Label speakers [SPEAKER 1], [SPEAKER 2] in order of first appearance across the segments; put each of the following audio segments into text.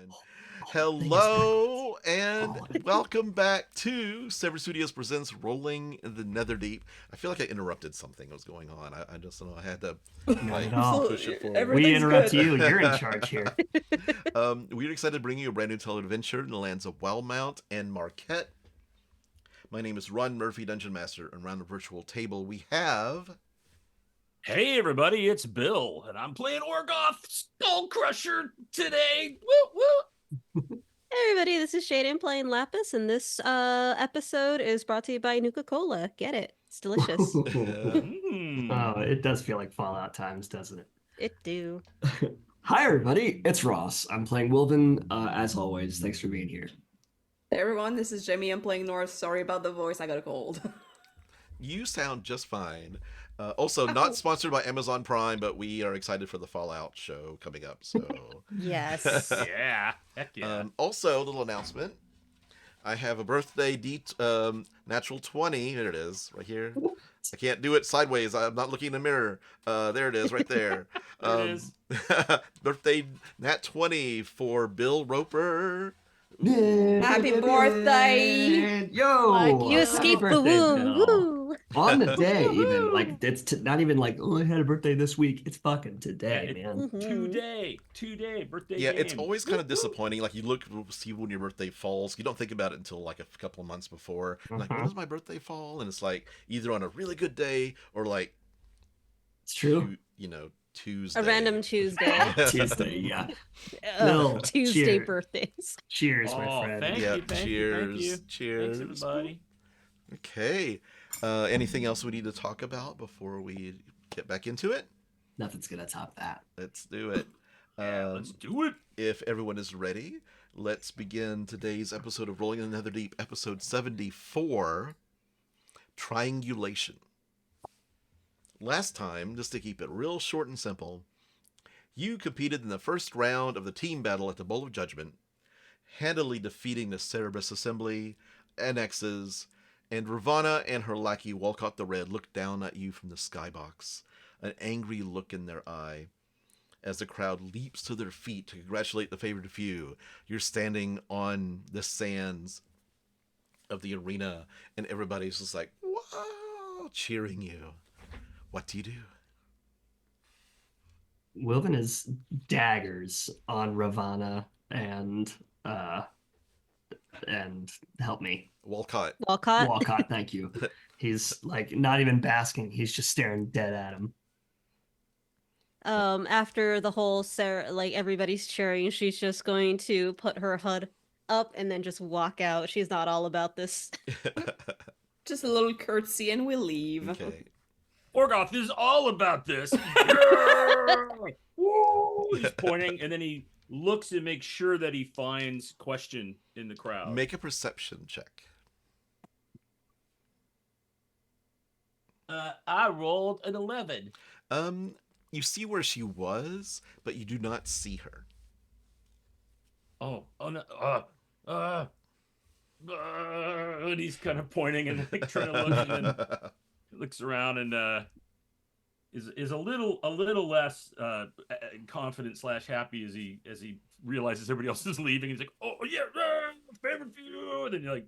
[SPEAKER 1] And
[SPEAKER 2] Thing is
[SPEAKER 1] hello and
[SPEAKER 2] all of it.
[SPEAKER 1] welcome back to Sever Studios presents Rolling in the Netherdeep. I feel like I interrupted something that was going on. I just don't know. I had to
[SPEAKER 2] Not at all.
[SPEAKER 1] push it forward.
[SPEAKER 2] We
[SPEAKER 3] Everything's
[SPEAKER 2] interrupt
[SPEAKER 3] good.
[SPEAKER 2] you. You're in charge here.
[SPEAKER 1] We're excited to bring you a brand new adventure in the lands of Wildmount and Marquette. My name is Ron Murphy, Dungeon Master, and around the virtual table we have...
[SPEAKER 4] Hey everybody, it's Bill, and I'm playing Orgoth Skullcrusher today. Woo woo!
[SPEAKER 5] Hey everybody, this is Jaiden playing Laphus, and this episode is brought to you by Nuka-Cola. Get it? It's delicious.
[SPEAKER 2] Oh, it does feel like Fallout times, doesn't it?
[SPEAKER 5] It do.
[SPEAKER 2] Hi, everybody. It's Ross. I'm playing Wilvan. As always, thanks for being here.
[SPEAKER 3] Hey everyone, this is Jaime. I'm playing North. Sorry about the voice, I got a cold.
[SPEAKER 1] You sound just fine. Also, not sponsored by Amazon Prime, but we are excited for the Fallout show coming up. So,
[SPEAKER 5] Yes.
[SPEAKER 4] Yeah, heck yeah.
[SPEAKER 1] Also, a little announcement. I have a birthday natural 20. There it is, right here. I can't do it sideways. I'm not looking in the mirror. There it is, right there.
[SPEAKER 4] There it is.
[SPEAKER 1] Birthday nat 20 for Bill Roper.
[SPEAKER 3] Happy birthday!
[SPEAKER 2] Yo!
[SPEAKER 5] Like you
[SPEAKER 2] happy
[SPEAKER 5] escaped the
[SPEAKER 2] birthday,
[SPEAKER 5] womb.
[SPEAKER 2] Bill.
[SPEAKER 5] Woo!
[SPEAKER 2] On the day, even. Like, it's not even like, oh, I had a birthday this week. It's fucking today,
[SPEAKER 4] Yeah,
[SPEAKER 2] man.
[SPEAKER 4] Today, birthday
[SPEAKER 1] Yeah,
[SPEAKER 4] game.
[SPEAKER 1] it's always kind of disappointing. Like, you look, see when your birthday falls. You don't think about it until like a couple of months before. Like, when does my birthday fall? And it's like either on a really good day or like,
[SPEAKER 2] It's true.
[SPEAKER 1] Tuesday.
[SPEAKER 5] A random Tuesday.
[SPEAKER 2] Tuesday, yeah.
[SPEAKER 5] Ugh,
[SPEAKER 2] Bill,
[SPEAKER 5] Tuesday
[SPEAKER 2] cheers.
[SPEAKER 5] birthdays.
[SPEAKER 2] Cheers,
[SPEAKER 4] Oh,
[SPEAKER 2] my friend.
[SPEAKER 4] thank
[SPEAKER 1] Yeah,
[SPEAKER 4] you, thank
[SPEAKER 1] cheers,
[SPEAKER 4] you.
[SPEAKER 1] cheers.
[SPEAKER 4] Thanks, everybody.
[SPEAKER 1] Okay. Anything else we need to talk about before we get back into it?
[SPEAKER 2] Nothing's gonna top that.
[SPEAKER 1] Let's do it.
[SPEAKER 4] Yeah, let's do it.
[SPEAKER 1] If everyone is ready, let's begin today's episode of Rolling in the Netherdeep, episode 74, Triangulation. Last time, just to keep it real short and simple, you competed in the first round of the team battle at the Bowl of Judgment, handily defeating the Cerberus Assembly, Annexes, and Ravana and her lackey Walcott the Red looked down at you from the skybox, an angry look in their eye. As the crowd leaps to their feet to congratulate the Favoured Few, you're standing on the sands of the arena, and everybody's just like, wow, cheering you. What do you do?
[SPEAKER 2] Wilvan is daggers on Ravana and help me.
[SPEAKER 1] Walcott.
[SPEAKER 2] Walcott, thank you. He's like not even basking, he's just staring dead at him.
[SPEAKER 5] After the whole like everybody's cheering, she's just going to put her HUD up and then just walk out. She's not all about this.
[SPEAKER 3] Just a little curtsy and we leave.
[SPEAKER 1] Okay.
[SPEAKER 4] Orgoth is all about this. Yeah! Woo! He's pointing, and then he looks and makes sure that he finds Question in the crowd.
[SPEAKER 1] Make a perception check.
[SPEAKER 4] I rolled an 11.
[SPEAKER 1] You see where she was, but you do not see her.
[SPEAKER 4] Oh no. And he's kind of pointing and like trying to look, and then looks around and is a little less confident / happy as he realizes everybody else is leaving. He's like, oh yeah, favorite few. And then you're like,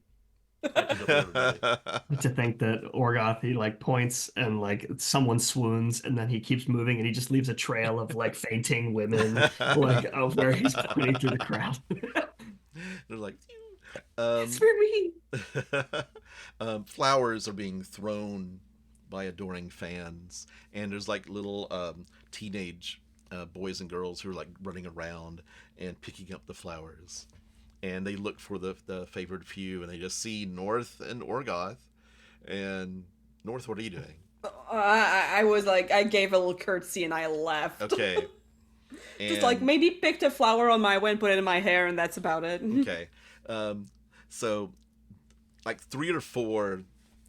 [SPEAKER 4] catches up with everybody.
[SPEAKER 2] To think that Orgoth, he like points and like someone swoons and then he keeps moving and he just leaves a trail of like fainting women like of where he's pointing through the crowd.
[SPEAKER 1] They're like,
[SPEAKER 3] It's for me.
[SPEAKER 1] flowers are being thrown by adoring fans, and there's like little teenage boys and girls who are like running around and picking up the flowers, and they look for the Favoured Few, and they just see North and Orgoth. And North, what are you doing?
[SPEAKER 3] I was like, I gave a little curtsy and I left.
[SPEAKER 1] Okay.
[SPEAKER 3] Just like maybe picked a flower on my way and put it in my hair, and that's about it.
[SPEAKER 1] Okay. So like 3 or 4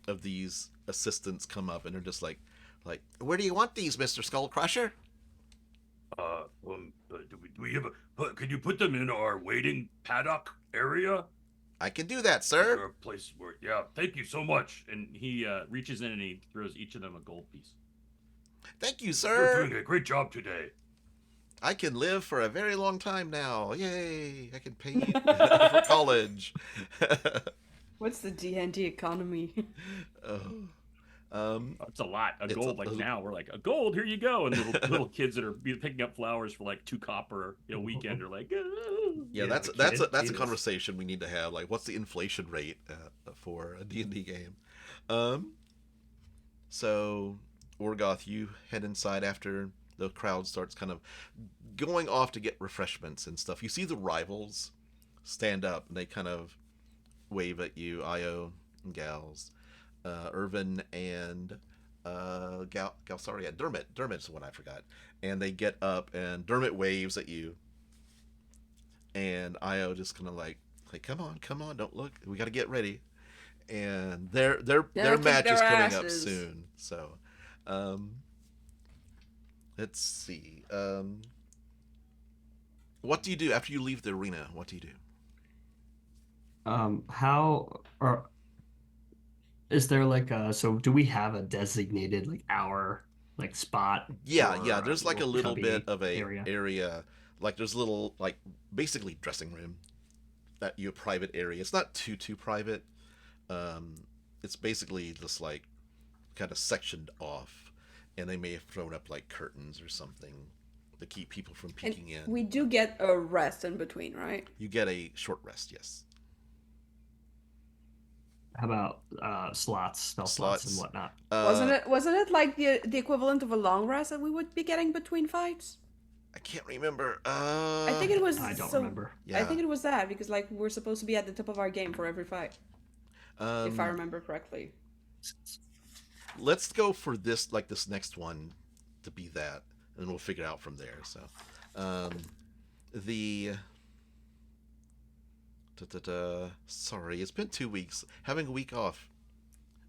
[SPEAKER 1] of these assistants come up and they're just like, where do you want these, Mr. Skullcrusher?
[SPEAKER 4] Do we have could you put them in our waiting paddock area?
[SPEAKER 1] I can do that,
[SPEAKER 4] Is
[SPEAKER 1] sir.
[SPEAKER 4] there a place where, yeah, thank you so much. And he reaches in and he throws each of them a gold piece.
[SPEAKER 1] Thank you,
[SPEAKER 4] You're
[SPEAKER 1] sir.
[SPEAKER 4] doing a great job today.
[SPEAKER 1] I can live for a very long time now. Yay! I can pay for college.
[SPEAKER 3] What's the D&D economy?
[SPEAKER 1] Oh.
[SPEAKER 4] It's a lot. A
[SPEAKER 1] It's
[SPEAKER 4] gold.
[SPEAKER 1] a-
[SPEAKER 4] Like now, we're like a gold. Here you go. And little kids that are picking up flowers for like 2 copper a weekend are like, "Oh."
[SPEAKER 1] Yeah,
[SPEAKER 2] Yeah,
[SPEAKER 1] that's
[SPEAKER 2] the
[SPEAKER 1] that's a,
[SPEAKER 2] kid-
[SPEAKER 1] that's a
[SPEAKER 2] Jesus.
[SPEAKER 1] conversation we need to have. Like, what's the inflation rate for a D&D game? So Orgoth, you head inside after the crowd starts kind of going off to get refreshments and stuff. You see the rivals stand up and they kind of wave at you, Io and Gals, Irvin and sorry, yeah, Dermot. Dermot's the one I forgot. And they get up and Dermot waves at you. And Io just kind of like, come on, don't look. We got to get ready. And their
[SPEAKER 3] kick
[SPEAKER 1] match
[SPEAKER 3] their
[SPEAKER 1] is coming up
[SPEAKER 3] asses.
[SPEAKER 1] soon. So, let's see. What do you do after you leave the arena? What do you do?
[SPEAKER 2] How or is there like so do we have a designated like hour like spot?
[SPEAKER 1] Yeah,
[SPEAKER 2] for
[SPEAKER 1] yeah. There's like a little
[SPEAKER 2] chubby
[SPEAKER 1] bit of a
[SPEAKER 2] area?
[SPEAKER 1] area, like there's a little like basically dressing room that you private area. It's not too private. It's basically just like kind of sectioned off, and they may have thrown up like curtains or something to keep people from
[SPEAKER 3] And
[SPEAKER 1] peeking in.
[SPEAKER 3] we do get a rest in between, right?
[SPEAKER 1] You get a short rest, yes.
[SPEAKER 2] How about slots, spell slots and whatnot?
[SPEAKER 3] Wasn't it like the equivalent of a long rest that we would be getting between fights?
[SPEAKER 1] I can't remember.
[SPEAKER 3] I think it was.
[SPEAKER 2] I don't
[SPEAKER 3] so-
[SPEAKER 2] remember.
[SPEAKER 1] Yeah.
[SPEAKER 3] I think it was that because like we're supposed to be at the top of our game for every fight, if I remember correctly.
[SPEAKER 1] Let's go for this next one to be that, and we'll figure it out from there. So, the sorry, it's been 2 weeks. Having a week off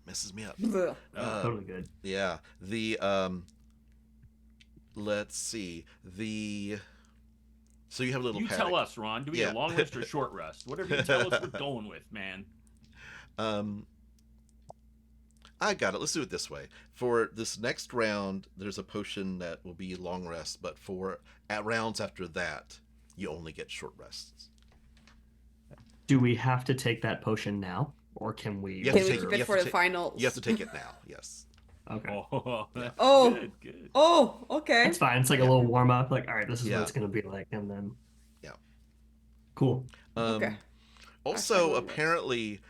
[SPEAKER 1] messes me up.
[SPEAKER 3] Ugh.
[SPEAKER 2] Totally good.
[SPEAKER 1] Yeah, the let's see, so you have a little
[SPEAKER 4] You
[SPEAKER 1] paddock.
[SPEAKER 4] tell us, Ron. Do we
[SPEAKER 1] Yeah.
[SPEAKER 4] get a long rest or short rest? Whatever you tell us, we're going with, man.
[SPEAKER 1] I got it. Let's do it this way. For this next round, there's a potion that will be long rest, but at rounds after that, you only get short rests.
[SPEAKER 2] Do we have to take that potion now, or can we?
[SPEAKER 1] You have
[SPEAKER 3] Can
[SPEAKER 1] to
[SPEAKER 3] we
[SPEAKER 1] take
[SPEAKER 3] keep
[SPEAKER 1] you
[SPEAKER 3] it
[SPEAKER 1] have
[SPEAKER 3] for
[SPEAKER 1] to
[SPEAKER 3] the
[SPEAKER 1] take-
[SPEAKER 3] finals?
[SPEAKER 1] You have to take it now. Yes.
[SPEAKER 2] Okay,
[SPEAKER 4] Oh, that's
[SPEAKER 3] Oh.
[SPEAKER 4] good.
[SPEAKER 3] Oh, okay.
[SPEAKER 2] that's fine. It's like a little warm up. Like, all right, this is
[SPEAKER 1] Yeah.
[SPEAKER 2] what it's gonna be like, and then
[SPEAKER 1] Yeah.
[SPEAKER 2] cool.
[SPEAKER 3] Okay.
[SPEAKER 1] Also,
[SPEAKER 3] Hashtag
[SPEAKER 1] apparently,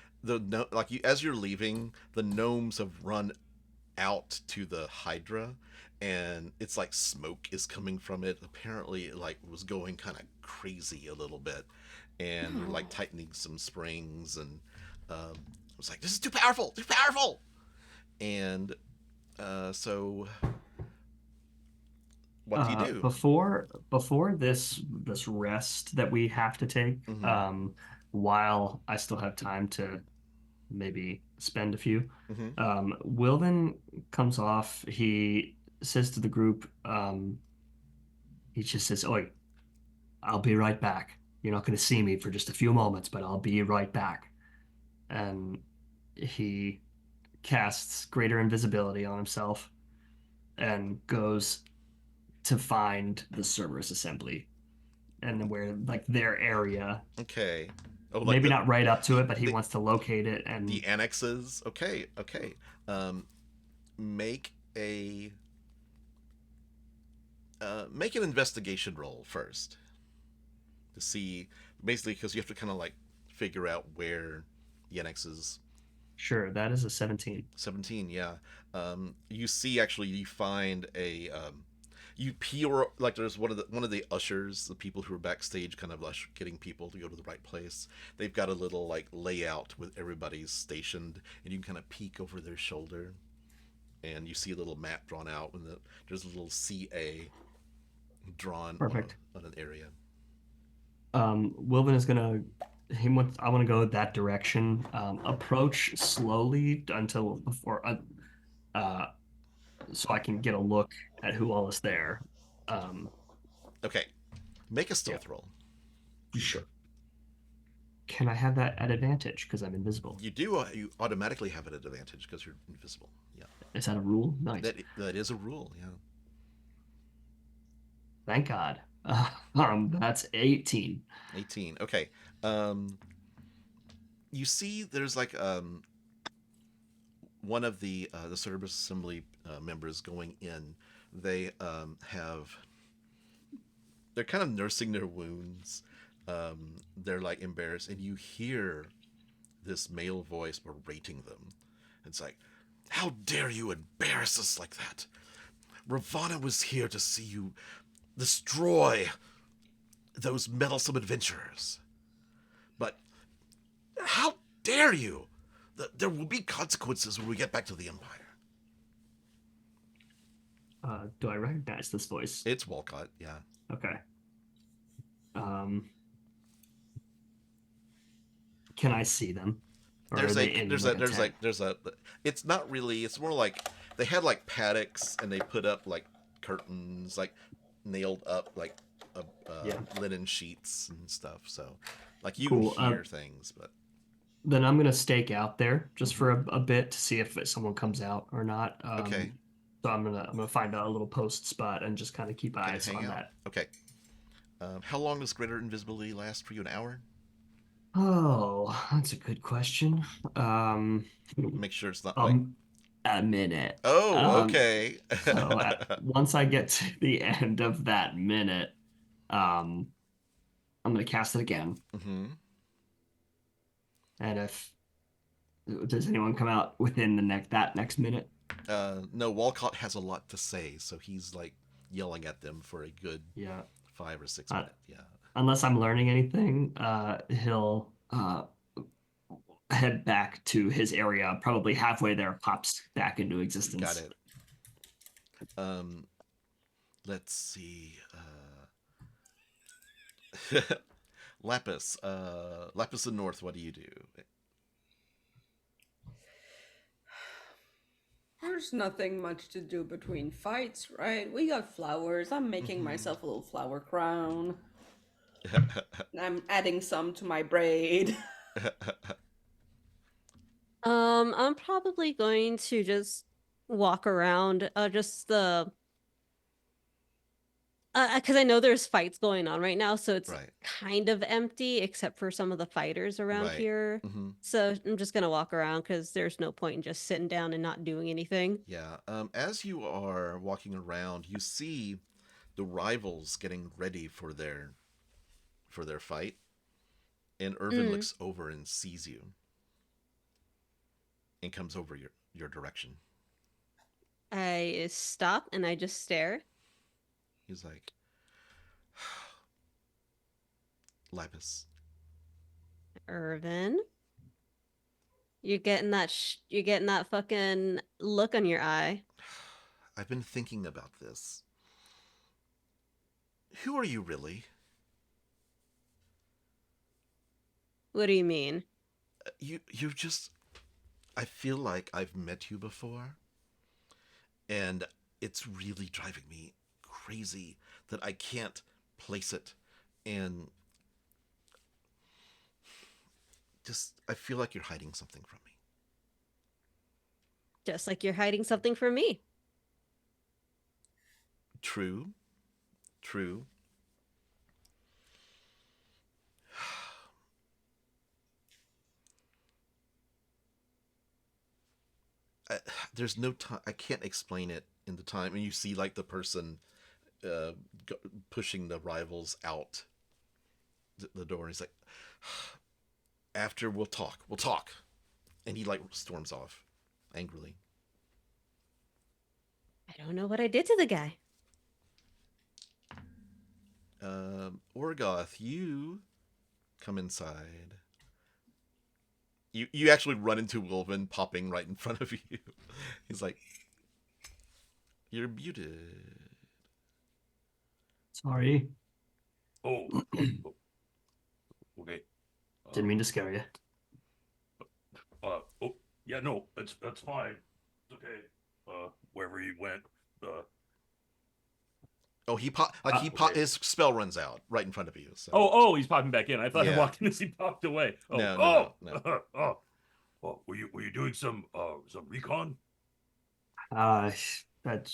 [SPEAKER 1] as you're leaving, the gnomes have run out to the Hydra, and it's like smoke is coming from it. Apparently, it like was going kind of crazy a little bit, and they're like tightening some springs, and I was like, "This is too powerful, And so, what do you do?
[SPEAKER 2] Before this rest that we have to take,
[SPEAKER 1] Mhm.
[SPEAKER 2] while I still have time to maybe spend a few,
[SPEAKER 1] Mhm.
[SPEAKER 2] Wilvan comes off. He says to the group, he just says, "Oi, I'll be right back. You're not going to see me for just a few moments, but I'll be right back." And he casts greater invisibility on himself and goes to find the Cerberus assembly and where like their area.
[SPEAKER 1] Okay. Oh, like
[SPEAKER 2] Maybe
[SPEAKER 1] the,
[SPEAKER 2] not right up to it, but he
[SPEAKER 1] the-
[SPEAKER 2] wants to locate it and
[SPEAKER 1] the annexes. Okay. Make an investigation roll first to see, basically, because you have to kind of like figure out where the annexes.
[SPEAKER 2] sure, that is a 17.
[SPEAKER 1] 17, yeah. You see, actually, you find you peel, like there's one of the ushers, the people who are backstage, kind of getting people to go to the right place. They've got a little like layout with everybody's stationed, and you can kind of peek over their shoulder, and you see a little map drawn out, and there's a little CA drawn
[SPEAKER 2] Perfect.
[SPEAKER 1] on an area.
[SPEAKER 2] Wilvan is gonna. I want to go that direction. Approach slowly until before, so I can get a look at who all is there.
[SPEAKER 1] Okay, make a stealth roll.
[SPEAKER 2] Sure. Can I have that at advantage because I'm invisible?
[SPEAKER 1] You do. You automatically have it at advantage because you're invisible. Yeah,
[SPEAKER 2] Is that a rule? Nice.
[SPEAKER 1] that is a rule. Yeah.
[SPEAKER 2] Thank God. That's 18.
[SPEAKER 1] 18. Okay. You see, there's like one of the Cerberus Assembly members going in. They they're kind of nursing their wounds. They're like embarrassed, and you hear this male voice berating them. It's like, "How dare you embarrass us like that? Ravana was here to see you destroy those meddlesome adventurers. But how dare you? There will be consequences when we get back to the Empire."
[SPEAKER 2] Do I recognize this voice?
[SPEAKER 1] It's Walcott, yeah.
[SPEAKER 2] Okay. Can I see them? Or
[SPEAKER 1] There's
[SPEAKER 2] are they in, like, a tent?
[SPEAKER 1] it's not really, it's more like they had like paddocks and they put up like curtains, like nailed up like linen sheets and stuff. So like you
[SPEAKER 2] Cool.
[SPEAKER 1] hear things, but
[SPEAKER 2] Then I'm gonna stake out there just for a bit to see if someone comes out or not.
[SPEAKER 1] Okay.
[SPEAKER 2] So I'm gonna find a little post spot and just kind of keep eyes on that.
[SPEAKER 1] Okay. How long does greater invisibility last for you? An hour?
[SPEAKER 2] Oh, that's a good question.
[SPEAKER 1] Make sure it's not like.
[SPEAKER 2] A minute.
[SPEAKER 1] Oh, okay.
[SPEAKER 2] So once I get to the end of that minute, I'm gonna cast it again.
[SPEAKER 1] Mm-hmm.
[SPEAKER 2] And if does anyone come out within that next minute?
[SPEAKER 1] No, Walcott has a lot to say, so he's like yelling at them for a good 5 or 6 minutes. Yeah.
[SPEAKER 2] Unless I'm learning anything, he'll head back to his area. Probably halfway there, pops back into existence.
[SPEAKER 1] Got it. Let's see. Laphus. Laphus in North, what do you do?
[SPEAKER 3] There's nothing much to do between fights, right? We got flowers. I'm making myself a little flower crown. I'm adding some to my braid.
[SPEAKER 5] I'm probably going to just walk around, just the because I know there's fights going on right now, so it's kind of empty except for some of the fighters around here. So I'm just gonna walk around because there's no point in just sitting down and not doing anything.
[SPEAKER 1] Yeah. As you are walking around, you see the rivals getting ready for their fight, and Irvin looks over and sees you, and comes over your direction.
[SPEAKER 5] I stop and I just stare.
[SPEAKER 1] He's like, Laphus.
[SPEAKER 5] Irvin, you're getting that fucking look on your eye.
[SPEAKER 1] I've been thinking about this. Who are you really?
[SPEAKER 5] What do you mean?
[SPEAKER 1] You just. I feel like I've met you before, and it's really driving me crazy that I can't place it, and just I feel like you're hiding something from me.
[SPEAKER 5] Just like you're hiding something from me.
[SPEAKER 1] True. There's no time. I can't explain it in the time. And you see like the person pushing the rivals out the door. And he's like, after we'll talk. And he like storms off angrily.
[SPEAKER 5] I don't know what I did to the guy.
[SPEAKER 1] Orgoth, you come inside. You actually run into Wilvan popping right in front of you. He's like, "You're muted."
[SPEAKER 2] Sorry.
[SPEAKER 4] Oh. Okay.
[SPEAKER 2] Didn't mean to scare you.
[SPEAKER 4] Oh, yeah, no, that's fine. It's okay. Wherever he went.
[SPEAKER 1] Oh, his spell runs out right in front of you. So.
[SPEAKER 4] Oh, he's popping back in. I thought he walked in as he popped away.
[SPEAKER 1] No.
[SPEAKER 4] Were you doing some recon?
[SPEAKER 2] As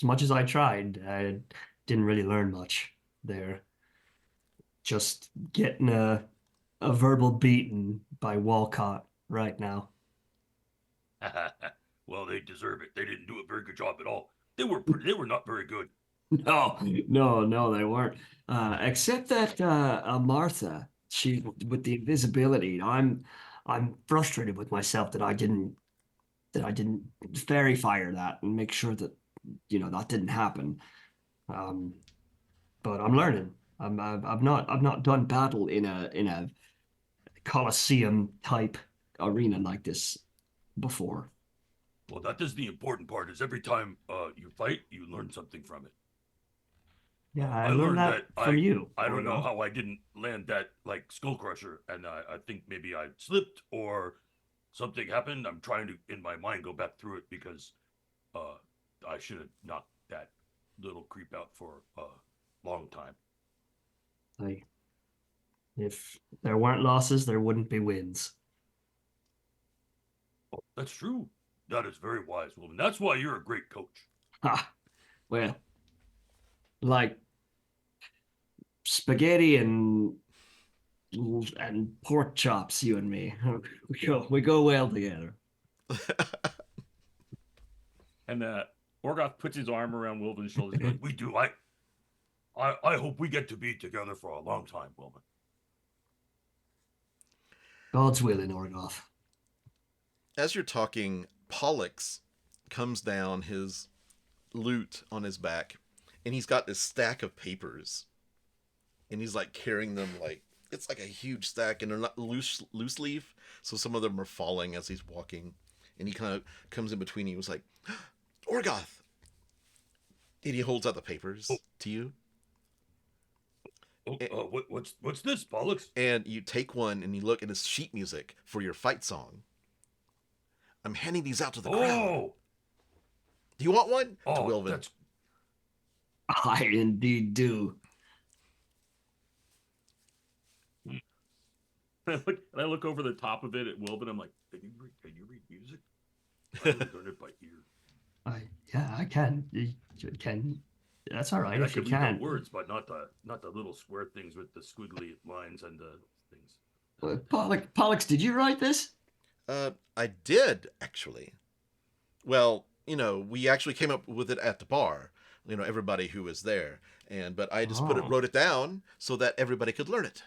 [SPEAKER 2] much as I tried, I didn't really learn much there. just getting a verbal beating by Walcott right now.
[SPEAKER 4] Well, they deserve it. They didn't do a very good job at all. They were not very good.
[SPEAKER 2] No, they weren't. Except that Martha, she with the invisibility. I'm frustrated with myself that I didn't fairy fire that and make sure that that didn't happen. But I'm learning. I've not done battle in a Colosseum type arena like this before.
[SPEAKER 4] Well, that is the important part. Is every time you fight, you learn something from it.
[SPEAKER 2] Yeah, I learned that from you.
[SPEAKER 4] I don't know how I didn't land that like Skullcrusher, and I think maybe I slipped or something happened. I'm trying to, in my mind, go back through it because I should have knocked that little creep out for a long time.
[SPEAKER 2] If there weren't losses, there wouldn't be wins.
[SPEAKER 4] Oh, that's true. That is very wise, Wilvan. That's why you're a great coach.
[SPEAKER 2] Ha! Well, like spaghetti and pork chops, you and me. We go well together.
[SPEAKER 4] And Orgoth puts his arm around Wilvan's shoulders. Goes, we do. I hope we get to be together for a long time, Wilvan.
[SPEAKER 2] God's willing, Orgoth.
[SPEAKER 1] As you're talking, Pollux comes down, his lute on his back, and he's got this stack of papers. And he's like carrying them like it's like a huge stack, and they're not loose leaf, so some of them are falling as he's walking. And he kind of comes in between you. He was like, Orgoth! And he holds out the papers to you.
[SPEAKER 4] What's this, Pollux?
[SPEAKER 1] And you take one and you look, and it's sheet music for your fight song. I'm handing these out to the crowd. Do you want one? To Wilvan.
[SPEAKER 2] I indeed do.
[SPEAKER 4] I look over the top of it at Wilvan. I'm like, can you read music? I only learn it by ear.
[SPEAKER 2] Yeah, I can. You can. That's all right.
[SPEAKER 4] I
[SPEAKER 2] if you
[SPEAKER 4] can read
[SPEAKER 2] can.
[SPEAKER 4] the words, but not the little square things with the squiggly lines and the things.
[SPEAKER 2] Pollux, did you write this?
[SPEAKER 1] I did, actually. Well, we actually came up with it at the bar. Everybody who was there. But I just wrote it down so that everybody could learn it.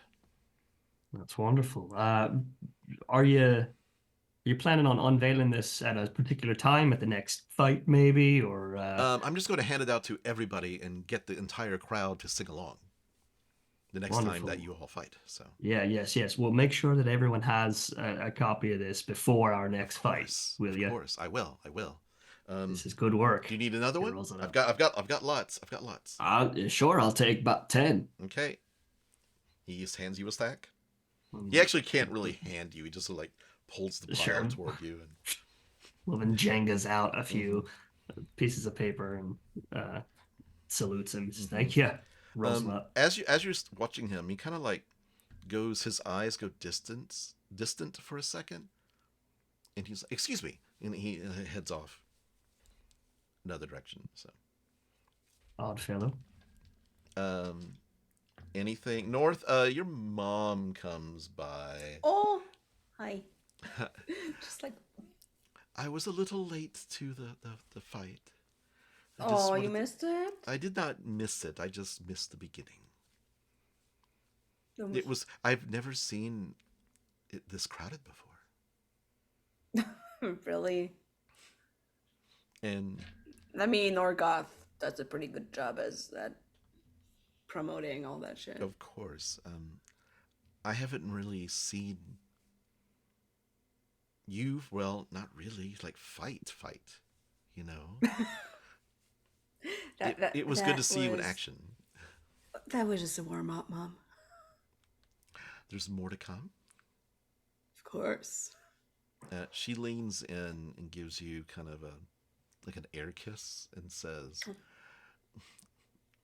[SPEAKER 2] That's wonderful. Are you planning on unveiling this at a particular time at the next fight, maybe, or?
[SPEAKER 1] I'm just going to hand it out to everybody and get the entire crowd to sing along the next time that you all fight. So.
[SPEAKER 2] Yeah, yes. We'll make sure that everyone has a copy of this before our next fight. Will you?
[SPEAKER 1] Of course, I will.
[SPEAKER 2] This is good work.
[SPEAKER 1] Do you need another one? I've got lots.
[SPEAKER 2] Sure, I'll take about 10.
[SPEAKER 1] Okay. He just hands you a stack. He actually can't really hand you. He just like pulls the pile toward you. And
[SPEAKER 2] well, then Jenga's out a few pieces of paper and salutes him. Says, thank you. Rolls him up.
[SPEAKER 1] As you're watching him, he kind of like his eyes go distant for a second, and he's like, "Excuse me," and he heads off another direction. So
[SPEAKER 2] odd fellow.
[SPEAKER 1] Anything north? Your mom comes by.
[SPEAKER 3] Oh, hi. Just like.
[SPEAKER 1] I was a little late to the fight.
[SPEAKER 3] You missed it?
[SPEAKER 1] I did not miss it. I just missed the beginning. I've never seen it this crowded before.
[SPEAKER 3] Really?
[SPEAKER 1] And
[SPEAKER 3] I mean, Orgoth does a pretty good job as that promoting all that shit.
[SPEAKER 1] Of course. I haven't really seen you, well, not really, like fight, it was good to see you in action.
[SPEAKER 3] That was just a warm-up, Mom.
[SPEAKER 1] There's more to come?
[SPEAKER 3] Of course.
[SPEAKER 1] She leans in and gives you kind of like an air kiss and says,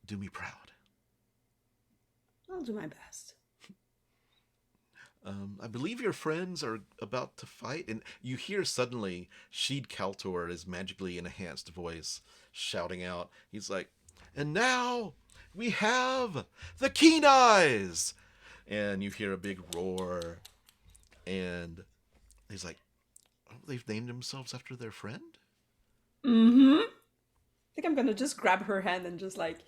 [SPEAKER 1] do me proud.
[SPEAKER 3] I'll do my best.
[SPEAKER 1] I believe your friends are about to fight, and you hear suddenly Sheed Kaltor, his magically enhanced voice, shouting out. He's like, and now we have the Keen Eyes, and you hear a big roar, and he's like, oh, they've named themselves after their friend?
[SPEAKER 3] Mm-hmm. I think I'm gonna just grab her hand and just like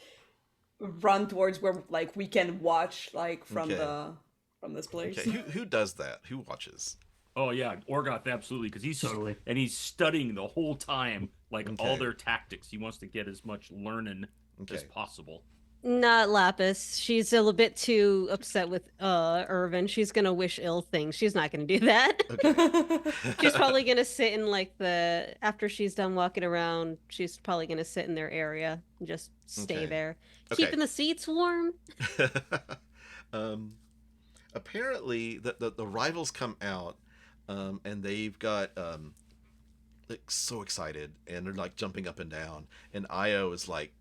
[SPEAKER 3] run towards where like we can watch like from this place.
[SPEAKER 1] Okay, who does that? Who watches?
[SPEAKER 4] Oh yeah, Orgoth absolutely, because he's
[SPEAKER 2] Totally.
[SPEAKER 4] and he's studying the whole time, like all their tactics. He wants to get as much learning as possible.
[SPEAKER 5] Not Laphus. She's a little bit too upset with Irvin. She's gonna wish ill things. She's not gonna do that.
[SPEAKER 1] Okay.
[SPEAKER 5] She's probably gonna sit in like after she's done walking around, she's probably gonna sit in their area and just stay there. Keeping the seats warm.
[SPEAKER 1] Apparently the rivals come out, and they've got like so excited, and they're like jumping up and down, and Io is like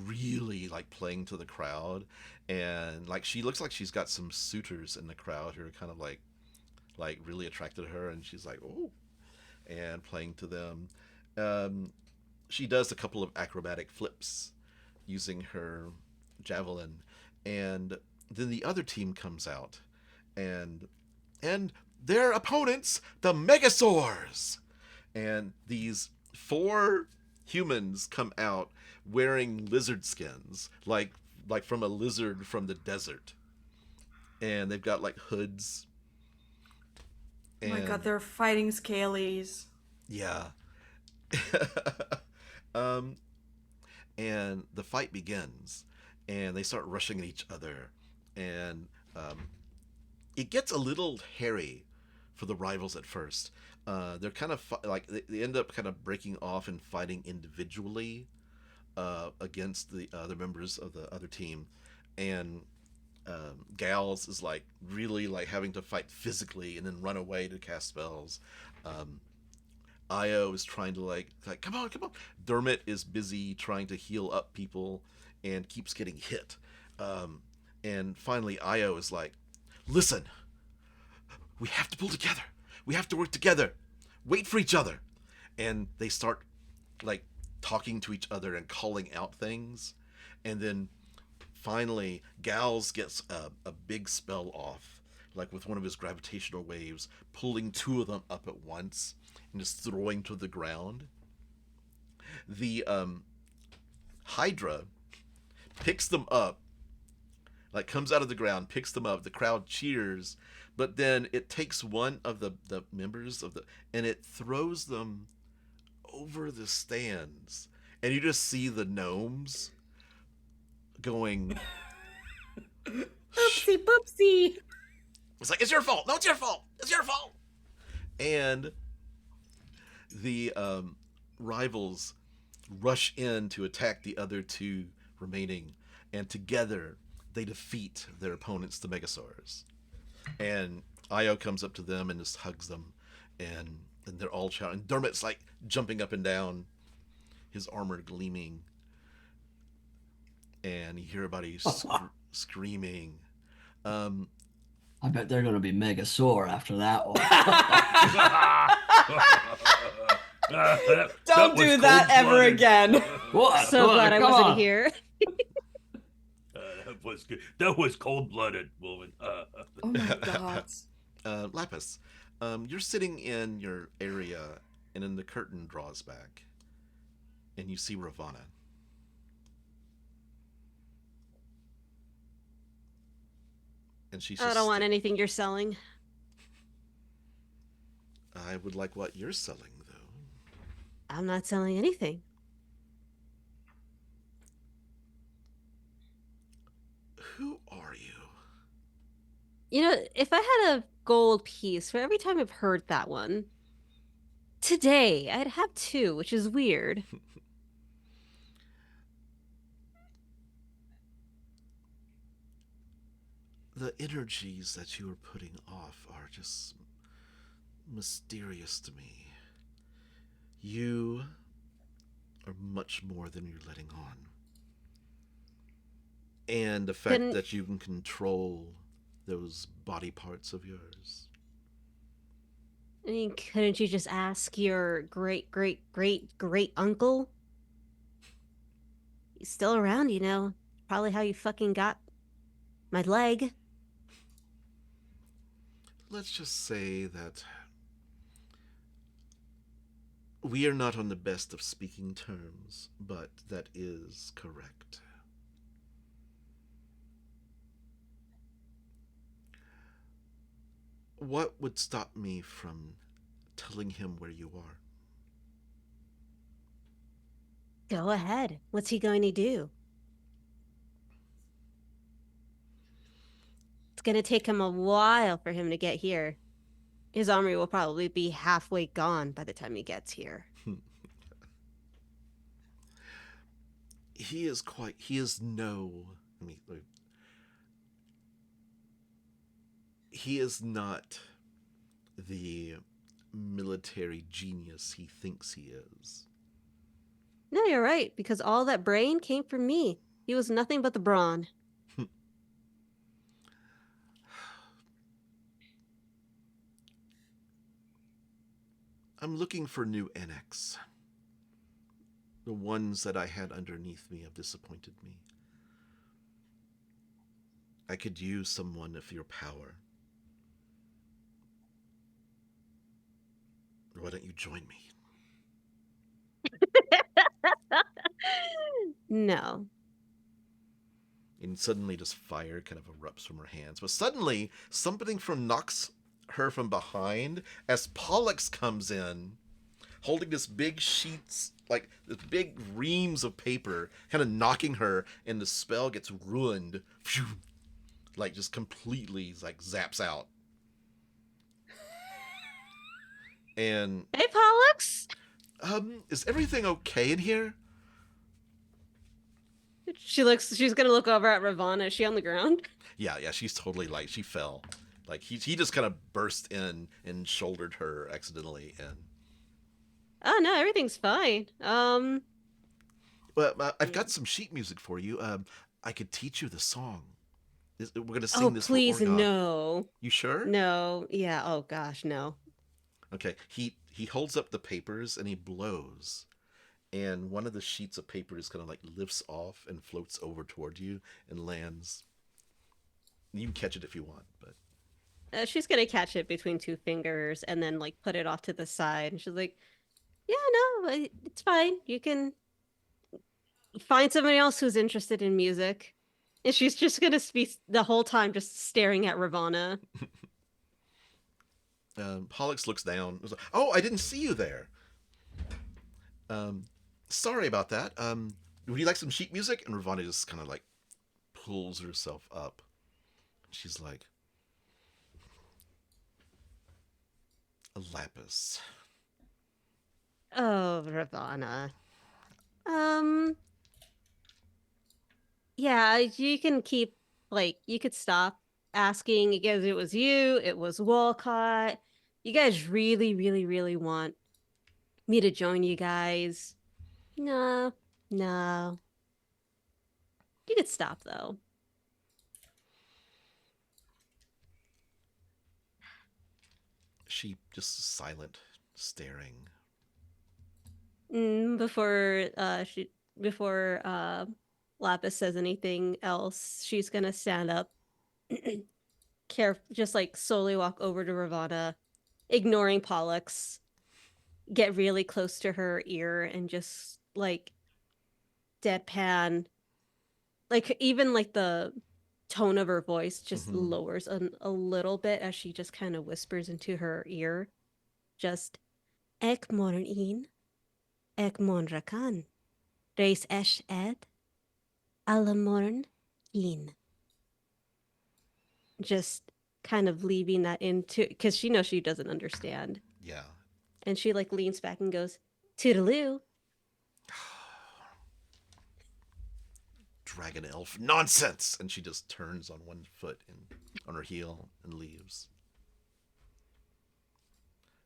[SPEAKER 1] really like playing to the crowd, and like she looks like she's got some suitors in the crowd who are kind of like really attracted to her, and she's like, oh, and playing to them. She does a couple of acrobatic flips using her javelin, and then the other team comes out, and their opponents, the Megasaurs, and these 4 humans come out wearing lizard skins, like from a lizard from the desert, and they've got like hoods.
[SPEAKER 3] Oh my god, they're fighting scalies.
[SPEAKER 1] Yeah. And the fight begins, and they start rushing at each other, and it gets a little hairy for the rivals at first. They're kind of they end up kind of breaking off and fighting individually against the other members of the other team, and Gals is like really like having to fight physically and then run away to cast spells. Io is trying to like come on. Dermot is busy trying to heal up people and keeps getting hit. And finally Io is like, listen, we have to pull together. We have to work together. Wait for each other. And they start like talking to each other and calling out things. And then finally Gals gets a big spell off, like with one of his gravitational waves, pulling 2 of them up at once and just throwing to the ground. The Hydra picks them up, like comes out of the ground, picks them up. The crowd cheers, but then it takes one of the members of and it throws them over the stands, and you just see the gnomes going,
[SPEAKER 3] oopsie boopsie.
[SPEAKER 1] It's like, it's your fault. No, it's your fault. It's your fault. And the rivals rush in to attack the other 2 remaining, and together they defeat their opponents, the Megasaurs. And Io comes up to them and just hugs them, and they're all shouting. Dermot's like jumping up and down, his armor gleaming, and you hear everybody screaming.
[SPEAKER 2] I bet they're going to be mega sore after that one.
[SPEAKER 3] Don't do that ever again.
[SPEAKER 2] What?
[SPEAKER 5] So glad I wasn't here.
[SPEAKER 4] That was good. That was cold-blooded, woman.
[SPEAKER 3] Oh my god.
[SPEAKER 1] Laphus, you're sitting in your area, and then the curtain draws back, and you see Ravana. And she's
[SPEAKER 5] I don't want anything you're selling.
[SPEAKER 1] I would like what you're selling, though.
[SPEAKER 5] I'm not selling anything.
[SPEAKER 1] Who are you?
[SPEAKER 5] You know, if I had a gold piece for every time I've heard that one, today I'd have 2, which is weird.
[SPEAKER 1] The energies that you are putting off are just mysterious to me. You are much more than you're letting on. And the fact that you can control those body parts of yours.
[SPEAKER 5] I mean, couldn't you just ask your great uncle? He's still around, you know. Probably how you fucking got my leg.
[SPEAKER 1] let's just say that we are not on the best of speaking terms, but that is correct. What would stop me from telling him where you are?
[SPEAKER 5] Go ahead. What's he going to do? It's going to take him a while for him to get here. His army will probably be halfway gone by the time he gets here.
[SPEAKER 1] He is not the military genius he thinks he is.
[SPEAKER 5] No, you're right, because all that brain came from me. He was nothing but the brawn.
[SPEAKER 1] I'm looking for new annex. The ones that I had underneath me have disappointed me. I could use someone of your power. Why don't you join me?
[SPEAKER 5] No.
[SPEAKER 1] And suddenly just fire kind of erupts from her hands. But suddenly something knocks her from behind as Pollux comes in, holding this big sheets, like this big reams of paper, kind of knocking her, and the spell gets ruined. Phew, like just completely like zaps out. And
[SPEAKER 5] hey, Pollux.
[SPEAKER 1] Is everything okay in here?
[SPEAKER 5] She's gonna look over at Ravana. Is she on the ground?
[SPEAKER 1] Yeah, she's totally like, she fell. Like he just kind of burst in and shouldered her accidentally, and
[SPEAKER 5] Oh no, everything's fine.
[SPEAKER 1] Well, I've got some sheet music for you. I could teach you the song. We're gonna sing this.
[SPEAKER 5] Oh please,
[SPEAKER 1] for Orgoth.
[SPEAKER 5] no.
[SPEAKER 1] You sure?
[SPEAKER 5] No. Yeah. Oh gosh, no.
[SPEAKER 1] Okay. He holds up the papers and he blows, and one of the sheets of paper is kind of like lifts off and floats over toward you and lands. You can catch it if you want, but
[SPEAKER 5] She's gonna catch it between two fingers and then like put it off to the side. And she's like, "Yeah, no, it's fine. You can find somebody else who's interested in music." And she's just gonna be the whole time just staring at Ravana.
[SPEAKER 1] Pollux looks down. Oh, I didn't see you there. Sorry about that. Would you like some sheet music? And Ravana just kind of like pulls herself up. She's like, a Laphus.
[SPEAKER 5] Oh, Ravana. Yeah, you can keep, like, you could stop asking because it was you, it was Walcott. You guys really, really, really want me to join you guys. No. You could stop, though.
[SPEAKER 1] She just silent, staring.
[SPEAKER 5] Before Laphus says anything else, she's gonna stand up, just like slowly walk over to Ravana, ignoring Pollux, get really close to her ear, and just like deadpan, like even like the tone of her voice just lowers a little bit as she just kind of whispers into her ear, just Ek morn Ek monrakan, reis esh ed, alamorn in. Just kind of leaving that into, because she knows she doesn't understand.
[SPEAKER 1] Yeah.
[SPEAKER 5] And she like leans back and goes, toodaloo.
[SPEAKER 1] Dragon elf nonsense, and she just turns on one foot and on her heel and leaves.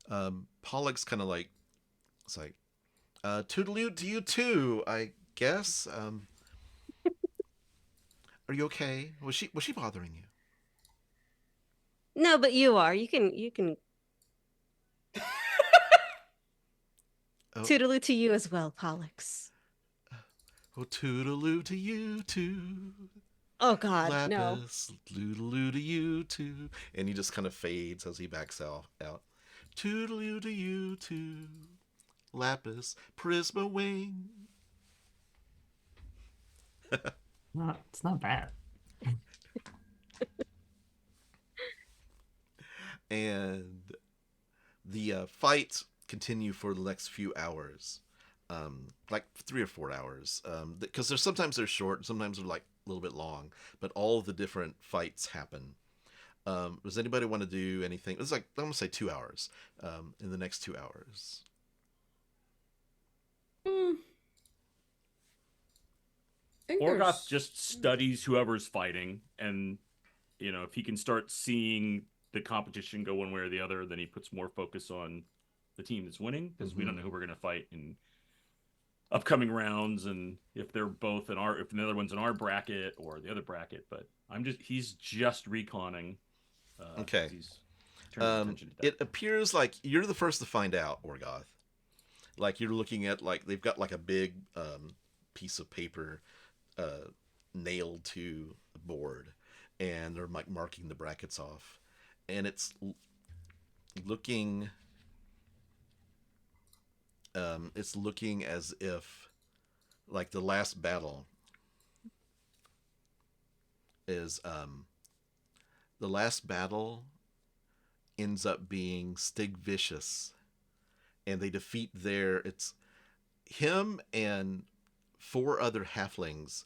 [SPEAKER 1] Pollux kind of like, it's like, toodaloo to you too, I guess. Are you okay? Was she bothering you?
[SPEAKER 5] No, but you are. You can.
[SPEAKER 1] Oh.
[SPEAKER 5] Toodaloo to you as well, Pollux.
[SPEAKER 1] Oh, toodaloo to you too.
[SPEAKER 5] Oh God, no.
[SPEAKER 1] Lapis, toodaloo to you too. And he just kind of fades as he backs out. Toodaloo to you too. Lapis, Prismawing.
[SPEAKER 2] It's not bad.
[SPEAKER 1] And the fights continue for the next few hours. Like 3 or 4 hours. Because sometimes they're short, sometimes they're like a little bit long, but all of the different fights happen. Does anybody want to do anything? It's like, I'm going to say 2 hours in the next 2 hours.
[SPEAKER 4] Orgoth just studies whoever's fighting, and if he can start seeing the competition go one way or the other, then he puts more focus on the team that's winning, because we don't know who we're going to fight in upcoming rounds, and if they're both if the other one's in our bracket or the other bracket. But he's just reconning.
[SPEAKER 1] Okay.
[SPEAKER 4] He's turning his attention to that.
[SPEAKER 1] It appears like you're the first to find out, Orgoth. Like, you're looking at, like, they've got like a big piece of paper nailed to the board, and they're like marking the brackets off, and it's looking as if like the last battle is ends up being Stig Vicious, and they defeat it's him and 4 other halflings.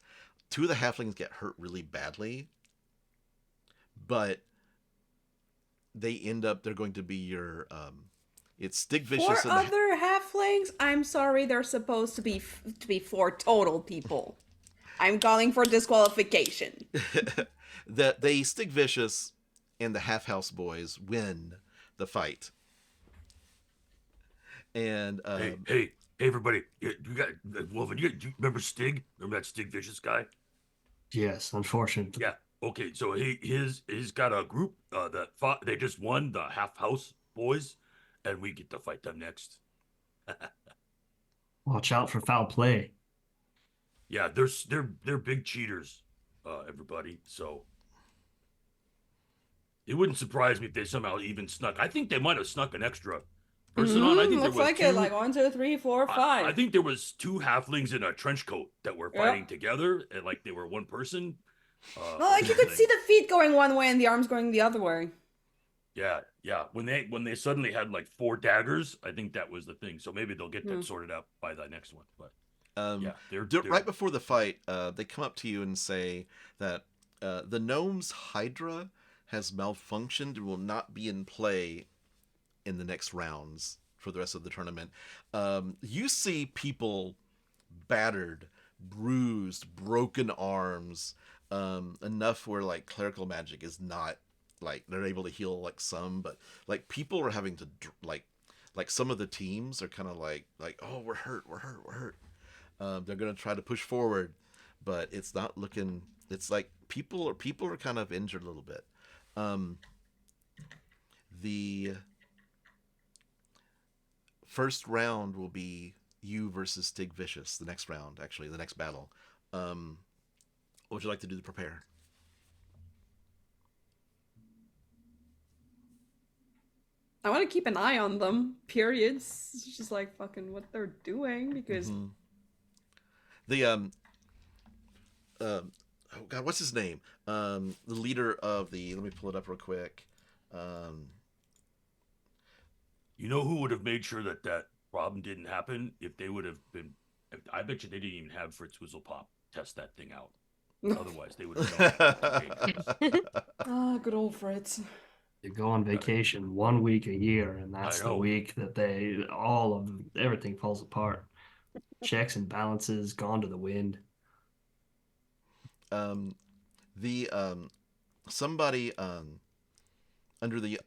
[SPEAKER 1] 2 of the halflings get hurt really badly, but they're going to be your it's Stig Vicious
[SPEAKER 3] 4 other halflings? I'm sorry, they're supposed to be 4 total people. I'm calling for disqualification.
[SPEAKER 1] that they Stig Vicious and the Half House Boys win the fight. And
[SPEAKER 6] hey everybody, you got Wilvan. You remember Stig? Remember that Stig Vicious guy?
[SPEAKER 2] Yes, unfortunately.
[SPEAKER 6] Yeah. Okay, so he's got a group that fought. They just won, the Half House Boys, and we get to fight them next.
[SPEAKER 2] Watch out for foul play.
[SPEAKER 6] Yeah, they're big cheaters, everybody. So it wouldn't surprise me if they somehow even snuck. I think they might have snuck an extra person on. I think
[SPEAKER 3] looks
[SPEAKER 6] there was
[SPEAKER 3] like
[SPEAKER 6] 2,
[SPEAKER 3] it. Like 1, 2, 3, 4, 5.
[SPEAKER 6] I think there was 2 halflings in a trench coat that were fighting together, and like they were one person.
[SPEAKER 3] Well, like you could see the feet going one way and the arms going the other way.
[SPEAKER 6] Yeah. When they suddenly had like 4 daggers, I think that was the thing. So maybe they'll get that sorted out by the next one. But yeah, they're
[SPEAKER 1] right before the fight, they come up to you and say that the gnome's Hydra has malfunctioned and will not be in play in the next rounds for the rest of the tournament. You see people battered, bruised, broken arms, enough where like clerical magic is not like they're able to heal like some, but like people are having to like some of the teams are kind of like oh, we're hurt. They're gonna try to push forward, but it's not looking. It's like people are kind of injured a little bit. The first round will be you versus Stig Vicious. The next round, actually, the next battle. What would you like to do to prepare?
[SPEAKER 3] I want to keep an eye on them. Periods. It's just like fucking what they're doing because
[SPEAKER 1] the oh god, what's his name? The leader of the. Let me pull it up real quick.
[SPEAKER 6] You know who would have made sure that problem didn't happen? If they would have been. I bet you they didn't even have Fritz Whizzlepop test that thing out. Otherwise, they would have known.
[SPEAKER 3] Ah, good old Fritz.
[SPEAKER 2] They go on vacation 1 week a year, and that's the week that everything falls apart. Checks and balances gone to the wind.
[SPEAKER 1] Somebody under the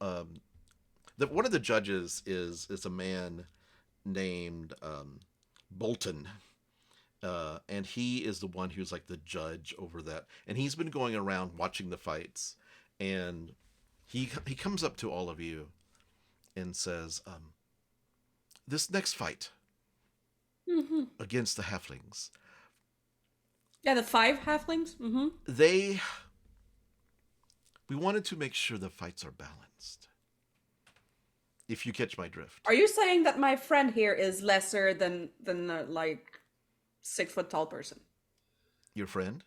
[SPEAKER 1] one of the judges is a man named Bolton, and he is the one who's like the judge over that, and he's been going around watching the fights, and he comes up to all of you and says, this next fight against the halflings,
[SPEAKER 3] Yeah, the 5 halflings. Mm-hmm.
[SPEAKER 1] We wanted to make sure the fights are balanced. If you catch my drift.
[SPEAKER 3] Are you saying that my friend here is lesser than like 6 foot tall person?
[SPEAKER 1] Your friend?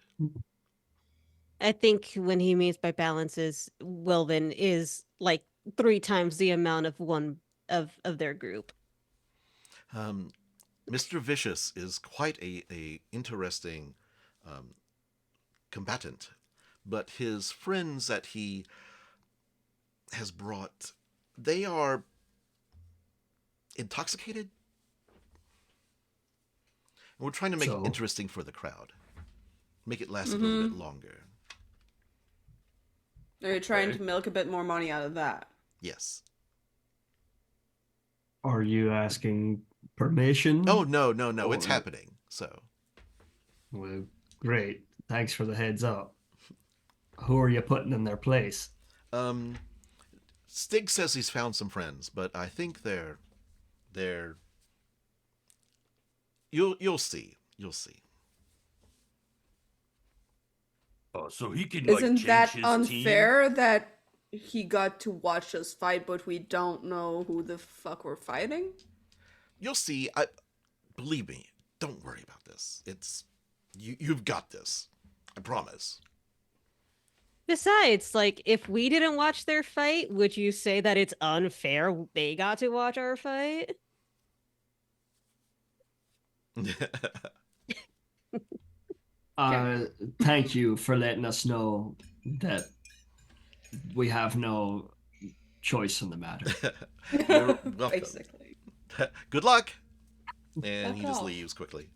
[SPEAKER 5] I think when he means by balances, Wilvan is like 3 times the amount of one of their group.
[SPEAKER 1] Mr. Vicious is quite a interesting combatant, but his friends that he has brought, they are intoxicated. And we're trying to make it interesting for the crowd. Make it last a little bit longer.
[SPEAKER 3] Are you trying to milk a bit more money out of that?
[SPEAKER 1] Yes.
[SPEAKER 2] Are you asking permission?
[SPEAKER 1] Oh, no. It's happening. So.
[SPEAKER 2] Well, great. Thanks for the heads up. Who are you putting in their place?
[SPEAKER 1] Stig says he's found some friends, but I think they're you'll see. You'll see.
[SPEAKER 6] So he can
[SPEAKER 3] Isn't
[SPEAKER 6] change
[SPEAKER 3] that
[SPEAKER 6] his
[SPEAKER 3] unfair
[SPEAKER 6] team?
[SPEAKER 3] that he got to watch us fight, but we don't know who the fuck we're fighting?
[SPEAKER 1] You'll see. Believe me. Don't worry about this. You've got this. I promise.
[SPEAKER 5] Besides, like, if we didn't watch their fight, would you say that it's unfair they got to watch our fight?
[SPEAKER 2] Thank you for letting us know that we have no choice in the matter.
[SPEAKER 1] You're welcome.
[SPEAKER 3] Basically.
[SPEAKER 1] Good luck. And
[SPEAKER 3] Fuck
[SPEAKER 1] he just
[SPEAKER 3] off.
[SPEAKER 1] leaves quickly.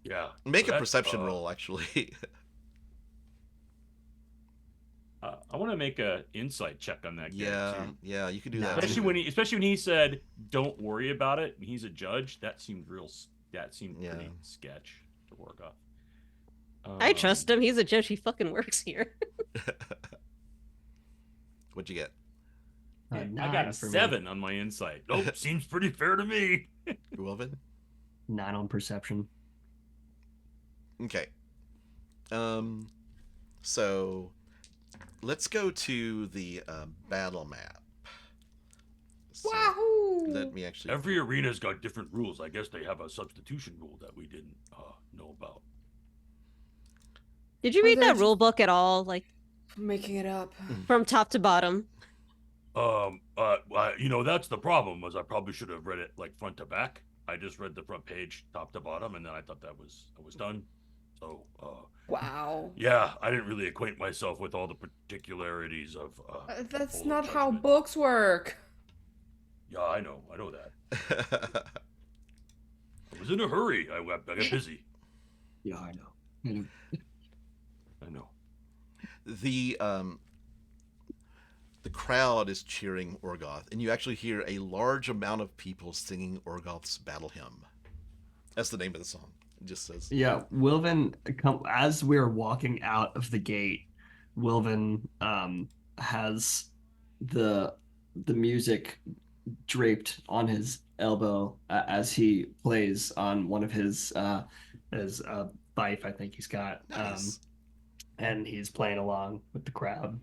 [SPEAKER 6] Yeah.
[SPEAKER 1] Make a perception roll, actually.
[SPEAKER 4] I want to make a insight check on that guy too.
[SPEAKER 1] Yeah, you can do that.
[SPEAKER 4] Especially when he said, "Don't worry about it." He's a judge. That seemed pretty sketch to Orgoth.
[SPEAKER 5] I trust him. He's a judge. He fucking works here.
[SPEAKER 1] What'd you get?
[SPEAKER 4] I got a 7 on my insight.
[SPEAKER 6] Nope, seems pretty fair to me.
[SPEAKER 1] Wilvan?
[SPEAKER 2] 9 on perception.
[SPEAKER 1] Okay. So let's go to the battle map. So,
[SPEAKER 3] Wahoo!
[SPEAKER 1] let me actually.
[SPEAKER 6] Every arena's got different rules. I guess they have a substitution rule that we didn't know about.
[SPEAKER 5] Did you read that rule book at all? Like,
[SPEAKER 3] Making it up.
[SPEAKER 5] from top to bottom?
[SPEAKER 6] That's the problem. Was I probably should have read it like front to back. I just read the front page, top to bottom, and then I thought I was done. So,
[SPEAKER 3] Wow.
[SPEAKER 6] yeah, I didn't really acquaint myself with all the particularities of.
[SPEAKER 3] That's
[SPEAKER 6] Holy
[SPEAKER 3] not how
[SPEAKER 6] Judgment.
[SPEAKER 3] books work.
[SPEAKER 6] Yeah, I know that. I was in a hurry. I got busy.
[SPEAKER 2] Yeah, I know.
[SPEAKER 6] I know.
[SPEAKER 1] The crowd is cheering Orgoth, and you actually hear a large amount of people singing Orgoth's battle hymn. That's the name of the song. It just says.
[SPEAKER 2] Yeah, Wilvan, as we're walking out of the gate, Wilvan has the music draped on his elbow as he plays on one of his fife, I think he's got.
[SPEAKER 1] Nice.
[SPEAKER 2] And he's playing along with the crowd.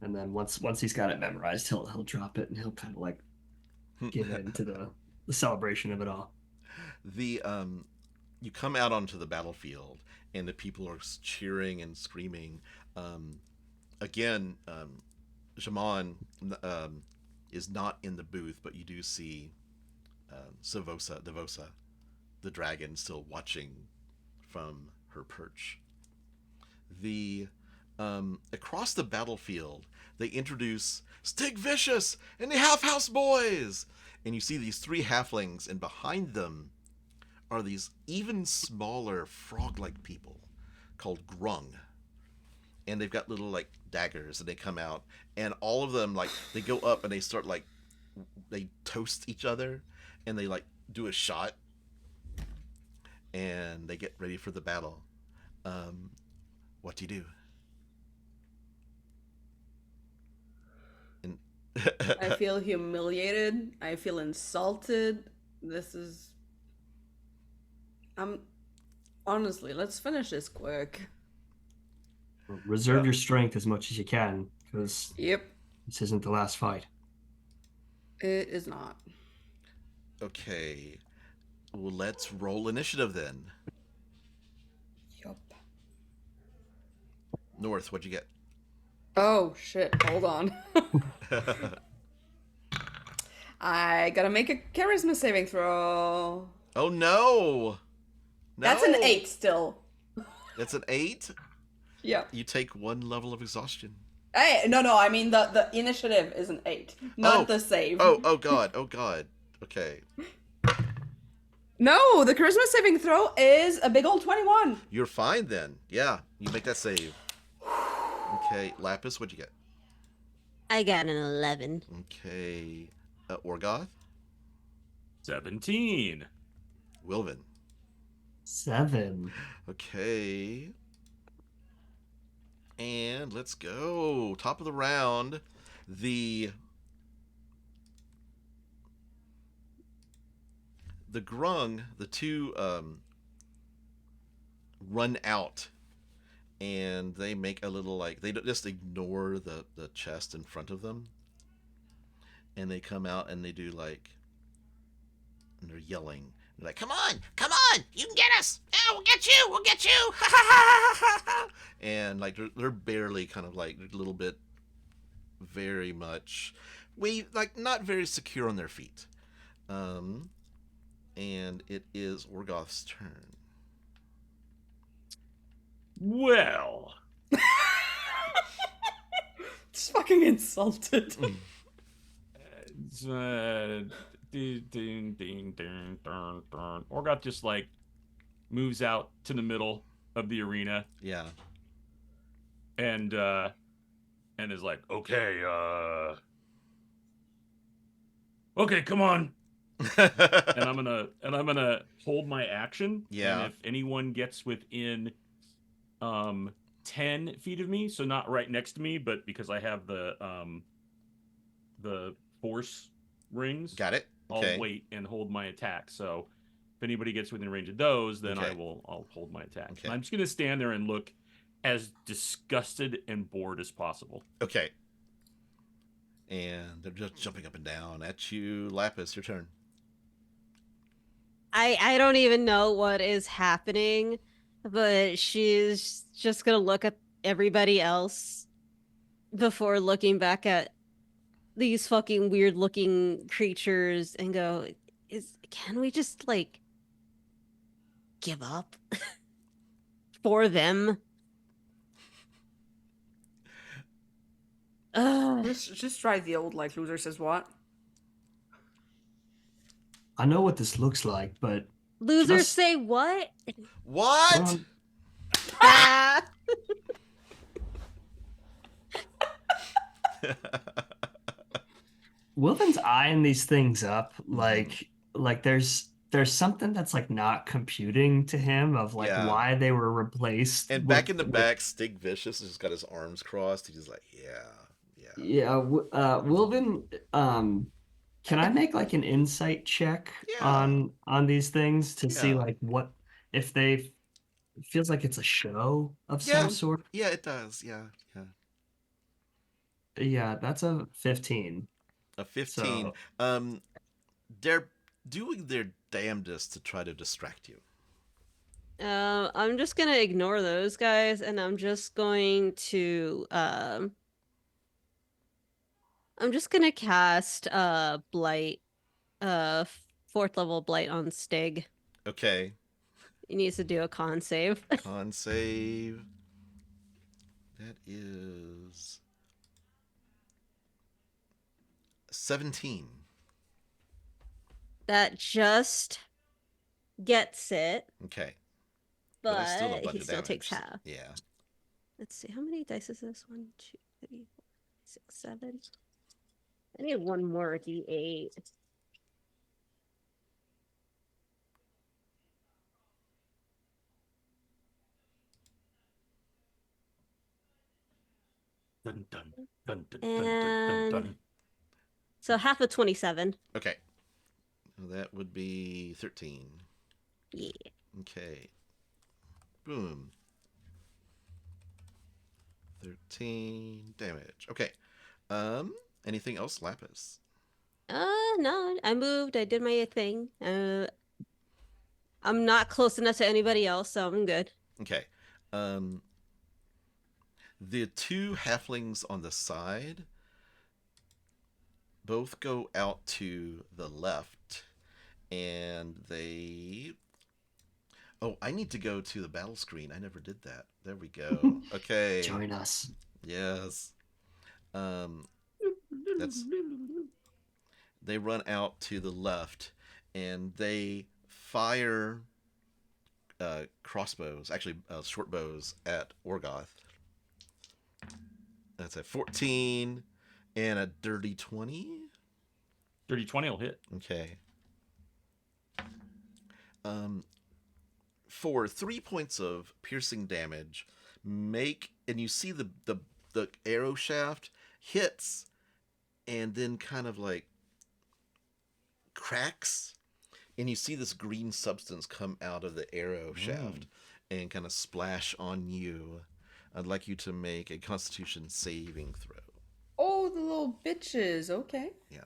[SPEAKER 2] And then once he's got it memorized, he'll drop it and he'll kind of like get into the celebration of it all.
[SPEAKER 1] You come out onto the battlefield and the people are cheering and screaming. Again, Jaime is not in the booth, but you do see Devosa, the dragon, still watching from her perch. Across the battlefield, they introduce Stig Vicious and the Half House Boys, and you see these 3 halflings, and behind them are these even smaller frog-like people called Grung, and they've got little like daggers, and they come out, and all of them like they go up and they start like they toast each other, and they like do a shot, and they get ready for the battle. What do you do?
[SPEAKER 3] I feel humiliated. I feel insulted. This is Honestly, let's finish this quick.
[SPEAKER 2] Reserve your strength as much as you can, because
[SPEAKER 3] Yep,
[SPEAKER 2] this isn't the last fight.
[SPEAKER 3] it is not.
[SPEAKER 1] Okay. Well, let's roll initiative then.
[SPEAKER 3] Yup.
[SPEAKER 1] North, what'd you get?
[SPEAKER 3] Oh shit! Hold on. I gotta make a charisma saving throw.
[SPEAKER 1] Oh no!
[SPEAKER 3] That's an 8 still.
[SPEAKER 1] That's an 8?
[SPEAKER 3] Yeah.
[SPEAKER 1] You take 1 level of exhaustion.
[SPEAKER 3] Hey, no. I mean the initiative is an 8, not the save.
[SPEAKER 1] Oh god. Okay.
[SPEAKER 3] No, the charisma saving throw is a big old 21.
[SPEAKER 1] You're fine then. Yeah, you make that save. Okay, Laphus, what'd you get?
[SPEAKER 5] I got an 11.
[SPEAKER 1] Okay. Orgoth?
[SPEAKER 4] 17.
[SPEAKER 1] Wilvan?
[SPEAKER 2] 7.
[SPEAKER 1] Okay. And let's go. Top of the round. The grung, the two run out, and they make a little, like, they don't just ignore the chest in front of them, and they come out and they do, like, and they're yelling. They're like, come on, you can get us. Yeah, we'll get you. And like they're barely kind of like a little bit, very much, not very secure on their feet. And it is Orgoth's turn.
[SPEAKER 4] Well,
[SPEAKER 3] Just fucking insulted.
[SPEAKER 4] Orgoth just like moves out to the middle of the arena.
[SPEAKER 1] Yeah.
[SPEAKER 4] And is like, okay, come on. and I'm gonna hold my action.
[SPEAKER 1] Yeah.
[SPEAKER 4] And if anyone gets within 10 feet of me, so not right next to me, but because I have the force rings,
[SPEAKER 1] Got it. Okay.
[SPEAKER 4] I'll wait and hold my attack. So if anybody gets within range of those, then
[SPEAKER 1] Okay.
[SPEAKER 4] I'll hold my attack.
[SPEAKER 1] Okay.
[SPEAKER 4] I'm just gonna stand there and look as disgusted and bored as possible.
[SPEAKER 1] Okay. And they're just jumping up and down at you. Laphus, your turn.
[SPEAKER 5] I don't even know what is happening, but she's just gonna look at everybody else before looking back at these fucking weird looking creatures and go, can we just like give up for them?
[SPEAKER 3] Just try the old like loser says what.
[SPEAKER 2] I know what this looks like, but
[SPEAKER 5] Losers
[SPEAKER 2] Just-
[SPEAKER 5] say what?
[SPEAKER 1] What?
[SPEAKER 2] well,
[SPEAKER 5] Ah!
[SPEAKER 2] Wilvan's eyeing these things up, like there's something that's like not computing to him of like
[SPEAKER 1] Yeah.
[SPEAKER 2] why they were replaced.
[SPEAKER 1] And back in the back, Stig Vicious has just got his arms crossed. He's just like, yeah.
[SPEAKER 2] Wilvan, can I make like an insight check
[SPEAKER 1] Yeah.
[SPEAKER 2] on these things to see
[SPEAKER 1] Yeah.
[SPEAKER 2] like what if they it feels like it's a show of
[SPEAKER 1] Yeah.
[SPEAKER 2] some sort?
[SPEAKER 1] Yeah, it does. Yeah.
[SPEAKER 2] Yeah, that's a 15.
[SPEAKER 1] A 15.
[SPEAKER 2] So,
[SPEAKER 1] They're doing their damnedest to try to distract you.
[SPEAKER 5] I'm just gonna ignore those guys, and I'm just going to I'm just gonna cast Blight, 4th level Blight on Stig.
[SPEAKER 1] Okay.
[SPEAKER 5] He needs to do a con save.
[SPEAKER 1] Con save. That is 17.
[SPEAKER 5] That just gets it,
[SPEAKER 1] Okay.
[SPEAKER 5] but
[SPEAKER 1] that's still a bunch
[SPEAKER 5] he
[SPEAKER 1] of
[SPEAKER 5] still takes
[SPEAKER 1] damage.
[SPEAKER 5] half.
[SPEAKER 1] Yeah.
[SPEAKER 5] Let's see, how many dice is this? 1, 2, 3, 4, 6, 7. I need one more D8.
[SPEAKER 6] Dun, dun, dun, dun, dun, dun, dun, dun.
[SPEAKER 5] So half of 27.
[SPEAKER 1] Okay. That would be 13.
[SPEAKER 5] Yeah.
[SPEAKER 1] Okay. Boom. 13 damage. Okay. Anything else, Laphus?
[SPEAKER 5] No, I moved. I did my thing. I'm not close enough to anybody else, so I'm good.
[SPEAKER 1] Okay. The two halflings on the side both go out to the left, and they... Oh, I need to go to the battle screen. I never did that. There we go. Okay.
[SPEAKER 2] Join us.
[SPEAKER 1] Yes. That's... They run out to the left, and they fire crossbows, actually short bows, at Orgoth. That's a 14 and a dirty 20.
[SPEAKER 4] Dirty 20 will hit.
[SPEAKER 1] Okay. For 3 points of piercing damage, and you see the arrow shaft hits and then kind of like cracks, and you see this green substance come out of the arrow shaft and kind of splash on you. I'd like you to make a Constitution saving throw.
[SPEAKER 3] Oh, the little bitches. Okay.
[SPEAKER 1] Yeah.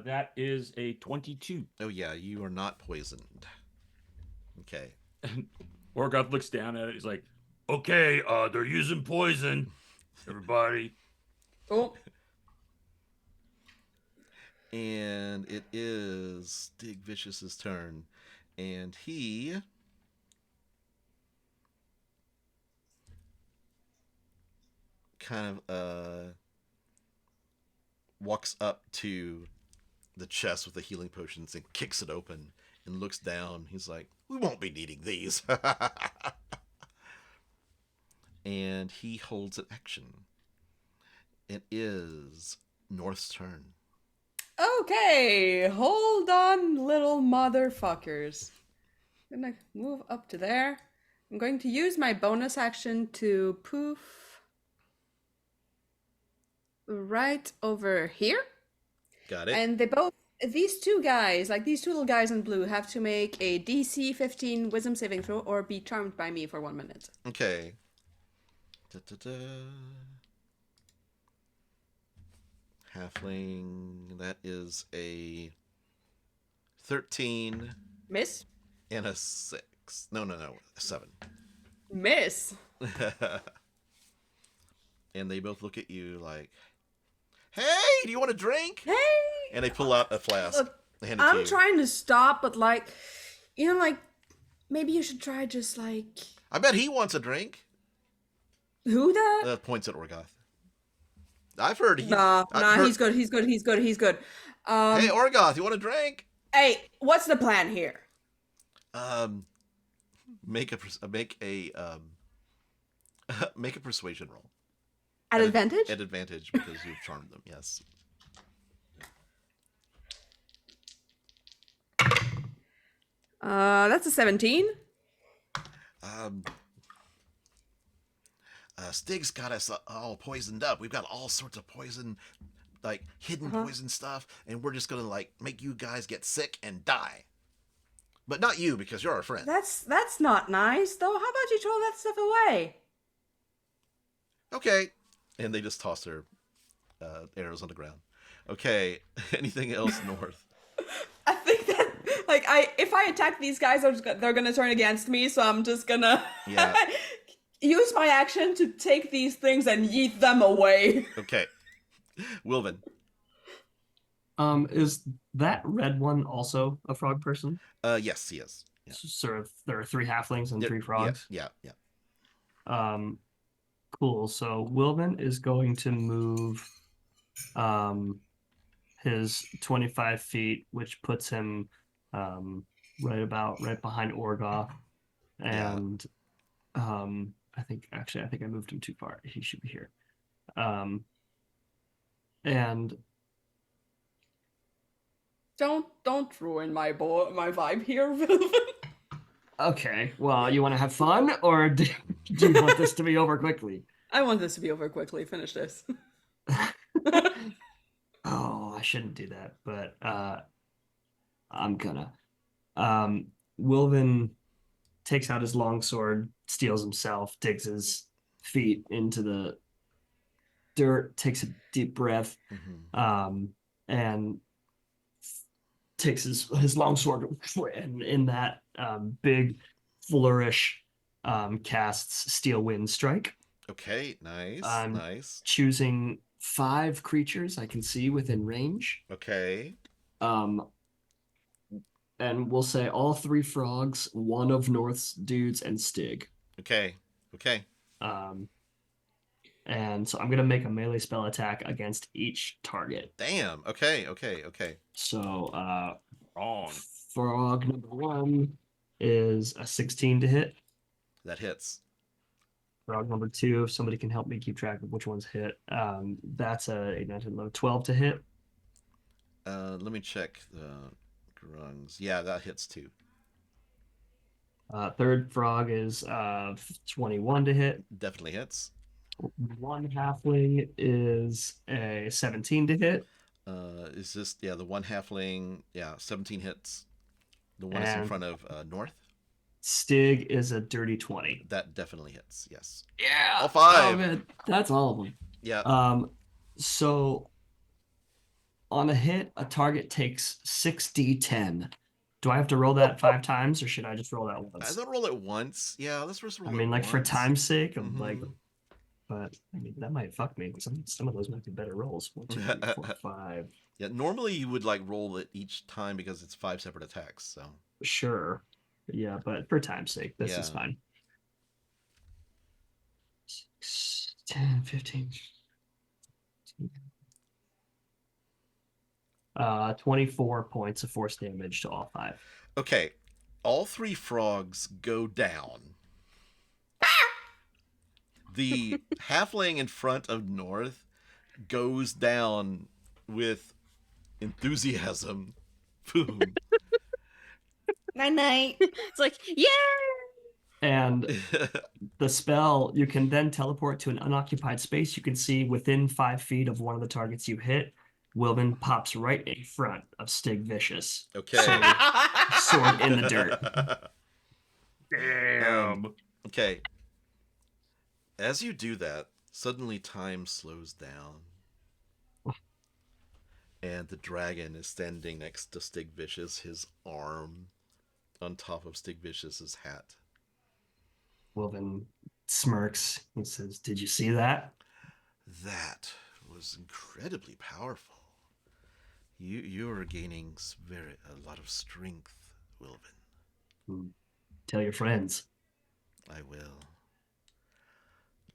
[SPEAKER 4] That is a 22.
[SPEAKER 1] Oh yeah, you are not poisoned. Okay.
[SPEAKER 4] Orgoth looks down at it. He's like,
[SPEAKER 6] Okay, they're using poison. Everybody.
[SPEAKER 3] Oh.
[SPEAKER 1] And it is Stig Vicious's turn, and he kind of walks up to the chest with the healing potions and kicks it open and looks down. He's like, we won't be needing these. And he holds an action. It is North's turn.
[SPEAKER 3] Okay, hold on, little motherfuckers. I'm gonna move up to there. I'm going to use my bonus action to poof right over here.
[SPEAKER 1] Got it.
[SPEAKER 3] And these two little guys in blue, have to make a DC 15 Wisdom saving throw or be charmed by me for 1 minute.
[SPEAKER 1] Okay. Da-da-da. Halfling, that is a 13
[SPEAKER 3] Miss?
[SPEAKER 1] and a 6. No, a 7.
[SPEAKER 3] Miss.
[SPEAKER 1] And they both look at you like, hey, do you want a drink?
[SPEAKER 3] Hey!
[SPEAKER 1] And they pull out a flask.
[SPEAKER 3] Look,
[SPEAKER 1] and hand it to
[SPEAKER 3] I'm
[SPEAKER 1] you.
[SPEAKER 3] trying to stop, but maybe you should try just
[SPEAKER 1] I bet he wants a drink.
[SPEAKER 3] who that?
[SPEAKER 1] Points at Orgoth. I've heard he...
[SPEAKER 3] Nah,
[SPEAKER 1] I've heard-
[SPEAKER 3] he's good. He's good.
[SPEAKER 1] Hey, Orgoth, you want a drink?
[SPEAKER 3] Hey, what's the plan here?
[SPEAKER 1] Make a make a persuasion roll.
[SPEAKER 3] At advantage?
[SPEAKER 1] At advantage because you've charmed them. Yes.
[SPEAKER 3] That's a 17.
[SPEAKER 1] Stig's got us all poisoned up. We've got all sorts of poison, like hidden poison stuff, and we're just gonna make you guys get sick and die. But not you, because you're our friend.
[SPEAKER 3] That's not nice, though. How about you throw that stuff away?
[SPEAKER 1] Okay. And they just toss their arrows on the ground. Okay. Anything else, North?
[SPEAKER 3] I think that, if I attack these guys, they're gonna turn against me, so I'm just gonna use my action to take these things and yeet them away.
[SPEAKER 1] Okay. Wilvan.
[SPEAKER 2] Is that red one also a frog person?
[SPEAKER 1] Yes, he is. Yeah.
[SPEAKER 2] So there are 3 halflings and 3 frogs.
[SPEAKER 1] Yeah.
[SPEAKER 2] Cool. So Wilvan is going to move his 25 feet, which puts him right behind Orgoth. And I think I moved him too far. He should be here. And
[SPEAKER 3] Don't ruin my vibe here, Wilvan.
[SPEAKER 2] okay, well, you want to have fun, or do you want this to be over quickly?
[SPEAKER 3] I want this to be over quickly. Finish this.
[SPEAKER 2] Oh, I shouldn't do that, but I'm gonna. Wilvan takes out his longsword, steals himself, digs his feet into the dirt, takes a deep breath, and takes his longsword, and in that big flourish, casts Steel Wind Strike.
[SPEAKER 1] Okay, nice,
[SPEAKER 2] I'm
[SPEAKER 1] nice.
[SPEAKER 2] choosing 5 creatures I can see within range.
[SPEAKER 1] Okay.
[SPEAKER 2] And we'll say all 3 frogs, 1 of North's dudes, and Stig.
[SPEAKER 1] Okay.
[SPEAKER 2] And so I'm gonna make a melee spell attack against each target.
[SPEAKER 1] Damn. Okay.
[SPEAKER 2] So
[SPEAKER 4] Wrong.
[SPEAKER 2] frog number 1 is a 16 to hit.
[SPEAKER 1] That hits.
[SPEAKER 2] Frog number 2, if somebody can help me keep track of which ones hit, that's a 8, 9, 10, 11, 12 to hit.
[SPEAKER 1] Let me check the grungs. Yeah, that hits too.
[SPEAKER 2] Third frog is 21 to hit.
[SPEAKER 1] Definitely hits.
[SPEAKER 2] 1 halfling is a 17 to hit.
[SPEAKER 1] Is this the one halfling? Yeah, 17 hits. The one is in front of North.
[SPEAKER 2] Stig is a dirty 20.
[SPEAKER 1] That definitely hits. Yes.
[SPEAKER 2] Yeah.
[SPEAKER 1] All 5.
[SPEAKER 2] Oh, man. That's all of them.
[SPEAKER 1] Yeah.
[SPEAKER 2] So on a hit, a target takes 6d10. Do I have to roll that 5 times, or should I just roll that once?
[SPEAKER 1] I don't roll it once. Yeah, let's just roll it
[SPEAKER 2] I mean, like,
[SPEAKER 1] once.
[SPEAKER 2] for time's sake, I'm like, but I mean, that might fuck me. Some of those might be better rolls. 1, 2, 3, 4, 5.
[SPEAKER 1] Yeah, normally you would like roll it each time because it's 5 separate attacks. So
[SPEAKER 2] Sure. Yeah, but for time's sake, this is fine. 6, 10, 15. 24 points of force damage to all 5.
[SPEAKER 1] Okay, all 3 frogs go down. The halfling in front of North goes down with enthusiasm. Boom.
[SPEAKER 3] Night night.
[SPEAKER 5] It's like, yeah.
[SPEAKER 2] And the spell, you can then teleport to an unoccupied space you can see within 5 feet of one of the targets you hit. Wilvan pops right in front of Stig Vicious.
[SPEAKER 1] Okay.
[SPEAKER 2] Sword in the dirt.
[SPEAKER 4] Damn.
[SPEAKER 1] Okay. As you do that, suddenly time slows down. And the dragon is standing next to Stig Vicious, his arm on top of Stig Vicious's hat.
[SPEAKER 2] Wilvan smirks. He says, "Did you see that?"
[SPEAKER 1] That was incredibly powerful. You are gaining a lot of strength, Wilvan.
[SPEAKER 2] Tell your friends.
[SPEAKER 1] I will.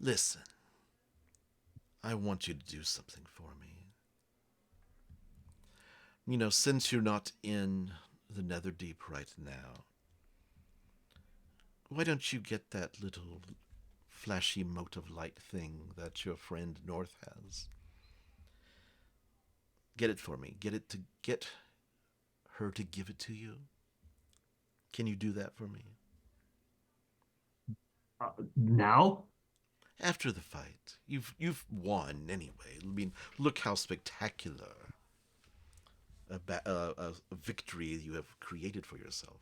[SPEAKER 1] Listen. I want you to do something for me. You know, since you're not in the Netherdeep right now, why don't you get that little flashy mote of light thing that your friend North has? Get it for me. Get her to give it to you. Can you do that for me?
[SPEAKER 2] Now?
[SPEAKER 1] After the fight. You've won anyway. I mean, look how spectacular a victory you have created for yourself.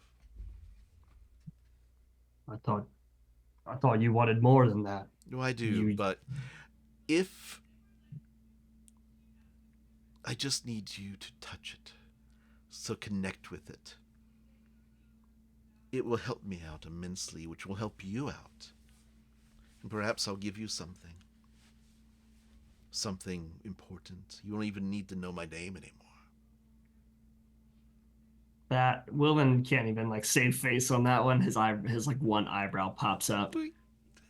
[SPEAKER 2] I thought you wanted more than that.
[SPEAKER 1] No, I do, but if I just need you to touch it, so connect with it. It will help me out immensely, which will help you out. And perhaps I'll give you something. Something important. You don't even need to know my name anymore.
[SPEAKER 2] That Wilvan can't even like save face on that one. His like one eyebrow pops up.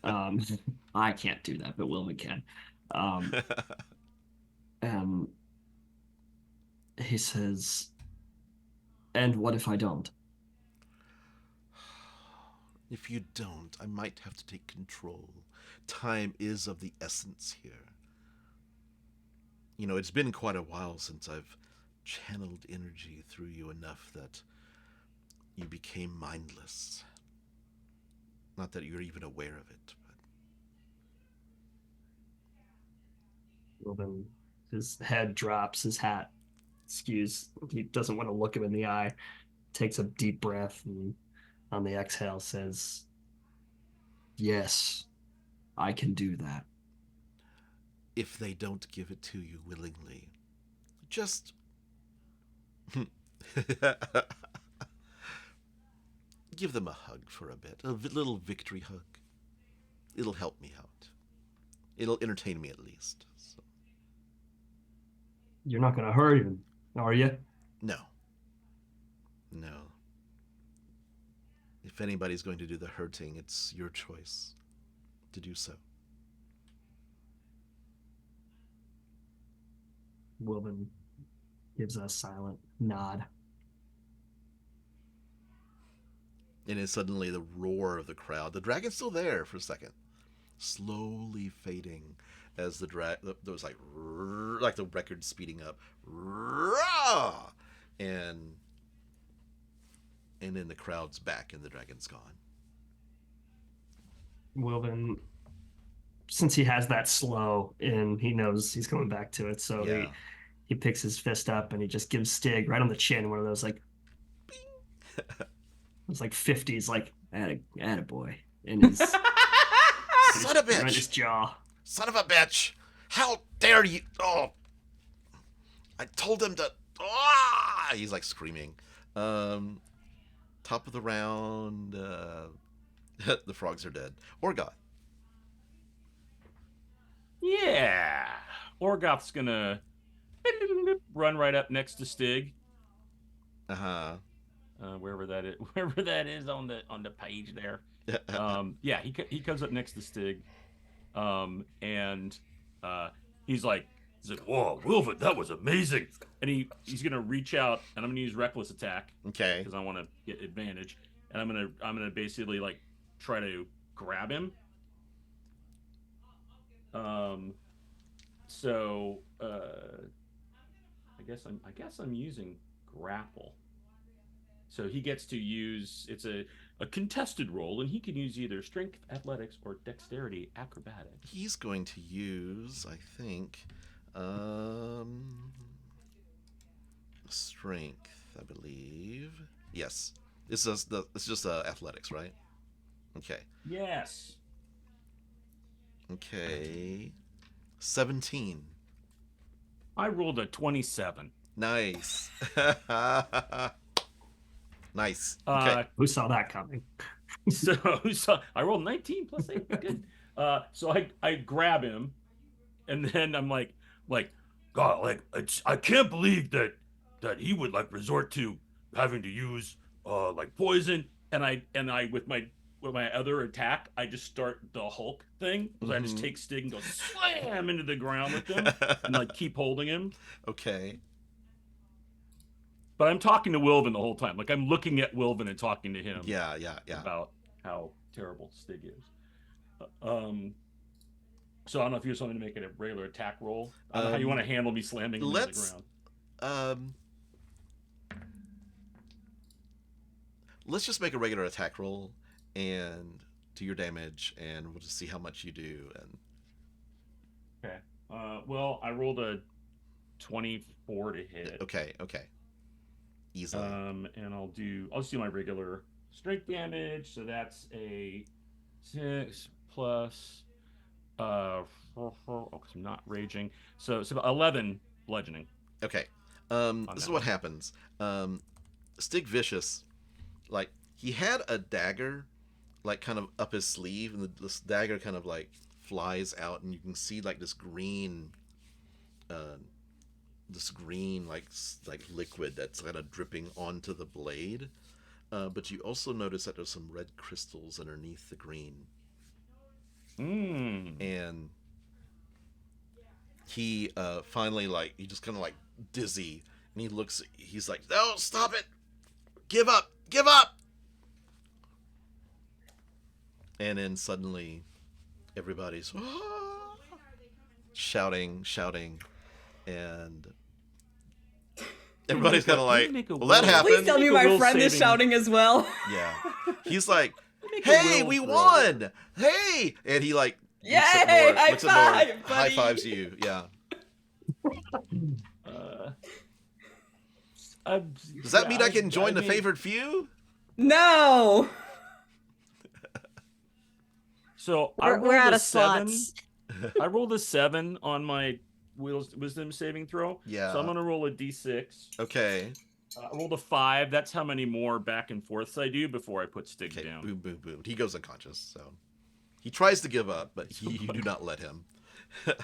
[SPEAKER 2] I can't do that, but Wilvan can. And he says, "And what if I don't?"
[SPEAKER 1] If you don't, I might have to take control. Time is of the essence here. You know, it's been quite a while since I've channeled energy through you enough that you became mindless. Not that you're even aware of it, but...
[SPEAKER 2] Wilvan, his head drops, his hat Excuse. He doesn't want to look him in the eye. Takes a deep breath and on the exhale says, "Yes, I can do that."
[SPEAKER 1] If they don't give it to you willingly, just give them a hug for a bit. A little victory hug. It'll help me out. It'll entertain me at least. So.
[SPEAKER 2] You're not going to hurt him, are you?
[SPEAKER 1] No. No. If anybody's going to do the hurting, it's your choice to do so.
[SPEAKER 2] Wilvan gives a silent nod.
[SPEAKER 1] And then suddenly the roar of the crowd. The dragon's still there for a second, slowly fading as the there was like the record speeding up, and then the crowd's back and the dragon's gone.
[SPEAKER 2] Wilvan, since he has that slow and he knows he's coming back to it, so
[SPEAKER 1] Yeah.
[SPEAKER 2] he picks his fist up and he just gives Stig right on the chin one of those like it's like 50s like attaboy in his
[SPEAKER 1] Son of a
[SPEAKER 2] right in
[SPEAKER 1] bitch!
[SPEAKER 2] his jaw.
[SPEAKER 1] Son of a bitch! How dare you! Oh, I told him to. Ah! He's like screaming. Top of the round. The frogs are dead. Orgoth.
[SPEAKER 4] Yeah. Orgoth's gonna run right up next to Stig.
[SPEAKER 1] Uh-huh.
[SPEAKER 4] Wherever that is on the page there. Yeah, he comes up next to Stig, and he's like,
[SPEAKER 6] "Whoa, Wilvan, that was amazing."
[SPEAKER 4] and he's gonna reach out, and I'm gonna use reckless attack
[SPEAKER 1] Okay.
[SPEAKER 4] because I want to get advantage, and I'm gonna basically like try to grab him. So I guess I'm using grapple. So he gets to use, it's a contested roll, and he can use either strength, athletics, or dexterity, acrobatics.
[SPEAKER 1] He's going to use, I think, strength, I believe. Yes. It's just athletics, right? Okay.
[SPEAKER 4] Yes.
[SPEAKER 1] Okay. 17.
[SPEAKER 4] I rolled a 27.
[SPEAKER 1] Nice. Nice. Okay.
[SPEAKER 2] Who saw that coming?
[SPEAKER 4] So I rolled 19 plus 8. Good. So I grab him, and then I'm like,
[SPEAKER 6] God, like I can't believe that he would like resort to having to use like poison.
[SPEAKER 4] and I with my other attack, I just start the Hulk thing. So I just take Stig and go slam into the ground with him, and like keep holding him.
[SPEAKER 1] Okay.
[SPEAKER 4] But I'm talking to Wilvan the whole time. Like I'm looking at Wilvan and talking to him.
[SPEAKER 1] Yeah.
[SPEAKER 4] About how terrible Stig is. So I don't know if you just want me to make it a regular attack roll. I don't know how you want to handle me slamming him into the ground.
[SPEAKER 1] Let's just make a regular attack roll and do your damage, and we'll just see how much you do. And
[SPEAKER 4] Okay. Well, I rolled a 24 to hit.
[SPEAKER 1] okay. Easily.
[SPEAKER 4] And I'll just do my regular strength damage. So that's a 6 plus 4, 'cause I'm not raging. So it's about 11 bludgeoning.
[SPEAKER 1] Okay. This is what happens. Stig Vicious, like, he had a dagger, like, kind of up his sleeve, and this dagger kind of, like, flies out, and you can see, like, this green, like liquid that's kind of dripping onto the blade. But you also notice that there's some red crystals underneath the green. And he finally, like, he just kind of like dizzy, and he's like, "No, stop it! Give up! And then suddenly everybody's shouting, and everybody's kind of like, "Well, that happened."
[SPEAKER 3] Please tell me
[SPEAKER 4] Make a
[SPEAKER 3] my
[SPEAKER 4] will
[SPEAKER 3] friend is
[SPEAKER 4] saving.
[SPEAKER 3] shouting as well.
[SPEAKER 1] Yeah. He's like,
[SPEAKER 4] Make a
[SPEAKER 1] "Hey,
[SPEAKER 4] will
[SPEAKER 1] we
[SPEAKER 4] throw.
[SPEAKER 1] won! Hey!" And he like
[SPEAKER 3] Yay!
[SPEAKER 1] looks at Nord-
[SPEAKER 3] High
[SPEAKER 1] looks at Nord,
[SPEAKER 3] five,
[SPEAKER 1] high
[SPEAKER 3] buddy.
[SPEAKER 1] fives you. Yeah. Does that mean I can join the
[SPEAKER 4] mean,
[SPEAKER 1] Favoured Few?
[SPEAKER 3] No.
[SPEAKER 4] So
[SPEAKER 5] We're out of slots.
[SPEAKER 4] I rolled a 7 on my wisdom saving throw.
[SPEAKER 1] Yeah.
[SPEAKER 4] So I'm gonna roll a d6.
[SPEAKER 1] Okay.
[SPEAKER 4] I rolled a 5. That's how many more back and forths I do before I put Stig
[SPEAKER 1] Okay.
[SPEAKER 4] down.
[SPEAKER 1] Boom, boom, boom. He goes unconscious. So he tries to give up, but you do not let him.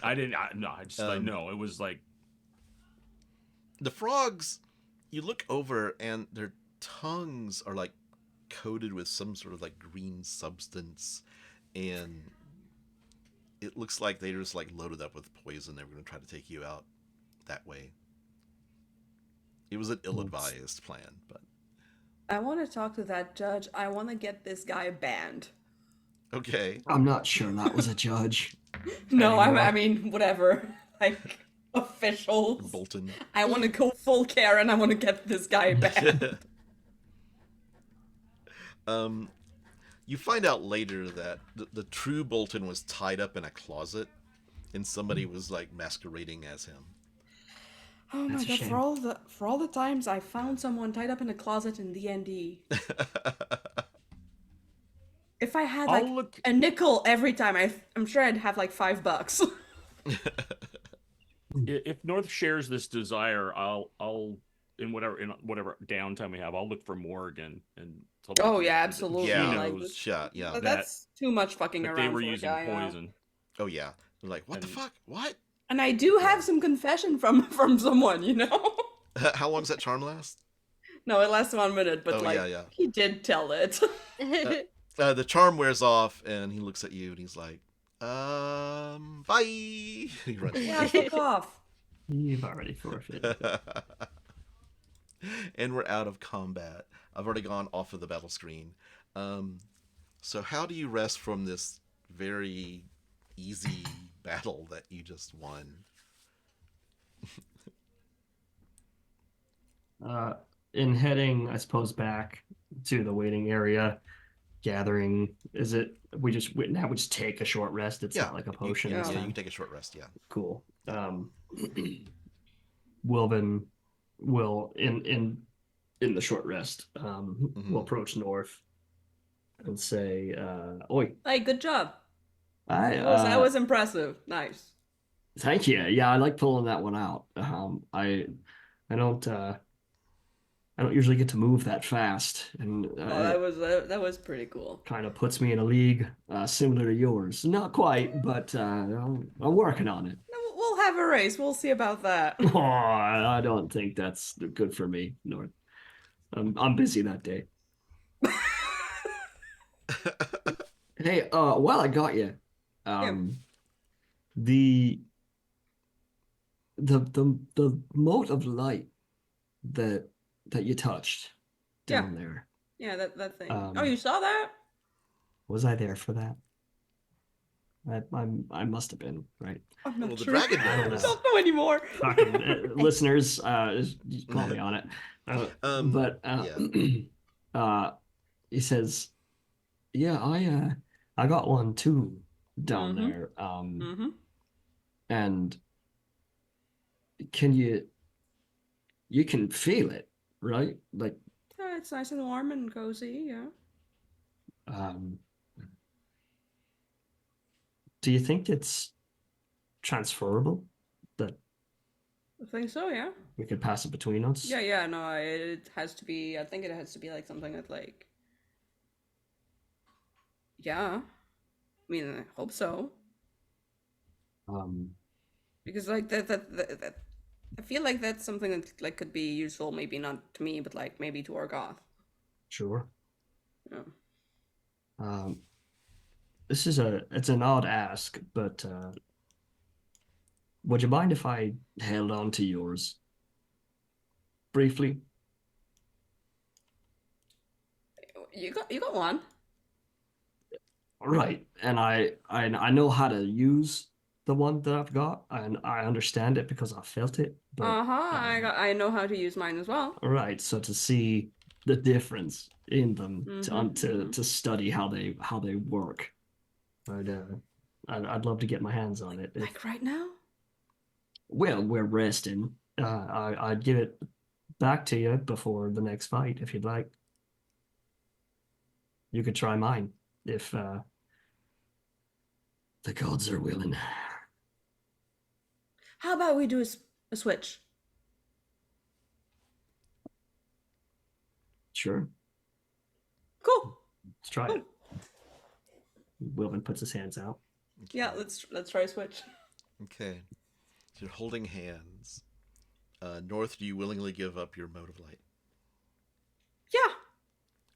[SPEAKER 4] I didn't. I know it was like
[SPEAKER 1] The frogs, you look over and their tongues are like coated with some sort of like green substance, and it looks like they just like loaded up with poison. They were going to try to take you out that way. It was an ill-advised plan, but
[SPEAKER 3] I want to talk to that judge. I want to get this guy banned.
[SPEAKER 1] okay.
[SPEAKER 2] I'm not sure that was a judge.
[SPEAKER 3] No,
[SPEAKER 2] Anymore.
[SPEAKER 3] I mean, whatever. Like, officials.
[SPEAKER 1] Bolton.
[SPEAKER 3] I want to go full Karen. I want to get this guy banned.
[SPEAKER 1] You find out later that the true Bolton was tied up in a closet, and somebody was like masquerading as him.
[SPEAKER 3] Oh my
[SPEAKER 2] That's a
[SPEAKER 3] god!
[SPEAKER 2] shame.
[SPEAKER 3] For all the times I found someone tied up in a closet in D&D. If I had like
[SPEAKER 4] I'll look.
[SPEAKER 3] a nickel every time, I'm sure I'd have like $5.
[SPEAKER 4] If North shares this desire, I'll in whatever downtime we have, I'll look for Morgan and.
[SPEAKER 3] Oh, yeah, absolutely.
[SPEAKER 1] Yeah,
[SPEAKER 3] Like,
[SPEAKER 4] knows
[SPEAKER 1] shot. Yeah.
[SPEAKER 3] that's too much fucking
[SPEAKER 4] that
[SPEAKER 3] around
[SPEAKER 4] they were
[SPEAKER 3] for a
[SPEAKER 4] using
[SPEAKER 3] guy, yeah.
[SPEAKER 4] poison.
[SPEAKER 1] Oh yeah. They're like, what the
[SPEAKER 4] And-
[SPEAKER 1] fuck? What?
[SPEAKER 3] And I do have some confession from someone, you know.
[SPEAKER 1] How long does that charm last?
[SPEAKER 3] No, it lasts 1 minute, but
[SPEAKER 1] Oh,
[SPEAKER 3] like
[SPEAKER 1] yeah.
[SPEAKER 3] he did tell it.
[SPEAKER 1] The charm wears off, and he looks at you, and he's like, bye. He runs away.
[SPEAKER 3] Yeah, fuck off.
[SPEAKER 2] You've already forfeited.
[SPEAKER 1] And we're out of combat. I've already gone off of the battle screen. So how do you rest from this very easy battle that you just won?
[SPEAKER 2] In heading, I suppose, back to the waiting area, gathering. Is it we just take a short rest? It's not like a potion.
[SPEAKER 1] Yeah,
[SPEAKER 2] this
[SPEAKER 1] you
[SPEAKER 2] time.
[SPEAKER 1] can take a short rest. Yeah.
[SPEAKER 2] Cool. Wilvan will in the short rest will approach North and say, "Oi,
[SPEAKER 3] Hey, good job.
[SPEAKER 2] I
[SPEAKER 3] That was impressive. Nice.
[SPEAKER 2] thank you. Yeah, I like pulling that one out. I don't usually get to move that fast, and
[SPEAKER 3] That was pretty cool.
[SPEAKER 2] kind of puts me in a league similar to yours. Not quite, but I'm working on it."
[SPEAKER 3] We'll have a race. We'll see about that.
[SPEAKER 2] Oh, I don't think that's good for me, North. I'm busy that day. Hey, while I got you, the mote of light that you touched down there.
[SPEAKER 3] Yeah, that thing.
[SPEAKER 2] Um,
[SPEAKER 3] Oh, you saw that?
[SPEAKER 2] Was I there for that? I must have been, right?
[SPEAKER 3] I'm not
[SPEAKER 1] Well, the
[SPEAKER 3] sure.
[SPEAKER 1] dragon
[SPEAKER 2] I don't
[SPEAKER 1] knows.
[SPEAKER 3] I don't know anymore.
[SPEAKER 2] Fucking listeners, just call me on it. He says, "Yeah, I got one too down there. And you can feel it, right? Like,
[SPEAKER 3] Yeah, it's nice and warm and cozy. Yeah.
[SPEAKER 2] do you think it's transferable? That
[SPEAKER 3] I think so. Yeah.
[SPEAKER 2] we could pass it between us?
[SPEAKER 3] Yeah. No, it has to be. I think it has to be like something that like. Yeah. I mean, I hope so. Because like that I feel like that's something that like could be useful. Maybe not to me, but like maybe to Orgoth.
[SPEAKER 2] Sure.
[SPEAKER 3] Yeah.
[SPEAKER 2] It's an odd ask, but would you mind if I held on to yours briefly?
[SPEAKER 3] You got one.
[SPEAKER 2] Right, and I know how to use the one that I've got, and I understand it because I felt it. But
[SPEAKER 3] I know how to use mine as well.
[SPEAKER 2] right, so to see the difference in them, to study how they work, I'd love to get my hands on it.
[SPEAKER 3] Like right now.
[SPEAKER 2] Well, we're resting. I'd give it back to you before the next fight if you'd like. You could try mine if the gods are willing.
[SPEAKER 3] How about we do a switch?
[SPEAKER 2] Sure,
[SPEAKER 3] Cool.
[SPEAKER 2] let's try it. Wilvan puts his hands out.
[SPEAKER 3] Yeah, let's try a switch.
[SPEAKER 1] Okay. So you're holding hands. North, do you willingly give up your mode of light?
[SPEAKER 3] Yeah.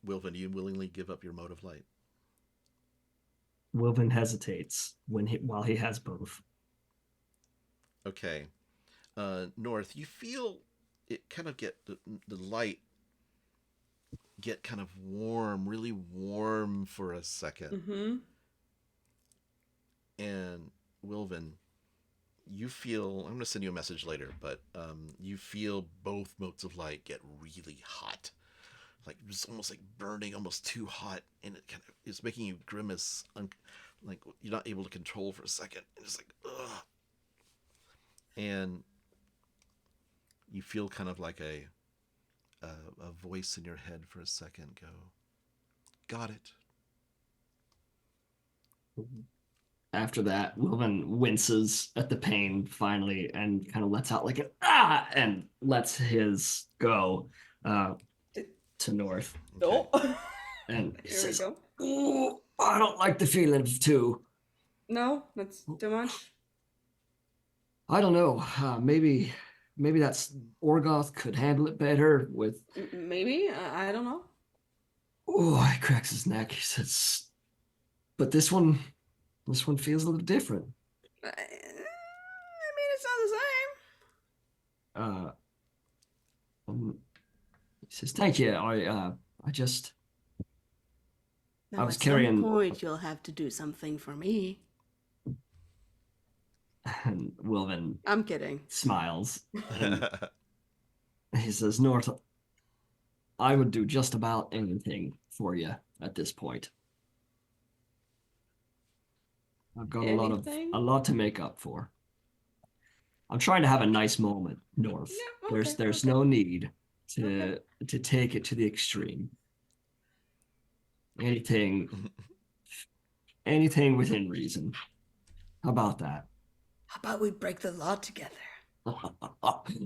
[SPEAKER 1] Wilvan, do you willingly give up your mode of light?
[SPEAKER 2] Wilvan hesitates while he has both.
[SPEAKER 1] Okay. North, you feel it kind of get the light get kind of warm, really warm for a second.
[SPEAKER 3] Mm-hmm.
[SPEAKER 1] And Wilvan, you feel, I'm going to send you a message later, but you feel both modes of light get really hot. Like it's almost like burning, almost too hot, and it kind of is making you grimace, like you're not able to control for a second. It's like, ugh. And you feel kind of like a voice in your head for a second go, got it.
[SPEAKER 2] After that, Wilvan winces at the pain finally and kind of lets out like an ah and lets his go to North.
[SPEAKER 1] Okay.
[SPEAKER 3] Oh.
[SPEAKER 2] And he
[SPEAKER 3] Here
[SPEAKER 2] says,
[SPEAKER 3] we go.
[SPEAKER 2] "Ooh, I don't like the feeling of two.
[SPEAKER 3] No, that's too much.
[SPEAKER 2] I don't know. Maybe that's Orgoth could handle it better with."
[SPEAKER 3] Maybe. I don't know.
[SPEAKER 2] Oh, he cracks his neck. He says, "But this one feels a little different."
[SPEAKER 3] I mean, it's not the same.
[SPEAKER 2] He says, "Thank you. I just
[SPEAKER 7] Now,
[SPEAKER 2] I was
[SPEAKER 7] at
[SPEAKER 2] carrying."
[SPEAKER 7] some point, you'll have to do something for me.
[SPEAKER 2] And Wilvan
[SPEAKER 3] I'm kidding.
[SPEAKER 2] smiles. And he says, "North, I would do just about anything for you at this point. I've got
[SPEAKER 3] Anything?
[SPEAKER 2] a lot to make up for. I'm trying to have a nice moment, North.
[SPEAKER 3] Yeah, okay,
[SPEAKER 2] There's
[SPEAKER 3] okay.
[SPEAKER 2] no need to take it to the extreme. Anything within reason. How about that?"
[SPEAKER 7] How about we break the law together?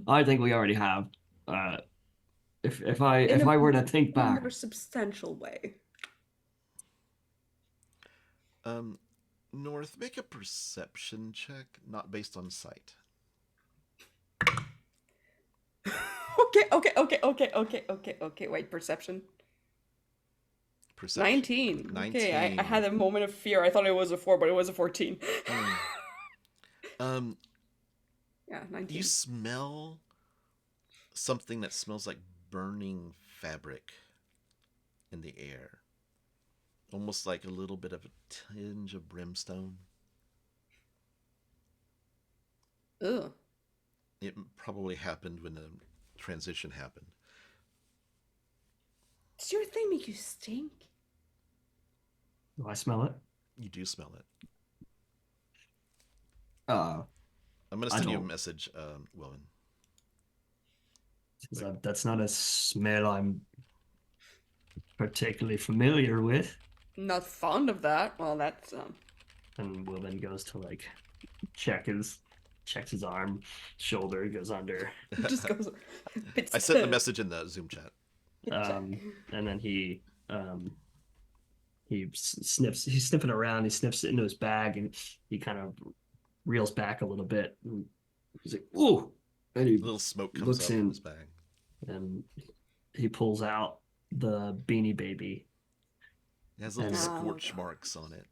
[SPEAKER 2] I think we already have. If I
[SPEAKER 3] In a
[SPEAKER 2] were to think back,
[SPEAKER 3] more substantial way.
[SPEAKER 1] North, make a perception check, not based on sight.
[SPEAKER 3] Okay. Wait, perception.
[SPEAKER 1] Perception.
[SPEAKER 3] 19.
[SPEAKER 1] 19.
[SPEAKER 3] Okay, I had a moment of fear. I thought it was a 4, but it was a 14. Yeah, 19.
[SPEAKER 1] You smell something that smells like burning fabric in the air. Almost like a little bit of a tinge of brimstone.
[SPEAKER 3] Ugh.
[SPEAKER 1] It probably happened when the transition happened.
[SPEAKER 3] Does your thing make you stink?
[SPEAKER 2] do I smell it?
[SPEAKER 1] You do smell it.
[SPEAKER 2] Uh,
[SPEAKER 1] I'm going to
[SPEAKER 2] I
[SPEAKER 1] send you a
[SPEAKER 2] don't-
[SPEAKER 1] message, Wilvan.
[SPEAKER 2] that's not a smell I'm particularly familiar with.
[SPEAKER 3] Not fond of that. Well, that's
[SPEAKER 2] And Wilvan goes to like checks his arm, shoulder, goes under.
[SPEAKER 3] just goes.
[SPEAKER 1] I sent the message in the Zoom chat.
[SPEAKER 2] And then he's sniffing around, he sniffs it into his bag, and he kind of reels back a little bit. And he's like, "Ooh!" And he
[SPEAKER 1] A little smoke comes
[SPEAKER 2] looks
[SPEAKER 1] out from
[SPEAKER 2] in.
[SPEAKER 1] his bag.
[SPEAKER 2] and he pulls out the Beanie Baby.
[SPEAKER 1] It has little
[SPEAKER 2] And-
[SPEAKER 1] scorch marks on it.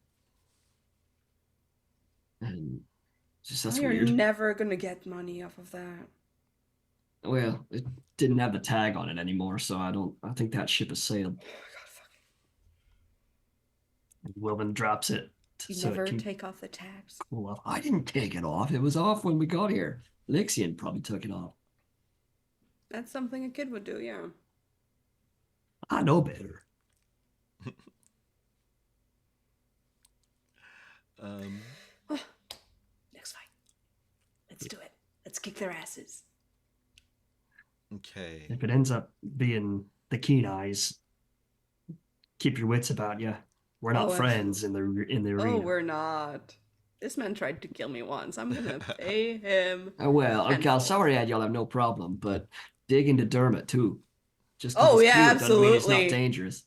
[SPEAKER 2] And just that's
[SPEAKER 3] You're
[SPEAKER 2] weird.
[SPEAKER 3] never gonna get money off of that.
[SPEAKER 2] Well, it didn't have the tag on it anymore, so I think that ship has sailed.
[SPEAKER 3] Oh, God, fuck.
[SPEAKER 2] And Wilvan drops it
[SPEAKER 3] You
[SPEAKER 2] so
[SPEAKER 3] never
[SPEAKER 2] it can
[SPEAKER 3] take off the tags.
[SPEAKER 2] cool off. I didn't take it off. It was off when we got here. Lixian probably took it off.
[SPEAKER 3] That's something a kid would do, yeah.
[SPEAKER 2] I know better.
[SPEAKER 7] Next fight. Let's do it. Let's kick their asses.
[SPEAKER 1] Okay.
[SPEAKER 2] If it ends up being the Keen Eyes, keep your wits about you. We're not
[SPEAKER 3] Oh,
[SPEAKER 2] friends in the arena.
[SPEAKER 3] Oh, we're not. This man tried to kill me once. I'm gonna pay him.
[SPEAKER 2] Well, okay,
[SPEAKER 3] tenfold.
[SPEAKER 2] sorry, Ed, you'll have no problem, but dig into Dermot too. Just because
[SPEAKER 3] Oh,
[SPEAKER 2] he's
[SPEAKER 3] yeah,
[SPEAKER 2] cute doesn't mean he's not
[SPEAKER 3] absolutely.
[SPEAKER 2] dangerous.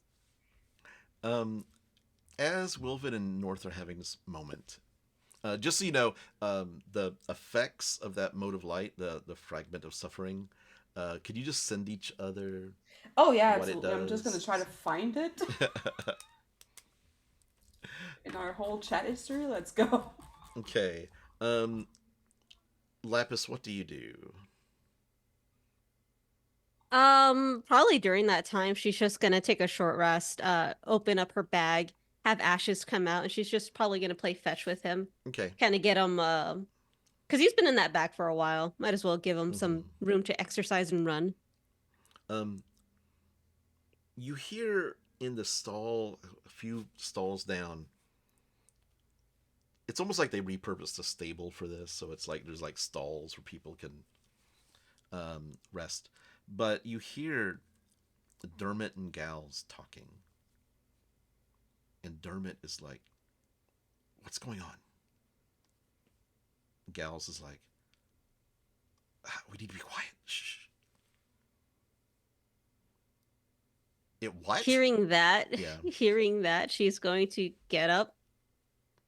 [SPEAKER 1] As Wilvan and North are having this moment, just so you know, the effects of that mode of light, the fragment of suffering, could you just send each other?
[SPEAKER 3] Oh yeah,
[SPEAKER 1] What it
[SPEAKER 3] absolutely. I'm just gonna
[SPEAKER 1] does.
[SPEAKER 3] try to find it in our whole chat history. Let's go.
[SPEAKER 1] Okay. Laphus, what do you do?
[SPEAKER 5] Probably during that time, she's just gonna take a short rest, open up her bag, have Ashes come out, and she's just probably gonna play fetch with him.
[SPEAKER 1] Okay.
[SPEAKER 5] Kind of get him, because he's been in that bag for a while. Might as well give him some
[SPEAKER 1] Mm-hmm.
[SPEAKER 5] room to exercise and run.
[SPEAKER 1] You hear in the stall, a few stalls down, it's almost like they repurposed a stable for this, so it's like there's like stalls where people can rest. But you hear Dermot and Gals talking. And Dermot is like, what's going on? Gals is like, we need to be quiet. Shh. It what?
[SPEAKER 5] Hearing that,
[SPEAKER 1] Yeah.
[SPEAKER 5] hearing that, she's going to get up,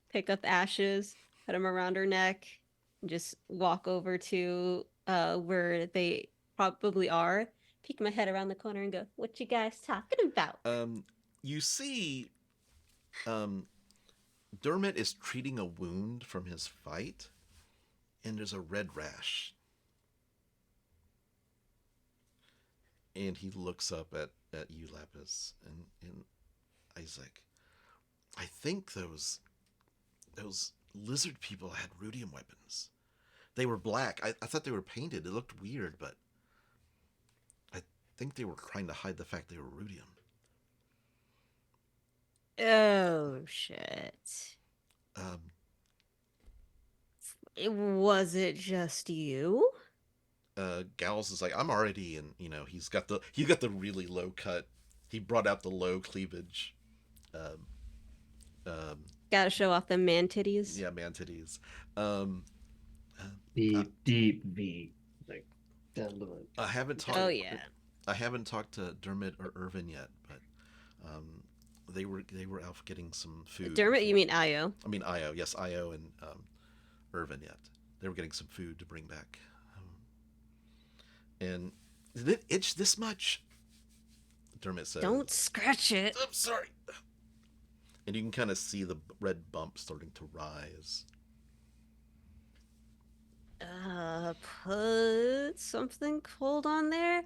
[SPEAKER 5] pick up Ashes, put him around her neck, and just walk over to where they probably are. Peek my head around the corner and go, "What you guys talking about?"
[SPEAKER 1] You see, Dermot is treating a wound from his fight, and there's a red rash. And he looks up at you, Laphus, and Isaac. I think those lizard people had rudium weapons. They were black. I thought they were painted. It looked weird, but I think they were trying to hide the fact they were rudium.
[SPEAKER 5] Oh shit! Was it just you?
[SPEAKER 1] Gals is like, I'm already in. You know, he's got the really low cut. He brought out the low cleavage.
[SPEAKER 5] Gotta show off the man titties.
[SPEAKER 1] Yeah, man titties.
[SPEAKER 2] Deep V, like down to the.
[SPEAKER 1] I haven't talked.
[SPEAKER 5] Oh yeah.
[SPEAKER 1] I haven't talked to Dermot or Irvin yet, but they were out getting some food.
[SPEAKER 5] Dermot, you mean Io?
[SPEAKER 1] I mean Io, yes, Io and Irvin yet. They were getting some food to bring back. And did it itch this much? Dermot says.
[SPEAKER 5] Don't scratch it.
[SPEAKER 1] I'm sorry. And you can kind of see the red bump starting to rise.
[SPEAKER 5] Put something cold on there.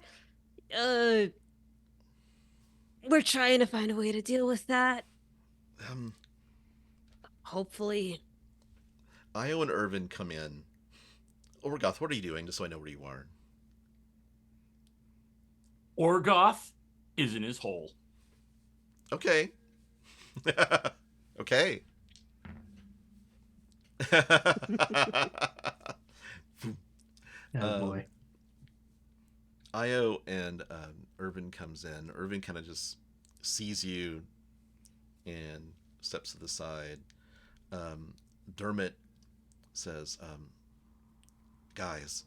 [SPEAKER 5] We're trying to find a way to deal with that. Hopefully.
[SPEAKER 1] Io and Irvin come in. Orgoth, what are you doing? Just so I know where you are.
[SPEAKER 6] Orgoth is in his hole.
[SPEAKER 1] Okay. Okay.
[SPEAKER 2] Oh boy.
[SPEAKER 1] Io and Irvin comes in. Irvin kind of just sees you and steps to the side. Dermot says, guys,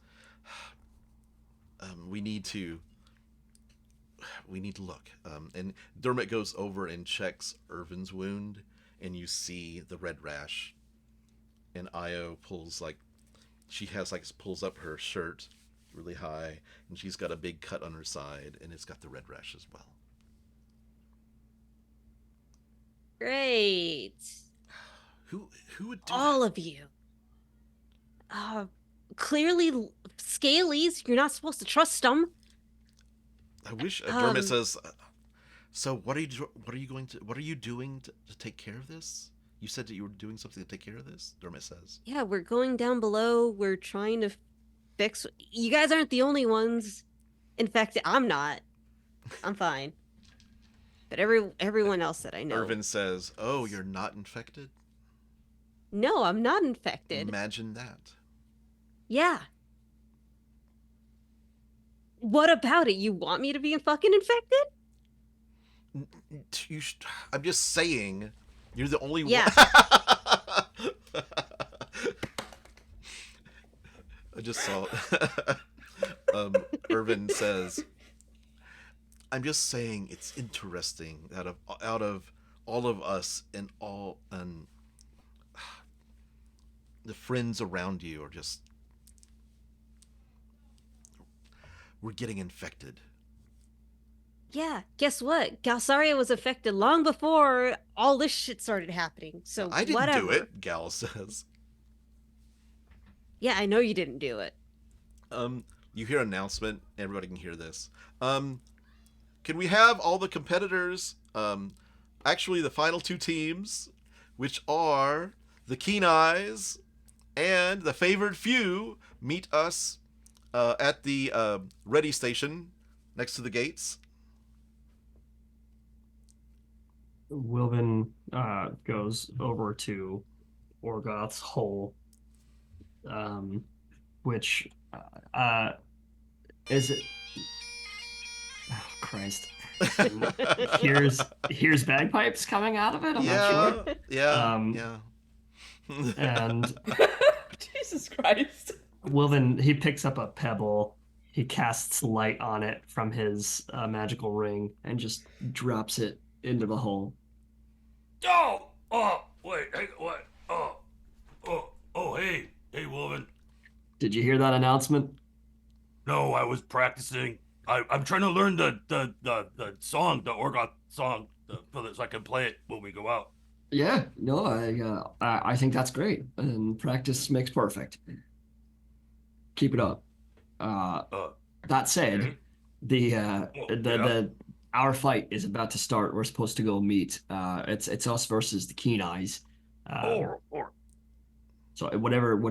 [SPEAKER 1] we need to look. And Dermot goes over and checks Irvin's wound, and you see the red rash. And Io pulls pulls up her shirt really high, and she's got a big cut on her side, and it's got the red rash as well.
[SPEAKER 5] Great.
[SPEAKER 1] Who would do
[SPEAKER 5] All
[SPEAKER 1] that?
[SPEAKER 5] of you. Clearly, Scalies, you're not supposed to trust them.
[SPEAKER 1] I wish Dermot says. So what are you doing to take care of this? You said that you were doing something to take care of this. Dermot says.
[SPEAKER 5] Yeah, we're going down below. We're trying to fix. You guys aren't the only ones infected. I'm not. I'm fine. But everyone else that I know.
[SPEAKER 1] Irvin says, "Oh, you're not infected?
[SPEAKER 5] No, I'm not infected.
[SPEAKER 1] Imagine that."
[SPEAKER 5] Yeah. What about it? You want me to be fucking infected?
[SPEAKER 1] I'm just saying, you're the only
[SPEAKER 5] Yeah.
[SPEAKER 1] one. I just saw. Irvin says, "I'm just saying it's interesting that out of all of us and the friends around you are just we're getting infected."
[SPEAKER 5] Yeah, guess what? Galsaria was affected long before all this shit started happening. So
[SPEAKER 1] I didn't
[SPEAKER 5] whatever.
[SPEAKER 1] do it, Gal says.
[SPEAKER 5] Yeah, I know you didn't do it.
[SPEAKER 1] You hear an announcement. Everybody can hear this. Can we have all the competitors, actually the final two teams, which are the Keen Eyes and the Favoured Few, meet us at the ready station next to the gates?
[SPEAKER 2] Wilvan goes over to Orgoth's hole, which is it? Oh, Christ! Here's bagpipes coming out of it. I'm not sure.
[SPEAKER 1] Yeah.
[SPEAKER 2] And
[SPEAKER 3] Jesus Christ.
[SPEAKER 2] Wilvan, he picks up a pebble. He casts light on it from his magical ring and just drops it into the hole.
[SPEAKER 6] Wait, hey, what? Hey, Wilvan.
[SPEAKER 2] Did you hear that announcement?
[SPEAKER 6] No, I was practicing. I'm trying to learn the song, the Orgoth song, so I can play it when we go out.
[SPEAKER 2] Yeah, no, I think that's great, and practice makes perfect. Keep it up. That said,
[SPEAKER 6] okay.
[SPEAKER 2] the our fight is about to start. We're supposed to go meet. It's us versus the Keen Eyes. So whatever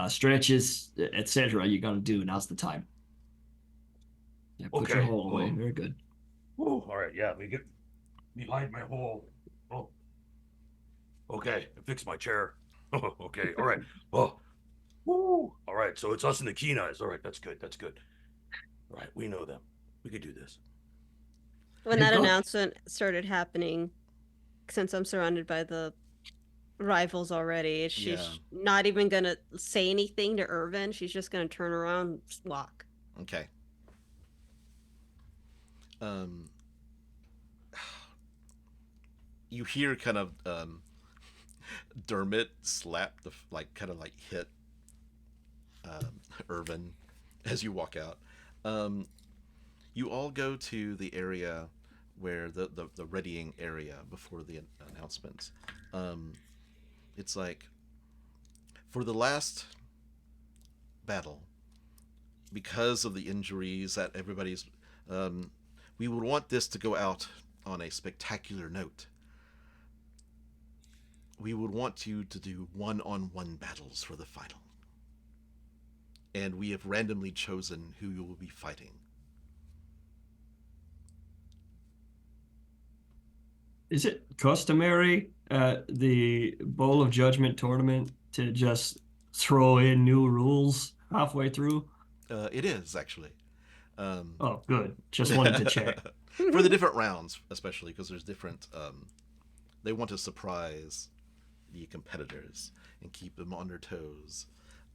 [SPEAKER 2] stretches, etc. You got to do. Now's the time. Yeah, put your
[SPEAKER 6] Okay.
[SPEAKER 2] hole away. Very good.
[SPEAKER 6] All right, yeah, let me get behind my hole. Oh, okay, I fixed my chair. Okay, all right. All right, so it's us and the Keen Eyes. All right, that's good. All right, we know them. We could do this.
[SPEAKER 5] When
[SPEAKER 2] Hey,
[SPEAKER 5] that
[SPEAKER 2] go-
[SPEAKER 5] announcement started happening, since I'm surrounded by the rivals already, she's not even gonna say anything to Irvin. She's just gonna turn around and walk.
[SPEAKER 1] Okay. You hear kind of Dermot slap hit Irvin as you walk out. You all go to the area where the readying area before the announcement. It's like, for the last battle, because of the injuries that everybody's, we would want this to go out on a spectacular note. We would want you to do one-on-one battles for the final. And we have randomly chosen who you will be fighting.
[SPEAKER 2] Is it customary at the Bowl of Judgment tournament to just throw in new rules halfway through?
[SPEAKER 1] It is, actually.
[SPEAKER 2] Oh, good. Just wanted to check.
[SPEAKER 1] For the different rounds, especially, because there's different... they want to surprise the competitors and keep them on their toes.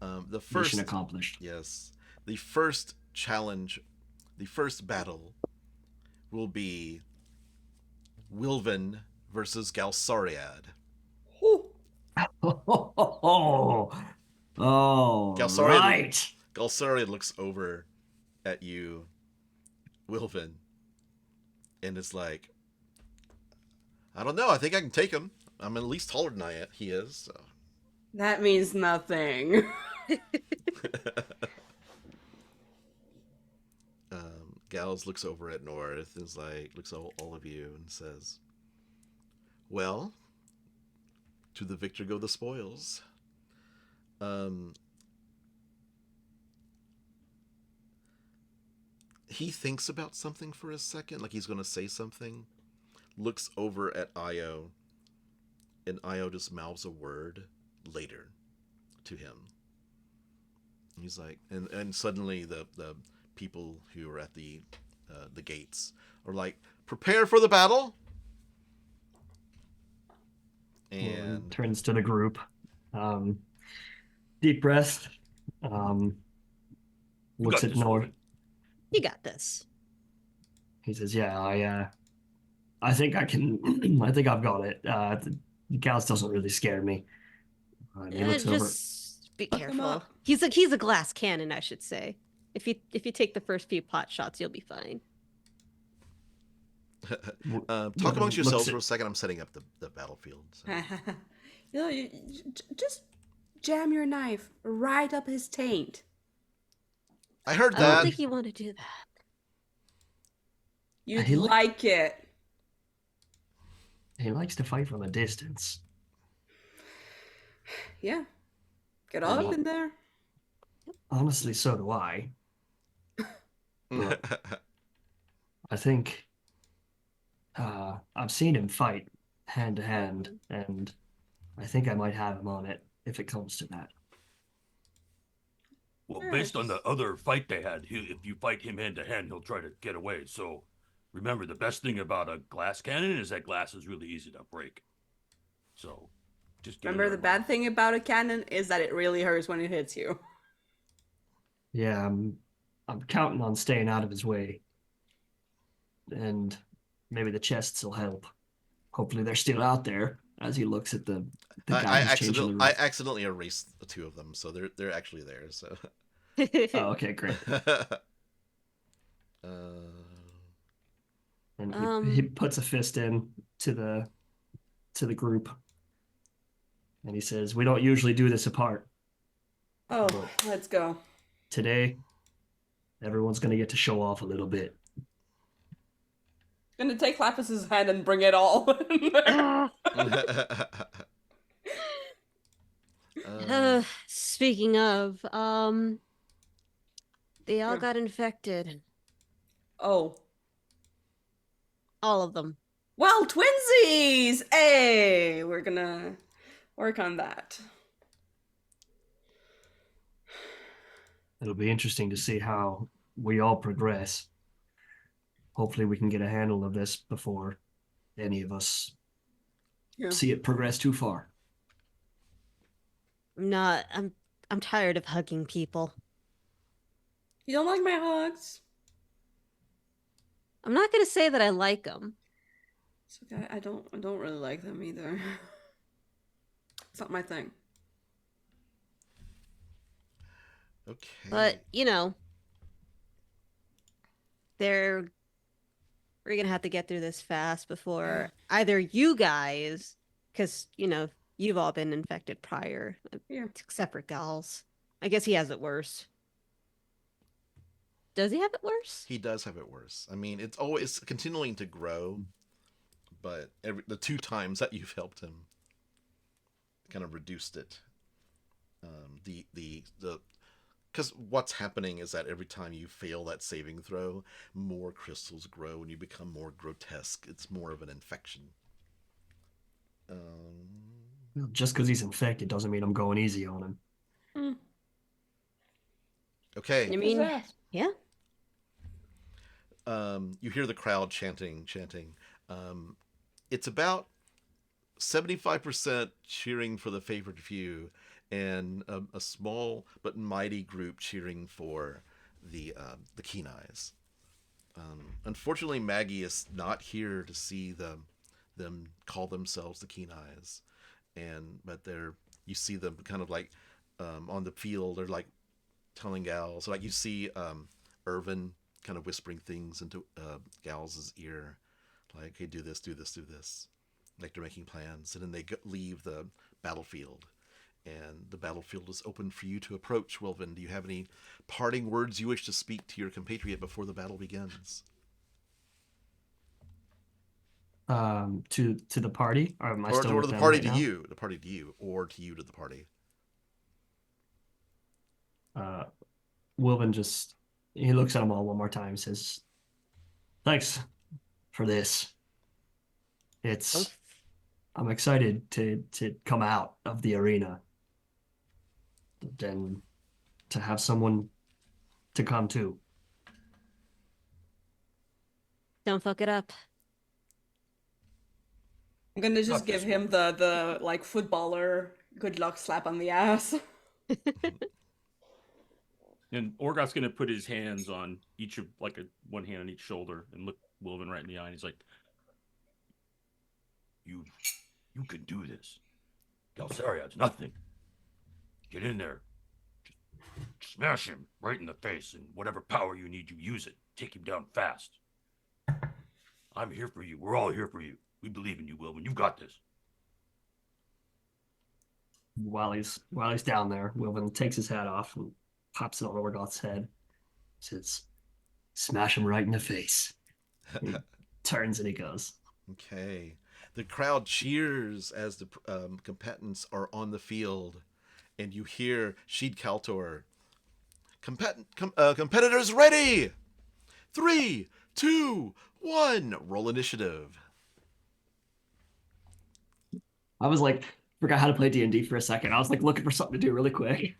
[SPEAKER 1] The first...
[SPEAKER 2] Mission accomplished.
[SPEAKER 1] Yes. The first challenge, the first battle, will be Wilvan versus Galsariad.
[SPEAKER 2] Oh,
[SPEAKER 1] Galsariad,
[SPEAKER 2] right.
[SPEAKER 1] Galsariad looks over at you, Wilvan, and is like, I don't know, I think I can take him. I'm at least taller than he is. So.
[SPEAKER 3] That means nothing.
[SPEAKER 1] Gals looks over at North and is like, looks at all of you and says, well, to the victor go the spoils. He thinks about something for a second, like he's going to say something, looks over at Io, and Io just mouths a word later to him. He's like, and suddenly the people who are at the gates are like, prepare for the battle. And
[SPEAKER 2] turns to the group. Deep breath. Looks at Nord.
[SPEAKER 5] You got this.
[SPEAKER 2] He says, "Yeah, I think I can. I think I've got it. The Gauss doesn't really scare me." He looks over.
[SPEAKER 5] Just be careful. He's a glass cannon, I should say. If you take the first few pot shots, you'll be fine.
[SPEAKER 1] Talk amongst yourselves for a second. I'm setting up the battlefield. So.
[SPEAKER 3] You just jam your knife right up his taint.
[SPEAKER 1] I heard
[SPEAKER 5] I
[SPEAKER 1] that.
[SPEAKER 5] don't think you want to do that.
[SPEAKER 3] You'd like it.
[SPEAKER 2] He likes to fight from a distance.
[SPEAKER 3] Yeah. Get all up in there.
[SPEAKER 2] Honestly, so do I. I think I've seen him fight hand to hand, and I think I might have him on it if it comes to that.
[SPEAKER 6] Well, based on the other fight they had, if you fight him hand to hand, he'll try to get away. So remember, the best thing about a glass cannon is that glass is really easy to break. So just
[SPEAKER 3] remember, the bad thing about a cannon is that it really hurts when it hits you.
[SPEAKER 2] Yeah, I'm counting on staying out of his way. And maybe the chests will help. Hopefully they're still out there as he looks at the guy who's changing the roof.
[SPEAKER 1] I accidentally erased the two of them, so they're actually there. So.
[SPEAKER 2] Oh, okay, great. And he puts a fist in to the group, and he says, "We don't usually do this apart.
[SPEAKER 3] Oh, let's go.
[SPEAKER 2] Today, everyone's gonna get to show off a little bit."
[SPEAKER 3] Gonna take Laphus's hand and bring it all in there.
[SPEAKER 5] Speaking of, they all got infected.
[SPEAKER 3] Oh.
[SPEAKER 5] All of them.
[SPEAKER 3] Well, twinsies! Hey, we're gonna work on that.
[SPEAKER 2] It'll be interesting to see how we all progress. Hopefully we can get a handle of this before any of us see it progress too far.
[SPEAKER 5] I'm tired of hugging people.
[SPEAKER 3] You don't like my hugs?
[SPEAKER 5] I'm not gonna say that I like them.
[SPEAKER 3] It's okay. I don't really like them either. It's not my thing.
[SPEAKER 1] Okay.
[SPEAKER 5] But we're gonna have to get through this fast before either you guys, because you've all been infected prior, except for Gals. I guess he has it worse. Does he have it worse?
[SPEAKER 1] He does have it worse. I mean, it's always continuing to grow, but the two times that you've helped him kind of reduced it. Because what's happening is that every time you fail that saving throw, more crystals grow and you become more grotesque. It's more of an infection.
[SPEAKER 2] Well, just because he's infected doesn't mean I'm going easy on him.
[SPEAKER 1] Okay.
[SPEAKER 5] I mean, yeah.
[SPEAKER 1] You hear the crowd chanting. It's about 75% cheering for the Favoured Few, and a small but mighty group cheering for the Keen-Eyes. Unfortunately, Maggie is not here to see them call themselves the Keen-Eyes, but you see them kind of like on the field. They're like telling Gals, like you see Irvin kind of whispering things into Gals' ear, like, "Hey, do this, do this, do this." Like they're making plans, and then they leave the battlefield. And the battlefield is open for you to approach. Wilvan, do you have any parting words you wish to speak to your compatriot before the battle begins?
[SPEAKER 2] To the party, or am I still
[SPEAKER 1] or
[SPEAKER 2] with
[SPEAKER 1] to the
[SPEAKER 2] them
[SPEAKER 1] party
[SPEAKER 2] right
[SPEAKER 1] to
[SPEAKER 2] now?
[SPEAKER 1] you, the party to you, or to you to the party?
[SPEAKER 2] Wilvan he looks at them all one more time and says, "Thanks for this. I'm excited to come out of the arena and to have someone to come to."
[SPEAKER 5] Don't fuck it up.
[SPEAKER 3] I'm gonna just
[SPEAKER 6] Not
[SPEAKER 3] give
[SPEAKER 6] this
[SPEAKER 3] him the like footballer good luck slap on the ass.
[SPEAKER 4] And Orgoth's gonna put his hands on each of one hand on each shoulder and look Wilvan right in the eye. And he's like,
[SPEAKER 6] You can do this. Galsariad's nothing. Get in there. Just smash him right in the face, and whatever power you need, you use it. Take him down fast. I'm here for you. We're all here for you. We believe in you, Wilvan. You've got this.
[SPEAKER 2] While he's down there, Wilvan takes his hat off and pops it on Orgoth's head. Says, "Smash him right in the face." He turns and he goes.
[SPEAKER 1] Okay. The crowd cheers as the combatants are on the field, and you hear Sheed Kaltor. Competitors ready! 3, 2, 1. Roll initiative.
[SPEAKER 2] I was like, forgot how to play D&D for a second. I was like looking for something to do really quick.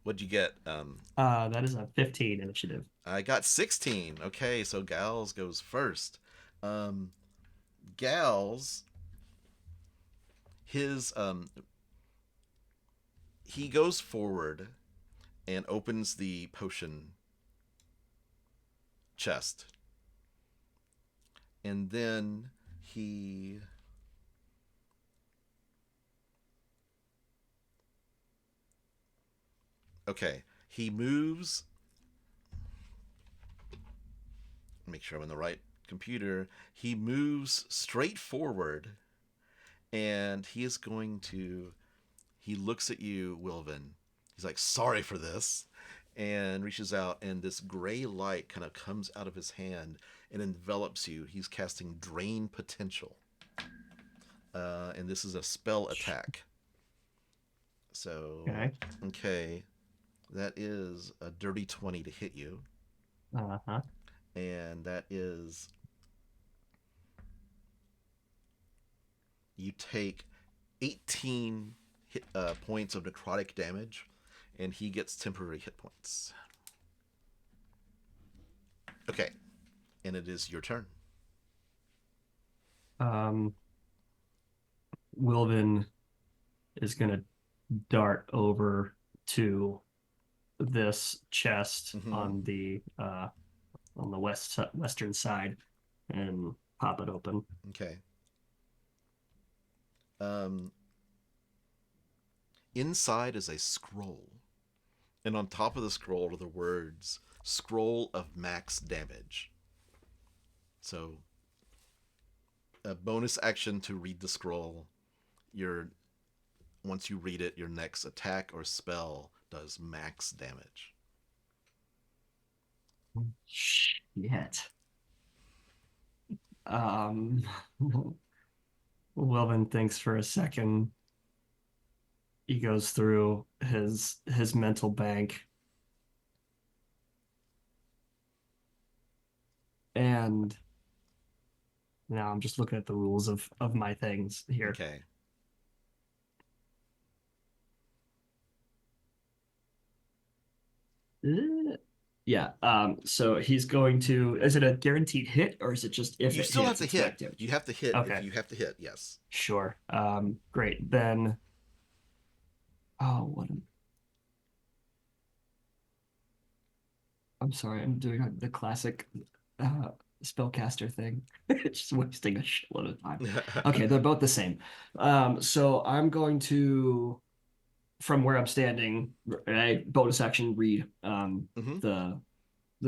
[SPEAKER 1] What'd you get?
[SPEAKER 2] That is a 15 initiative.
[SPEAKER 1] I got 16. Okay, so Gals goes first. Gals, he goes forward and opens the potion chest. And then he moves. Make sure I'm on the right computer. He moves straight forward, and he looks at you, Wilvan. He's like, sorry for this, and reaches out, and this gray light kind of comes out of his hand and envelops you. He's casting Drain Potential. And this is a spell attack. So, okay. That is a dirty 20 to hit you.
[SPEAKER 2] Uh-huh.
[SPEAKER 1] And that is... You take 18 points of necrotic damage, and he gets temporary hit points. Okay. And it is your turn.
[SPEAKER 2] Wilvan is going to dart over to this chest on the western side and pop it open.
[SPEAKER 1] Okay. Inside is a scroll, and on top of the scroll are the words "Scroll of Max Damage." So, a bonus action to read the scroll. Once you read it, your next attack or spell does max damage.
[SPEAKER 2] Shit. Wilvan thinks for a second. He goes through his mental bank. And now I'm just looking at the rules of my things here.
[SPEAKER 1] Okay.
[SPEAKER 2] Yeah. So he's going to. Is it a guaranteed hit, or is it just if
[SPEAKER 1] you
[SPEAKER 2] it
[SPEAKER 1] still
[SPEAKER 2] hits,
[SPEAKER 1] have to hit?
[SPEAKER 2] active?
[SPEAKER 1] You have to hit.
[SPEAKER 2] Okay.
[SPEAKER 1] If you have to hit, yes.
[SPEAKER 2] Sure. Great. Then. Oh, what? I'm sorry. I'm doing the classic spellcaster thing. Just wasting a shitload of time. Okay, they're both the same. So I'm going to, from where I'm standing, bonus action read the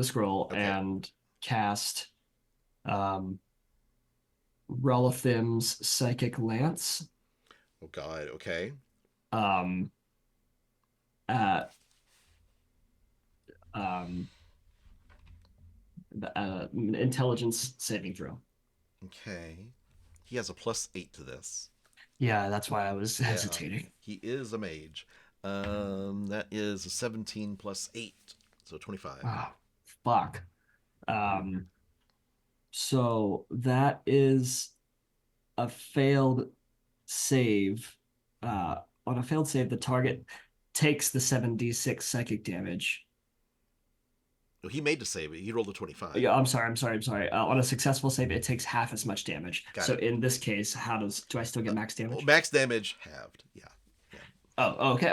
[SPEAKER 2] scroll and cast Relithim's Psychic Lance.
[SPEAKER 1] Oh God. Okay.
[SPEAKER 2] Intelligence saving throw.
[SPEAKER 1] Okay. He has a +8 to this.
[SPEAKER 2] Yeah, that's why I was hesitating.
[SPEAKER 1] He is a mage. That is a 17 + 8, so 25.
[SPEAKER 2] Oh, fuck. So that is a failed save. On a failed save, the target takes the 7d6 psychic damage.
[SPEAKER 1] He made to save it. He rolled a 25.
[SPEAKER 2] Yeah, I'm sorry. On a successful save, it takes half as much damage.
[SPEAKER 1] Got
[SPEAKER 2] So
[SPEAKER 1] it.
[SPEAKER 2] in this case, do I still get max damage?
[SPEAKER 1] Well, max damage halved. Yeah.
[SPEAKER 2] Oh, okay.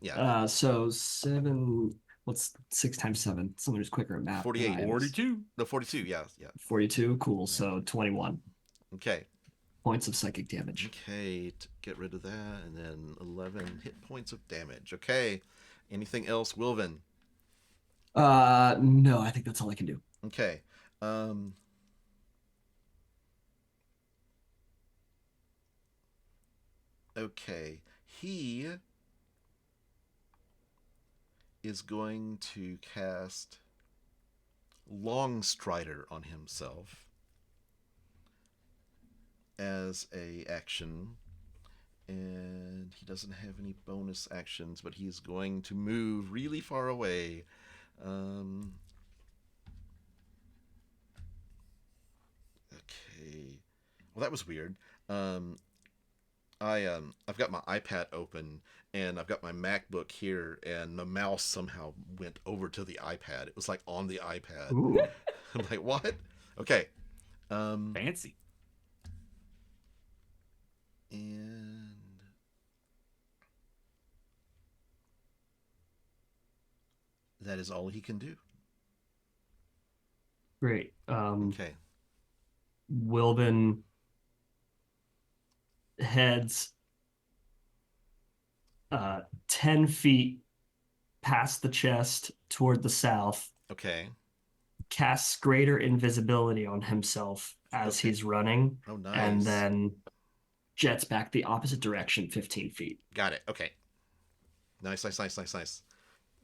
[SPEAKER 1] Yeah.
[SPEAKER 2] So 7. What's 6 times 7? Someone who's quicker at math.
[SPEAKER 1] 48.
[SPEAKER 4] 42.
[SPEAKER 1] No, 42. Yeah.
[SPEAKER 2] 42. Cool. So 21
[SPEAKER 1] Okay.
[SPEAKER 2] points of psychic damage.
[SPEAKER 1] Okay. Get rid of that, and then 11 hit points of damage. Okay. Anything else, Wilvan?
[SPEAKER 2] No, I think that's all I can do.
[SPEAKER 1] Okay. Okay. He is going to cast Long Strider on himself as a action, and he doesn't have any bonus actions, but he's going to move really far away. Okay. Well, that was weird. I've got my iPad open and I've got my MacBook here, and the mouse somehow went over to the iPad. It was like on the iPad.
[SPEAKER 2] Ooh.
[SPEAKER 1] I'm like, what? Okay.
[SPEAKER 4] Fancy.
[SPEAKER 1] And that is all he can do.
[SPEAKER 2] Great.
[SPEAKER 1] Okay.
[SPEAKER 2] Wilvan heads 10 feet past the chest toward the south,
[SPEAKER 1] Okay.
[SPEAKER 2] casts greater invisibility on himself as
[SPEAKER 1] Okay.
[SPEAKER 2] he's running,
[SPEAKER 1] Oh, nice.
[SPEAKER 2] and then jets back the opposite direction 15 feet.
[SPEAKER 1] Got it. Okay. Nice.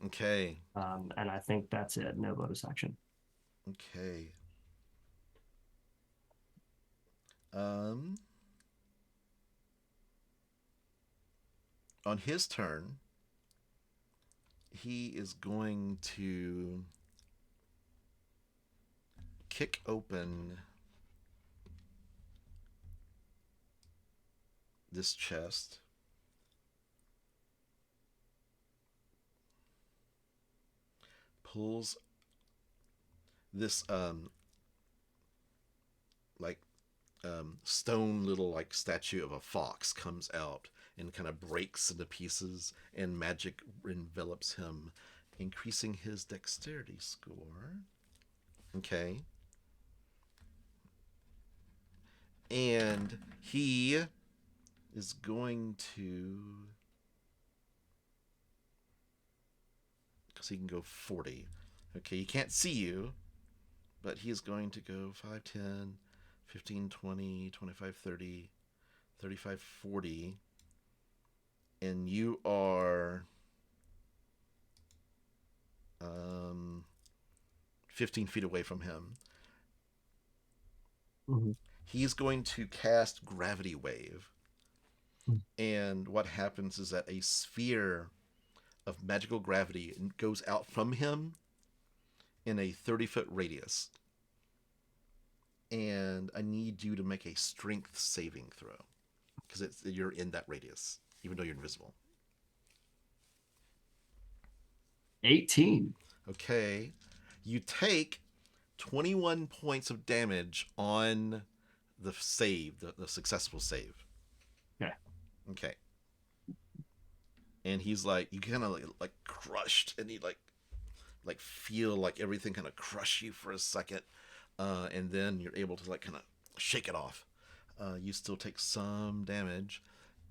[SPEAKER 1] Okay.
[SPEAKER 2] And I think that's it. No bonus action.
[SPEAKER 1] Okay. On his turn, he is going to kick open this chest. Pulls this stone little like statue of a fox comes out and kind of breaks into pieces, and magic envelops him, increasing his dexterity score. Okay. And he is going to, because he can go 40. Okay, he can't see you, but he is going to go 5, 10, 15, 20, 25, 30, 35, 40. And you are 15 feet away from him.
[SPEAKER 2] Mm-hmm.
[SPEAKER 1] He's going to cast Gravity Wave. And what happens is that a sphere of magical gravity goes out from him in a 30-foot radius. And I need you to make a strength saving throw, because you're in that radius, even though you're invisible.
[SPEAKER 2] 18.
[SPEAKER 1] Okay. You take 21 points of damage on the save, the successful save.
[SPEAKER 2] Yeah.
[SPEAKER 1] Okay. And he's like, you kind of like crushed, and you like feel like everything kind of crush you for a second, and then you're able to like kind of shake it off. You still take some damage,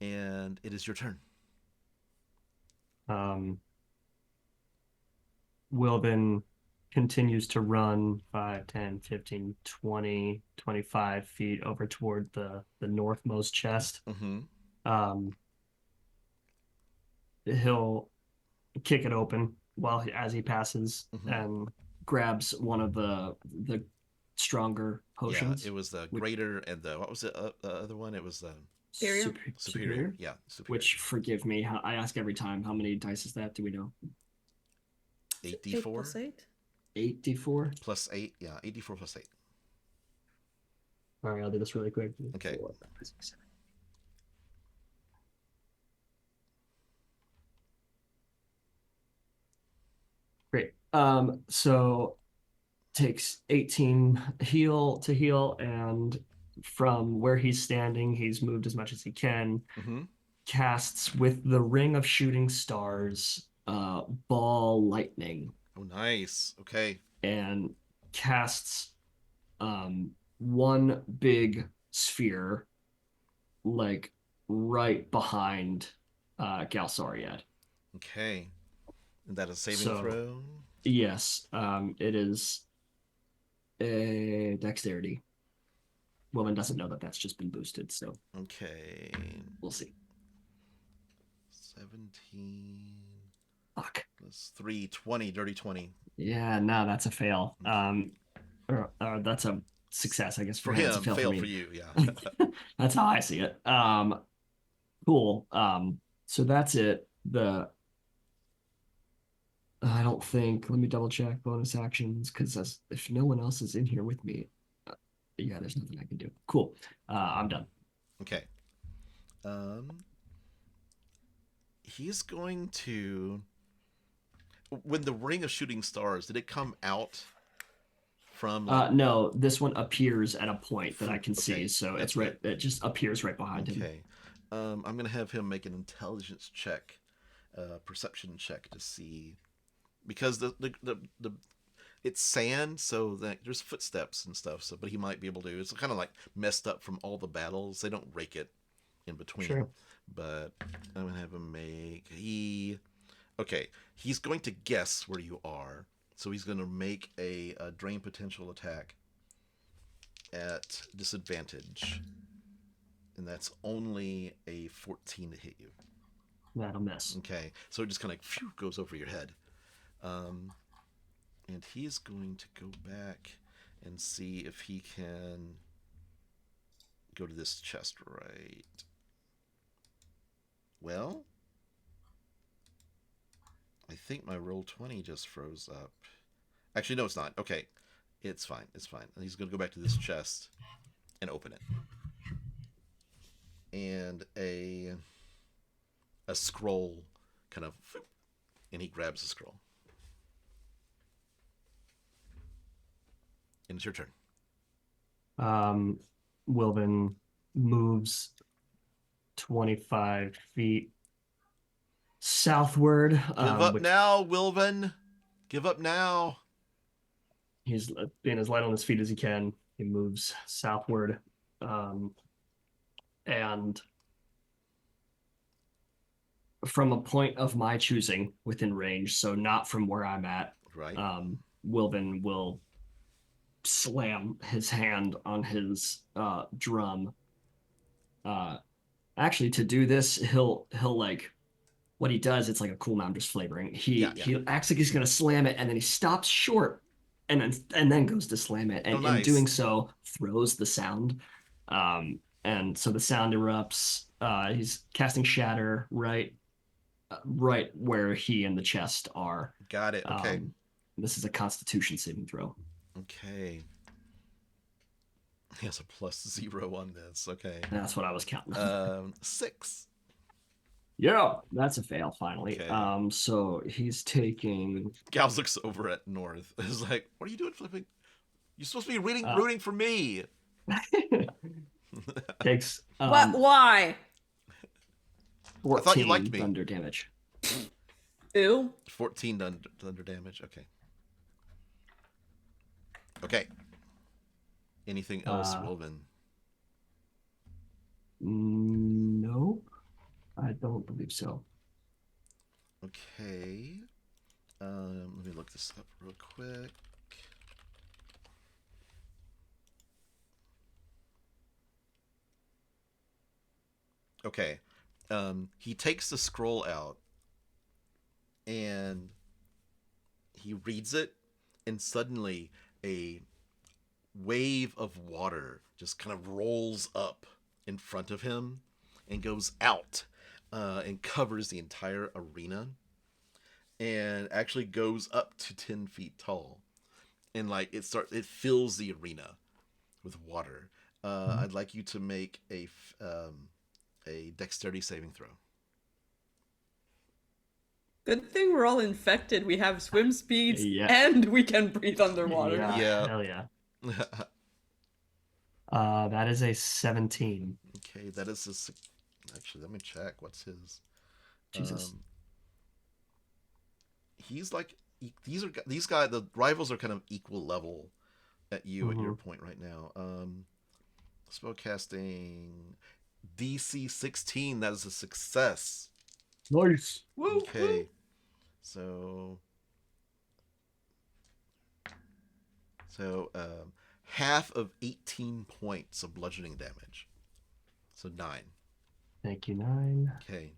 [SPEAKER 1] and it is your turn.
[SPEAKER 2] Wilvan continues to run 5, 10, 15, 20, 25 feet over toward the northmost chest.
[SPEAKER 1] Mm-hmm.
[SPEAKER 2] He'll kick it open as he passes,
[SPEAKER 1] Mm-hmm.
[SPEAKER 2] and grabs one of the stronger potions.
[SPEAKER 1] Yeah, it was the greater, and what was the other one? It was the
[SPEAKER 3] Superior?
[SPEAKER 1] superior. Yeah, superior.
[SPEAKER 2] Which, forgive me, I ask every time, how many dice is that? Do we know?
[SPEAKER 1] 8d4
[SPEAKER 3] plus 8?
[SPEAKER 2] 8d4
[SPEAKER 1] plus 8. Yeah, 8d4 plus 8.
[SPEAKER 2] All right, I'll do this really quick.
[SPEAKER 1] Okay.
[SPEAKER 2] 4, 5, 6, 7. Great. So takes 18 heal, and from where he's standing, he's moved as much as he can.
[SPEAKER 1] Mm-hmm.
[SPEAKER 2] Casts with the ring of shooting stars, ball lightning,
[SPEAKER 1] Oh, nice. Okay.
[SPEAKER 2] and casts one big sphere like right behind Galsariad.
[SPEAKER 1] Okay. And that a saving
[SPEAKER 2] So-
[SPEAKER 1] throw?
[SPEAKER 2] Yes, it is a dexterity. Wilvan doesn't know that that's just been boosted, so
[SPEAKER 1] Okay.
[SPEAKER 2] we'll see.
[SPEAKER 1] 17
[SPEAKER 2] Fuck.
[SPEAKER 1] plus 3, 20, dirty 20.
[SPEAKER 2] Yeah, no, that's a fail. Or that's a success, I guess.
[SPEAKER 1] For
[SPEAKER 2] him, it's a
[SPEAKER 1] him, fail
[SPEAKER 2] me.
[SPEAKER 1] for you, yeah.
[SPEAKER 2] That's how I see it. Cool. So that's it. I don't think. Let me double check bonus actions because if no one else is in here with me, yeah, there's nothing I can do. Cool. I'm done.
[SPEAKER 1] Okay. He's going to. When the ring of shooting stars, did it come out from?
[SPEAKER 2] No, this one appears at a point that I can
[SPEAKER 1] Okay,
[SPEAKER 2] see, so
[SPEAKER 1] that's
[SPEAKER 2] it's right. It just appears right behind him.
[SPEAKER 1] Okay. I'm gonna have him make an intelligence check, perception check to see, because the it's sand, so that there's footsteps and stuff. So, but he might be able to. It's kind of like messed up from all the battles. They don't rake it in between.
[SPEAKER 2] Sure.
[SPEAKER 1] But I'm gonna have him make Okay, he's going to guess where you are, so he's going to make a drain potential attack at disadvantage, and that's only a 14 to hit you.
[SPEAKER 2] That'll miss.
[SPEAKER 1] Okay, so it just kind of goes over your head. And he's going to go back and see if he can go to this chest right. Well, I think my roll 20 just froze up. Actually, no, it's not. Okay, it's fine. It's fine. And he's going to go back to this chest and open it. And a scroll kind of, and he grabs the scroll. And it's your turn.
[SPEAKER 2] Wilvan moves 25 feet southward.
[SPEAKER 1] Give up now, Wilvan. Give up now.
[SPEAKER 2] He's being as light on his feet as he can. He moves southward. And from a point of my choosing within range, so not from where I'm at,
[SPEAKER 1] Right.
[SPEAKER 2] Wilvan will slam his hand on his drum. Actually, to do this, he'll like what he does. It's like a cooldown just flavoring. He acts like he's gonna slam it, and then he stops short, and then goes to slam it, and in doing so, throws the sound. And so the sound erupts. He's casting Shatter right where he and the chest are.
[SPEAKER 1] Got it. Okay.
[SPEAKER 2] This is a Constitution saving throw.
[SPEAKER 1] Okay. He has a +0 on this. Okay.
[SPEAKER 2] That's what I was counting on.
[SPEAKER 1] 6.
[SPEAKER 2] Yeah, that's a fail finally.
[SPEAKER 1] Okay.
[SPEAKER 2] So he's taking.
[SPEAKER 1] Gals looks over at North. Is like, what are you doing, flipping? You're supposed to be rooting for me.
[SPEAKER 2] Takes.
[SPEAKER 3] What? Why?
[SPEAKER 2] 14
[SPEAKER 1] I thought you liked me.
[SPEAKER 2] thunder damage.
[SPEAKER 3] Ew.
[SPEAKER 1] 14 thunder damage. Okay. Okay. Anything else, Wilvan?
[SPEAKER 2] Nope. I don't believe so.
[SPEAKER 1] Okay. Let me look this up real quick. Okay. He takes the scroll out and he reads it, and suddenly a wave of water just kind of rolls up in front of him and goes out and covers the entire arena, and actually goes up to 10 feet tall, and like it fills the arena with water. I'd like you to make a dexterity saving throw.
[SPEAKER 3] Good thing we're all infected. We have swim speeds
[SPEAKER 2] Yeah.
[SPEAKER 3] and we can breathe underwater.
[SPEAKER 2] Yeah,
[SPEAKER 1] Yeah.
[SPEAKER 2] hell yeah. That is a 17.
[SPEAKER 1] Okay, that is his. Actually, let me check. What's his?
[SPEAKER 2] Jesus.
[SPEAKER 1] He's like these guys. The rivals are kind of equal level at you at your
[SPEAKER 2] Mhm.
[SPEAKER 1] point right now. Spellcasting DC 16. That is a success.
[SPEAKER 2] Nice.
[SPEAKER 3] Woo,
[SPEAKER 1] Okay,
[SPEAKER 3] woo.
[SPEAKER 1] so half of 18 points of bludgeoning damage. So 9.
[SPEAKER 2] Thank you, 9.
[SPEAKER 1] Okay.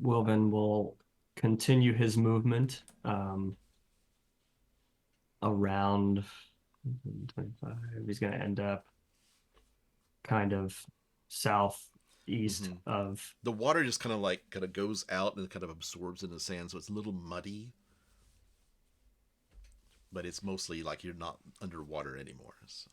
[SPEAKER 2] Wilvan will continue his movement around 25. He's going to end up kind of southeast of.
[SPEAKER 1] The water just kind of goes out and it kind of absorbs into the sand, so it's a little muddy. But it's mostly like you're not underwater anymore. So.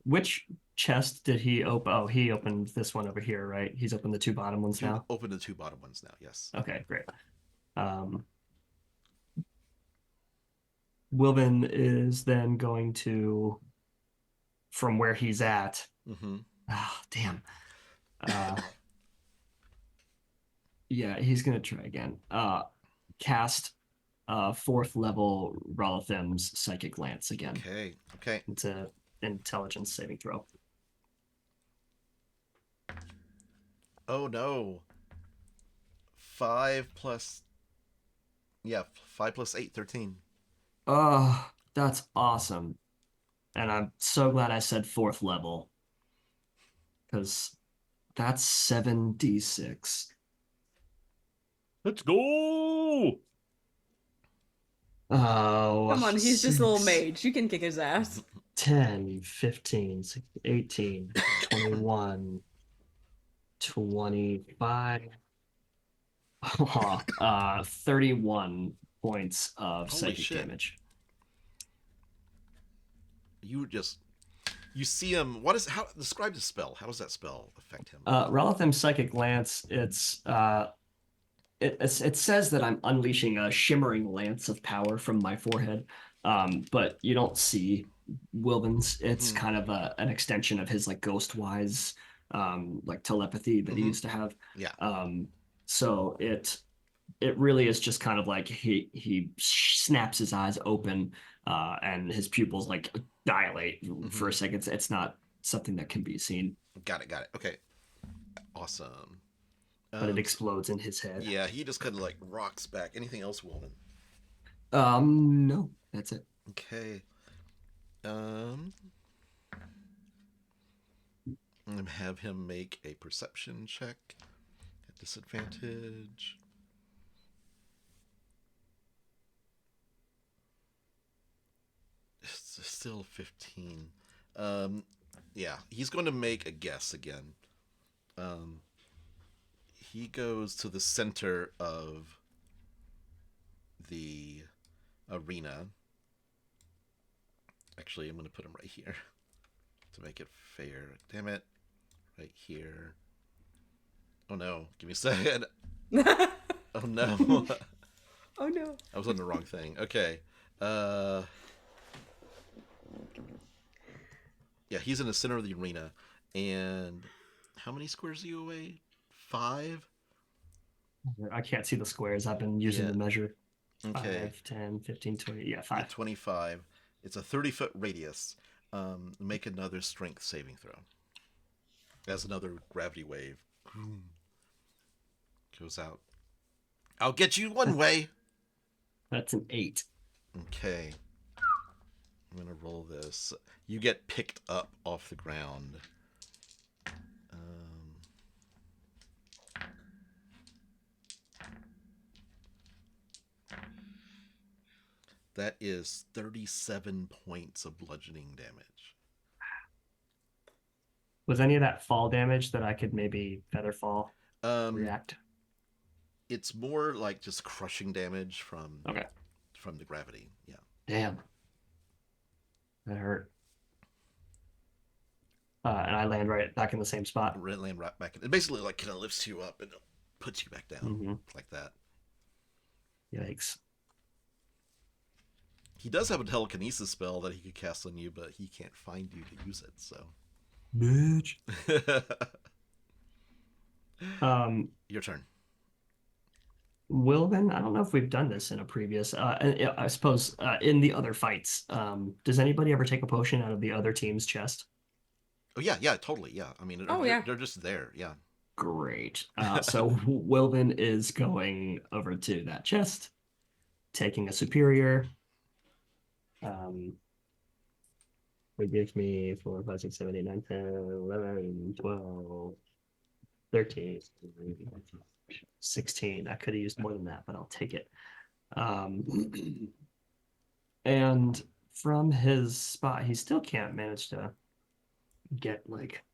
[SPEAKER 2] Which chest did he open? Oh, he opened this one over here, right? He's opened the 2 bottom ones now?
[SPEAKER 1] Open the 2 bottom ones now, yes.
[SPEAKER 2] Okay, great. Wilvan is then going to, from where he's at. Oh, damn. Yeah, he's gonna try again. Cast 4th level Ralathem's Psychic Lance again.
[SPEAKER 1] Okay.
[SPEAKER 2] It's a intelligence saving throw.
[SPEAKER 1] Oh no. 5 plus 8, 13.
[SPEAKER 2] Oh, that's awesome. And I'm so glad I said 4th level. Because that's 7d6.
[SPEAKER 6] Let's go.
[SPEAKER 2] Oh,
[SPEAKER 3] Come on, he's just a little
[SPEAKER 2] 6,
[SPEAKER 3] mage. You can kick his ass.
[SPEAKER 2] 10, 15, 18, 21, 25. 31 points of
[SPEAKER 1] Holy
[SPEAKER 2] psychic
[SPEAKER 1] shit.
[SPEAKER 2] damage.
[SPEAKER 1] You see him. Describe the spell? How does that spell affect him?
[SPEAKER 2] Ralathem's Psychic Lance, it says that I'm unleashing a shimmering lance of power from my forehead, but you don't see Wilvan's. It's kind of an extension of his like Ghostwise like telepathy that he used to have.
[SPEAKER 1] Yeah.
[SPEAKER 2] So it really is just kind of like he snaps his eyes open and his pupils like dilate for a second. It's not something that can be seen.
[SPEAKER 1] Got it. Okay. Awesome.
[SPEAKER 2] But it explodes in his head.
[SPEAKER 1] Yeah, he just kind of like rocks back. Anything else, Wilvan?
[SPEAKER 2] No, that's it.
[SPEAKER 1] Okay. I'm gonna have him make a perception check at disadvantage. It's still 15. Yeah, he's going to make a guess again. He goes to the center of the arena. Actually, I'm going to put him right here to make it fair. Damn it. Right here. Oh no. Give me a second. Oh no.
[SPEAKER 3] Oh no.
[SPEAKER 1] I was on the wrong thing. Okay. Yeah, he's in the center of the arena. And how many squares are you away? 5?
[SPEAKER 2] I can't see the squares. I've been using the measure.
[SPEAKER 1] Okay.
[SPEAKER 2] 5, 10, 15, 20. Yeah, 5.
[SPEAKER 1] 25. It's a 30-foot radius. Make another strength saving throw. As another gravity wave goes out. I'll get you one way.
[SPEAKER 2] That's an 8.
[SPEAKER 1] Okay. I'm going to roll this. You get picked up off the ground. That is 37 points of bludgeoning damage.
[SPEAKER 2] Was any of that fall damage that I could maybe feather fall react?
[SPEAKER 1] It's more like just crushing damage from the gravity. Yeah.
[SPEAKER 2] Damn. That hurt. And I land right back in the same spot.
[SPEAKER 1] Land right back in. It basically like kind of lifts you up and puts you back down like that.
[SPEAKER 2] Yikes.
[SPEAKER 1] He does have a telekinesis spell that he could cast on you, but he can't find you to use it, so.
[SPEAKER 2] Bitch.
[SPEAKER 1] Your turn.
[SPEAKER 2] Wilvan, I don't know if we've done this in a previous, I suppose in the other fights. Does anybody ever take a potion out of the other team's chest?
[SPEAKER 1] Oh, yeah, totally, yeah. I mean, they're just there, yeah.
[SPEAKER 2] Great. So Wilvan is going over to that chest, taking a superior. It gives me 4, 5, 6, 7, 8, 9, 10, 11, 12, 13, 16. I could have used more than that, but I'll take it. And from his spot, he still can't manage to get like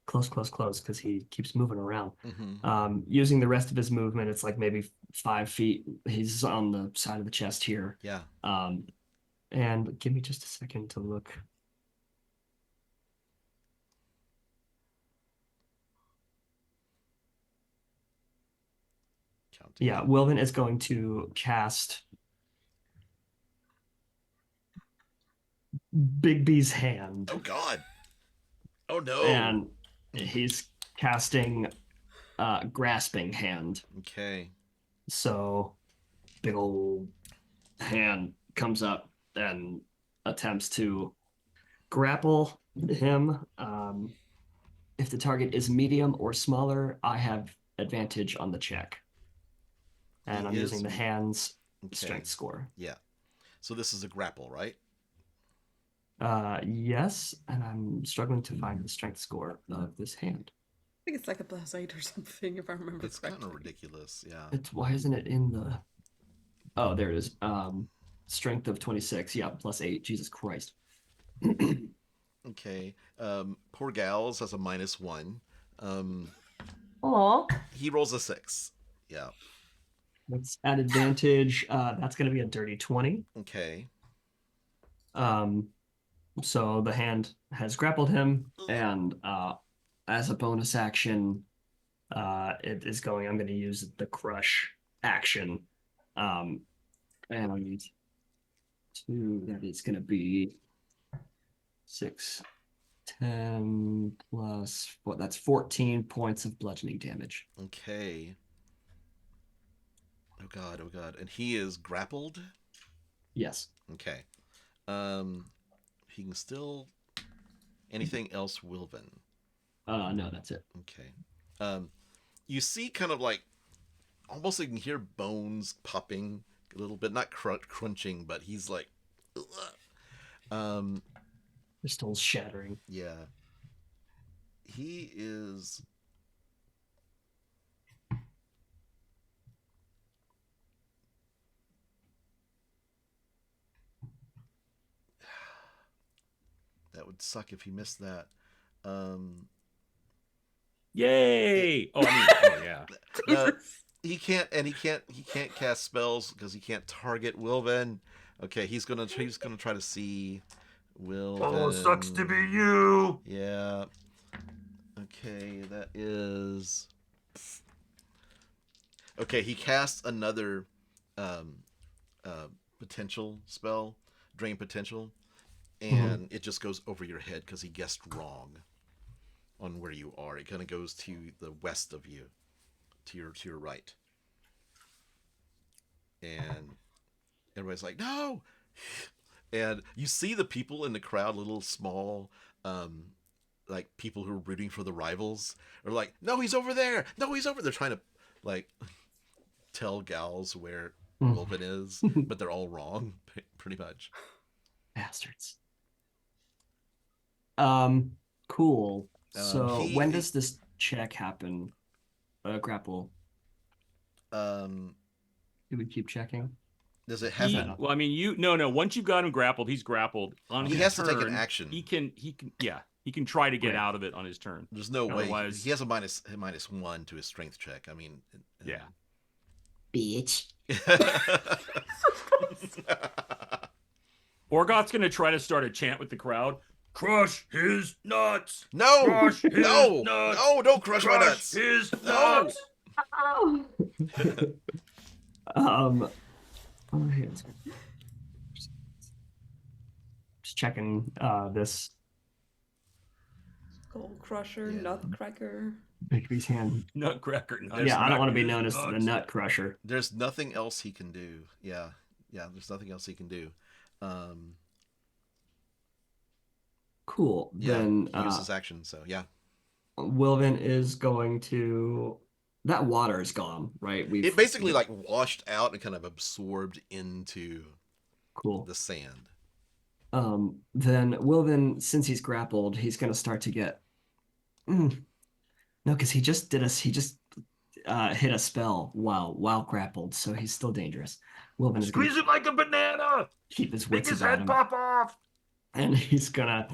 [SPEAKER 2] close because he keeps moving around. Using the rest of his movement, it's like maybe 5 feet. He's on the side of the chest here.
[SPEAKER 1] Yeah.
[SPEAKER 2] And give me just a second to look.
[SPEAKER 1] Counting.
[SPEAKER 2] Yeah, Wilvan is going to cast Bigby's hand.
[SPEAKER 1] Oh, God. Oh, no.
[SPEAKER 2] And he's casting Grasping Hand.
[SPEAKER 1] Okay.
[SPEAKER 2] So big old hand comes up and attempts to grapple him. If the target is medium or smaller, I have advantage on the check. And I'm using the hand's strength score.
[SPEAKER 1] Yeah. So this is a grapple, right?
[SPEAKER 2] Yes, and I'm struggling to find the strength score of this hand.
[SPEAKER 3] I think it's like a plus 8 or something, if I remember
[SPEAKER 1] It's
[SPEAKER 3] correctly.
[SPEAKER 1] kind of ridiculous, yeah.
[SPEAKER 2] Why isn't it in the... Oh, there it is. Strength of 26. Yeah, plus 8. Jesus Christ.
[SPEAKER 1] Okay. Poor Gals has a -1.
[SPEAKER 5] Aw.
[SPEAKER 1] He rolls a 6. Yeah.
[SPEAKER 2] That's at advantage. That's going to be a dirty 20.
[SPEAKER 1] Okay.
[SPEAKER 2] So the hand has grappled him, and as a bonus action, it is going. I'm going to use the crush action, and that is going to be 6, 10 plus what? That's 14 points of bludgeoning damage.
[SPEAKER 1] Okay. Oh God. And he is grappled?
[SPEAKER 2] Yes.
[SPEAKER 1] Okay. He can still... Anything else, Wilvan?
[SPEAKER 2] No, that's it.
[SPEAKER 1] Okay. You see kind of like... Almost like you can hear bones popping a little bit. Not crunching, but he's like...
[SPEAKER 2] Crystals shattering.
[SPEAKER 1] Yeah. He is... That would suck if he missed that.
[SPEAKER 4] Yay! Oh, yeah.
[SPEAKER 1] He can't cast spells because he can't target Wilvan. Okay, he's gonna try to see Wilvan.
[SPEAKER 6] Oh, sucks to be you.
[SPEAKER 1] Yeah. Okay, that is. Okay, he casts another potential spell, drain potential, and it just goes over your head because he guessed wrong on where you are. It kind of goes to the west of you, to your right, and everybody's like, "No!" And you see the people in the crowd, little small, like people who are rooting for the rivals, are like, "No, he's over there! No, he's over!" They're trying to like tell Gals where Wilvan is, but they're all wrong, pretty much.
[SPEAKER 2] Bastards. Cool. So when does this check happen? Grapple. Do we keep checking?
[SPEAKER 1] Does it have to?
[SPEAKER 4] Well, I mean, no. Once you've got him grappled, he's grappled. On
[SPEAKER 1] He
[SPEAKER 4] his
[SPEAKER 1] has
[SPEAKER 4] turn,
[SPEAKER 1] to take an action.
[SPEAKER 4] He can try to get out of it on his turn.
[SPEAKER 1] There's no
[SPEAKER 4] Otherwise...
[SPEAKER 1] way. He has a -1 to his strength check. I mean,
[SPEAKER 4] yeah.
[SPEAKER 7] Bitch.
[SPEAKER 4] Orgoth's going to try to start a chant with the crowd.
[SPEAKER 6] Crush his nuts.
[SPEAKER 1] No,
[SPEAKER 6] Crush his
[SPEAKER 1] no,
[SPEAKER 6] nuts.
[SPEAKER 1] no! Don't crush my
[SPEAKER 6] Crush
[SPEAKER 1] nuts.
[SPEAKER 6] his
[SPEAKER 1] No.
[SPEAKER 6] nuts.
[SPEAKER 2] Oh, here, just checking this
[SPEAKER 3] Skullcrusher,
[SPEAKER 1] Yeah.
[SPEAKER 3] Nutcracker.
[SPEAKER 2] Bigby's hand.
[SPEAKER 6] Nutcracker.
[SPEAKER 2] Yeah, I don't want to be
[SPEAKER 6] Nutcracker
[SPEAKER 2] known as the
[SPEAKER 6] nuts.
[SPEAKER 2] Nut Crusher.
[SPEAKER 1] There's nothing else he can do. Yeah. There's nothing else he can do.
[SPEAKER 2] Cool.
[SPEAKER 1] Yeah.
[SPEAKER 2] Then
[SPEAKER 1] He uses action. So yeah.
[SPEAKER 2] Wilvan is going to. That water is gone, right?
[SPEAKER 1] It basically like washed out and kind of absorbed into
[SPEAKER 2] cool.
[SPEAKER 1] the sand.
[SPEAKER 2] Then Wilvan, since he's grappled, he's gonna start to get. No, because he just hit a spell while grappled, so he's still dangerous. Wilvan is
[SPEAKER 6] Squeeze
[SPEAKER 2] gonna
[SPEAKER 6] it like a banana.
[SPEAKER 2] keep his
[SPEAKER 6] Make
[SPEAKER 2] wits
[SPEAKER 6] his
[SPEAKER 2] about
[SPEAKER 6] head
[SPEAKER 2] him,
[SPEAKER 6] pop off.
[SPEAKER 2] and he's gonna.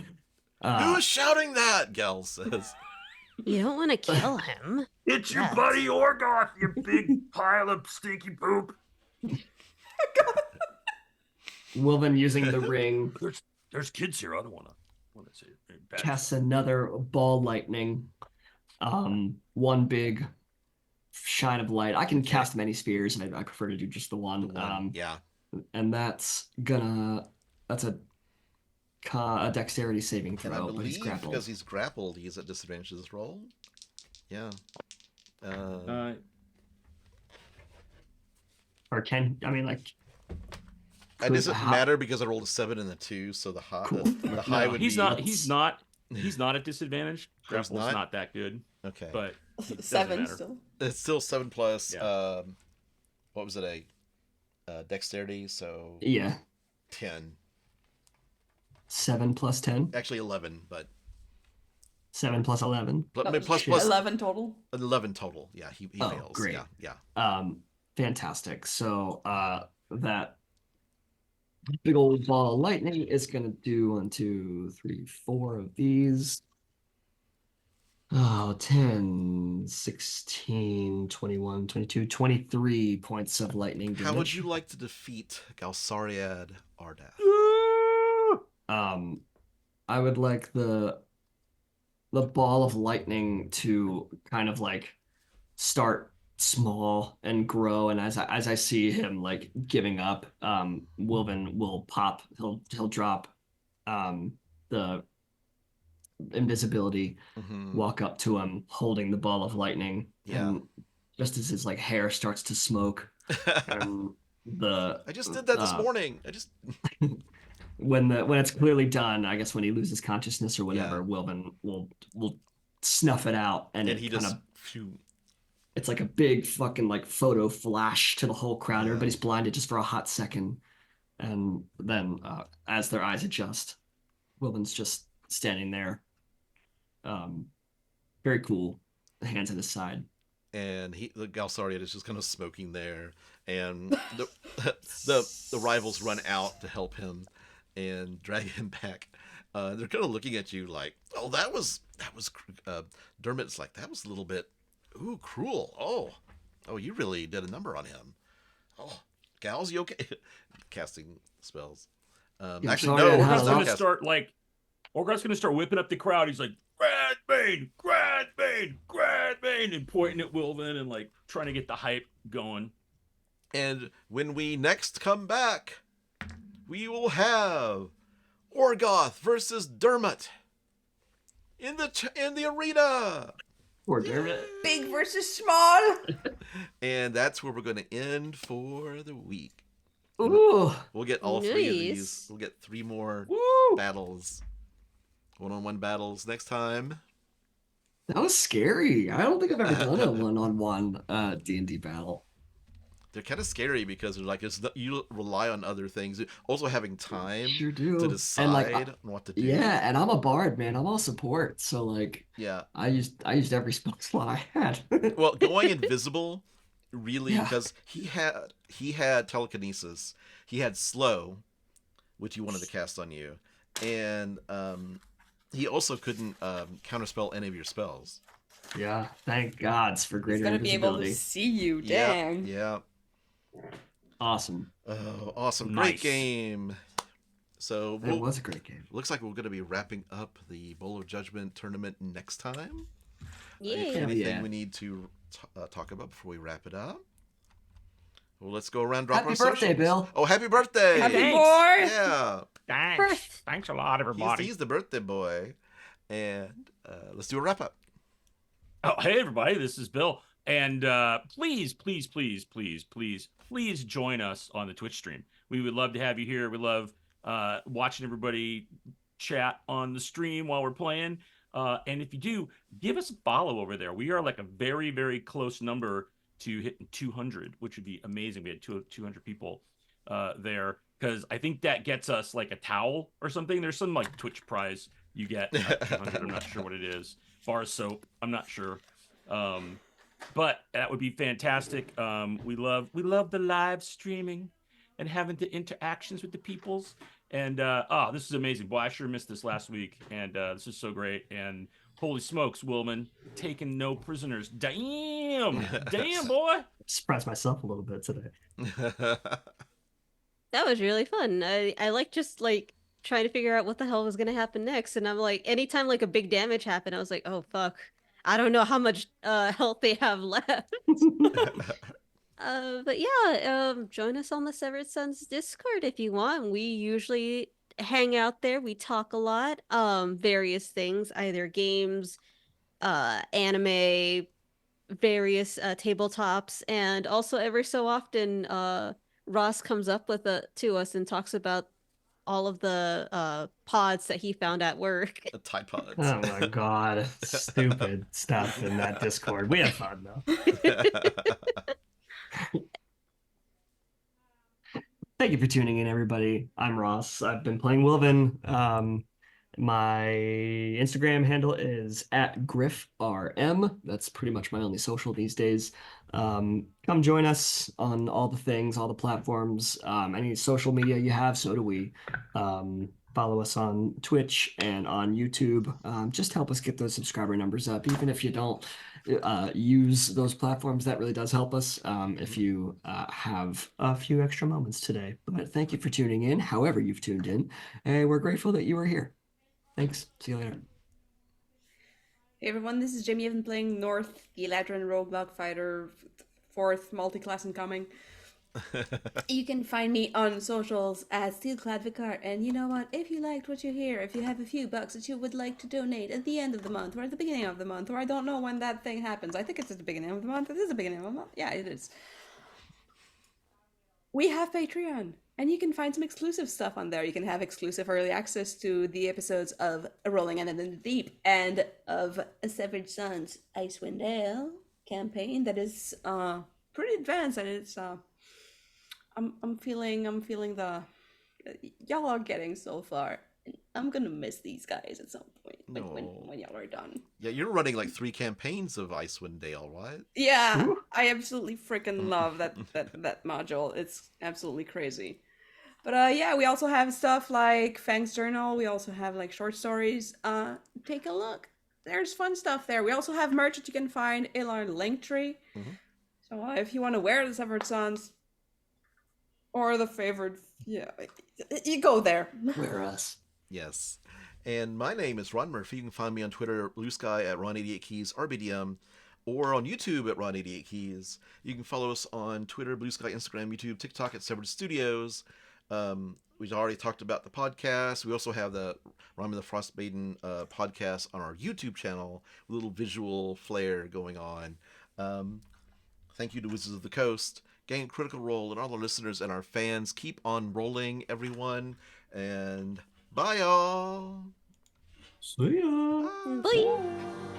[SPEAKER 1] Who's shouting that? Gel says.
[SPEAKER 5] You don't want to kill him.
[SPEAKER 6] It's your
[SPEAKER 5] Yes.
[SPEAKER 6] buddy Orgoth, you big pile of stinky poop.
[SPEAKER 2] Wilvan using the ring
[SPEAKER 6] There's kids here. I don't want to say it. Bad.
[SPEAKER 2] casts another ball lightning. One big shine of light. I can cast many spears, and I prefer to do just the one.
[SPEAKER 1] Yeah.
[SPEAKER 2] And that's a dexterity saving
[SPEAKER 1] And I
[SPEAKER 2] throw, but he's
[SPEAKER 1] believe
[SPEAKER 2] grappled.
[SPEAKER 1] because he's grappled, he's at disadvantage to this roll. Yeah.
[SPEAKER 2] Or can I mean like?
[SPEAKER 1] It
[SPEAKER 2] could-
[SPEAKER 1] doesn't
[SPEAKER 2] how-
[SPEAKER 1] matter because I rolled a 7 and a 2, so the high,
[SPEAKER 2] Cool.
[SPEAKER 1] the high
[SPEAKER 2] No,
[SPEAKER 1] would
[SPEAKER 4] He's
[SPEAKER 1] be.
[SPEAKER 4] not. He's not at disadvantage.
[SPEAKER 1] He's
[SPEAKER 4] Grapple's
[SPEAKER 1] not?
[SPEAKER 4] not that good,
[SPEAKER 1] Okay.
[SPEAKER 4] but it doesn't
[SPEAKER 3] 7
[SPEAKER 4] matter.
[SPEAKER 3] still.
[SPEAKER 1] It's still 7 plus.
[SPEAKER 4] Yeah.
[SPEAKER 1] What was it? Dexterity, so
[SPEAKER 2] Yeah,
[SPEAKER 1] 10.
[SPEAKER 2] 7 plus 10,
[SPEAKER 1] Actually 11, but
[SPEAKER 2] 7 plus 11.
[SPEAKER 1] plus
[SPEAKER 3] No,
[SPEAKER 1] plus,
[SPEAKER 2] shit.
[SPEAKER 1] plus
[SPEAKER 3] 11 total.
[SPEAKER 1] 11 total. Yeah, he
[SPEAKER 2] Oh,
[SPEAKER 1] fails.
[SPEAKER 2] great.
[SPEAKER 1] Yeah.
[SPEAKER 2] Fantastic. So that big old ball of lightning is gonna do 1, 2, 3, 4 of these. Oh, 10, 16, 21, 22, 23 points of lightning damage.
[SPEAKER 1] How would you like to defeat Galsariad Ardath?
[SPEAKER 2] I would like the ball of lightning to kind of like start small and grow, and as I see him like giving up, Wilvan will pop. He'll drop the invisibility,
[SPEAKER 1] Mhm.
[SPEAKER 2] walk up to him holding the ball of lightning,
[SPEAKER 1] Yeah.
[SPEAKER 2] and just as his like hair starts to smoke, and
[SPEAKER 1] I just did that this morning.
[SPEAKER 2] when it's clearly done, I guess when he loses consciousness or whatever,
[SPEAKER 1] Yeah.
[SPEAKER 2] Wilvan will snuff it out, and
[SPEAKER 1] And
[SPEAKER 2] it
[SPEAKER 1] he
[SPEAKER 2] kind
[SPEAKER 1] just
[SPEAKER 2] of
[SPEAKER 1] phew.
[SPEAKER 2] it's like a big fucking like photo flash to the whole crowd.
[SPEAKER 1] Yeah.
[SPEAKER 2] Everybody's blinded just for a hot second, and then as their eyes adjust, Wilvan's just standing there, very cool, hands at his side.
[SPEAKER 1] And the Galsariad is just kind of smoking there, and the rivals run out to help him and drag him back. They're kind of looking at you like, "Oh, that was." Dermot's like, "That was a little bit, cruel. Oh, you really did a number on him. Oh, Gals, you okay?" Casting spells. Actually,
[SPEAKER 2] sorry, I
[SPEAKER 1] no.
[SPEAKER 2] had
[SPEAKER 1] He's
[SPEAKER 2] a
[SPEAKER 1] not
[SPEAKER 2] lot-
[SPEAKER 1] casting.
[SPEAKER 4] Orgoth's gonna start whipping up the crowd. He's like, Grandmane, Grandmane, Grandmane, and pointing at Wilvan and like trying to get the hype going.
[SPEAKER 1] And when we next come back, we will have Orgoth versus Dermot in the arena.
[SPEAKER 2] Poor Dermot.
[SPEAKER 3] Big versus small.
[SPEAKER 1] And that's where we're going to end for the week.
[SPEAKER 2] Ooh,
[SPEAKER 1] We'll get all 3 of these.
[SPEAKER 5] Nice.
[SPEAKER 1] We'll get 3 more
[SPEAKER 4] Woo!
[SPEAKER 1] battles. One-on-one battles next time.
[SPEAKER 2] that was scary. I don't think I've ever done a one-on-one D&D battle.
[SPEAKER 1] They're kind of scary because they're like you rely on other things. Also having time
[SPEAKER 2] Sure do.
[SPEAKER 1] to
[SPEAKER 2] And
[SPEAKER 1] decide
[SPEAKER 2] like,
[SPEAKER 1] on what to do.
[SPEAKER 2] yeah, and I'm a bard, man. I'm all support, so like
[SPEAKER 1] Yeah.
[SPEAKER 2] I used every spell slot I had.
[SPEAKER 1] Well, going invisible, really,
[SPEAKER 2] Yeah.
[SPEAKER 1] because he had telekinesis, he had slow, which he wanted to cast on you, and he also couldn't counterspell any of your spells.
[SPEAKER 2] Yeah, thank gods for
[SPEAKER 3] He's
[SPEAKER 2] greater
[SPEAKER 3] gonna be able to
[SPEAKER 2] invisibility.
[SPEAKER 3] see you. Dang.
[SPEAKER 1] Yeah.
[SPEAKER 2] Awesome.
[SPEAKER 1] Oh, awesome! Great
[SPEAKER 4] Nice.
[SPEAKER 1] game. So
[SPEAKER 2] It was a great game.
[SPEAKER 1] looks like we're going to be wrapping up the Bowl of Judgment tournament next time.
[SPEAKER 5] Yay.
[SPEAKER 1] Anything we need to talk about before we wrap it up? Well, let's go around. Drop
[SPEAKER 2] Happy
[SPEAKER 1] our
[SPEAKER 2] birthday,
[SPEAKER 1] socials.
[SPEAKER 2] Bill.
[SPEAKER 1] Oh, happy birthday!
[SPEAKER 3] Happy
[SPEAKER 4] Thanks.
[SPEAKER 3] boy!
[SPEAKER 1] Yeah,
[SPEAKER 4] Thanks a lot, everybody.
[SPEAKER 1] he's the birthday boy, and let's do a wrap up.
[SPEAKER 4] Oh, hey, everybody, this is Bill. And please join us on the Twitch stream. We would love to have you here. We love watching everybody chat on the stream while we're playing. And if you do, give us a follow over there. We are like a very, very close number to hitting 200, which would be amazing. We had 200 people there, because I think that gets us like a towel or something. There's some like Twitch prize you get at 200. I'm not sure what it is. Bar of soap. I'm not sure. But that would be fantastic. We love the live streaming and having the interactions with the peoples. And this is amazing. Boy, I sure missed this last week. And this is so great. And holy smokes, Wilvan, taking no prisoners. Damn, boy.
[SPEAKER 2] Surprised myself a little bit today.
[SPEAKER 5] That was really fun. I like just like trying to figure out what the hell was gonna happen next, and I'm like, anytime like a big damage happened, I was like, oh fuck, I don't know how much health they have left. But yeah, join us on the Severed Sons Discord if you want. We usually hang out there. We talk a lot, various things, either games, anime, various tabletops, and also every so often Ross comes up with to us and talks about all of the pods that he found at work.
[SPEAKER 1] The Tide Pods.
[SPEAKER 2] Oh my god, stupid stuff in that Discord. We have fun though. Thank you for tuning in, everybody. I'm Ross. I've been playing Wilvan. My Instagram handle is @GriffRM. That's pretty much my only social these days. Come join us on all the things, all the platforms, any social media you have, so do we. Follow us on Twitch and on YouTube. Just help us get those subscriber numbers up. Even if you don't use those platforms, that really does help us if you have a few extra moments today. But thank you for tuning in, however you've tuned in, and we're grateful that you were here. Thanks. See you later.
[SPEAKER 3] Hey everyone, this is Jaime. I've been playing North, the Eladrin Roguelike Fighter, 4th multi-class incoming. You can find me on socials as SteelCladVicar, and you know what? If you liked what you hear, if you have a few bucks that you would like to donate at the end of the month, or at the beginning of the month, or I don't know when that thing happens. I think it's at the beginning of the month. It is the beginning of the month. Yeah, it is. We have Patreon, and you can find some exclusive stuff on there. You can have exclusive early access to the episodes of Rolling in the Deep and of A Severed Sons Icewind Dale campaign that is pretty advanced, and it's I'm feeling the y'all are getting so far. I'm gonna miss these guys at some point, like when y'all are done.
[SPEAKER 1] Yeah, you're running like 3 campaigns of Icewind Dale, right?
[SPEAKER 3] Yeah, I absolutely freaking love that module. It's absolutely crazy. But yeah, we also have stuff like Fang's Journal. We also have like short stories. Take a look. There's fun stuff there. We also have merch that you can find in our link tree. So if you want to wear the Severed Sons or the Favoured, yeah, you go there.
[SPEAKER 2] Wear us.
[SPEAKER 1] Yes. And my name is Ron Murphy. You can find me on Twitter, Blue Sky at Ron88Keys, RBDM, or on YouTube at Ron88Keys. You can follow us on Twitter, Blue Sky, Instagram, YouTube, TikTok at Severed Studios. We've already talked about the podcast. We also have the Ramirez the Frostmaiden podcast on our YouTube channel, with a little visual flair going on. Thank you to Wizards of the Coast, Gang Critical Role, and all our listeners and our fans. Keep on rolling, everyone, and bye, y'all.
[SPEAKER 2] See ya.
[SPEAKER 5] Bye.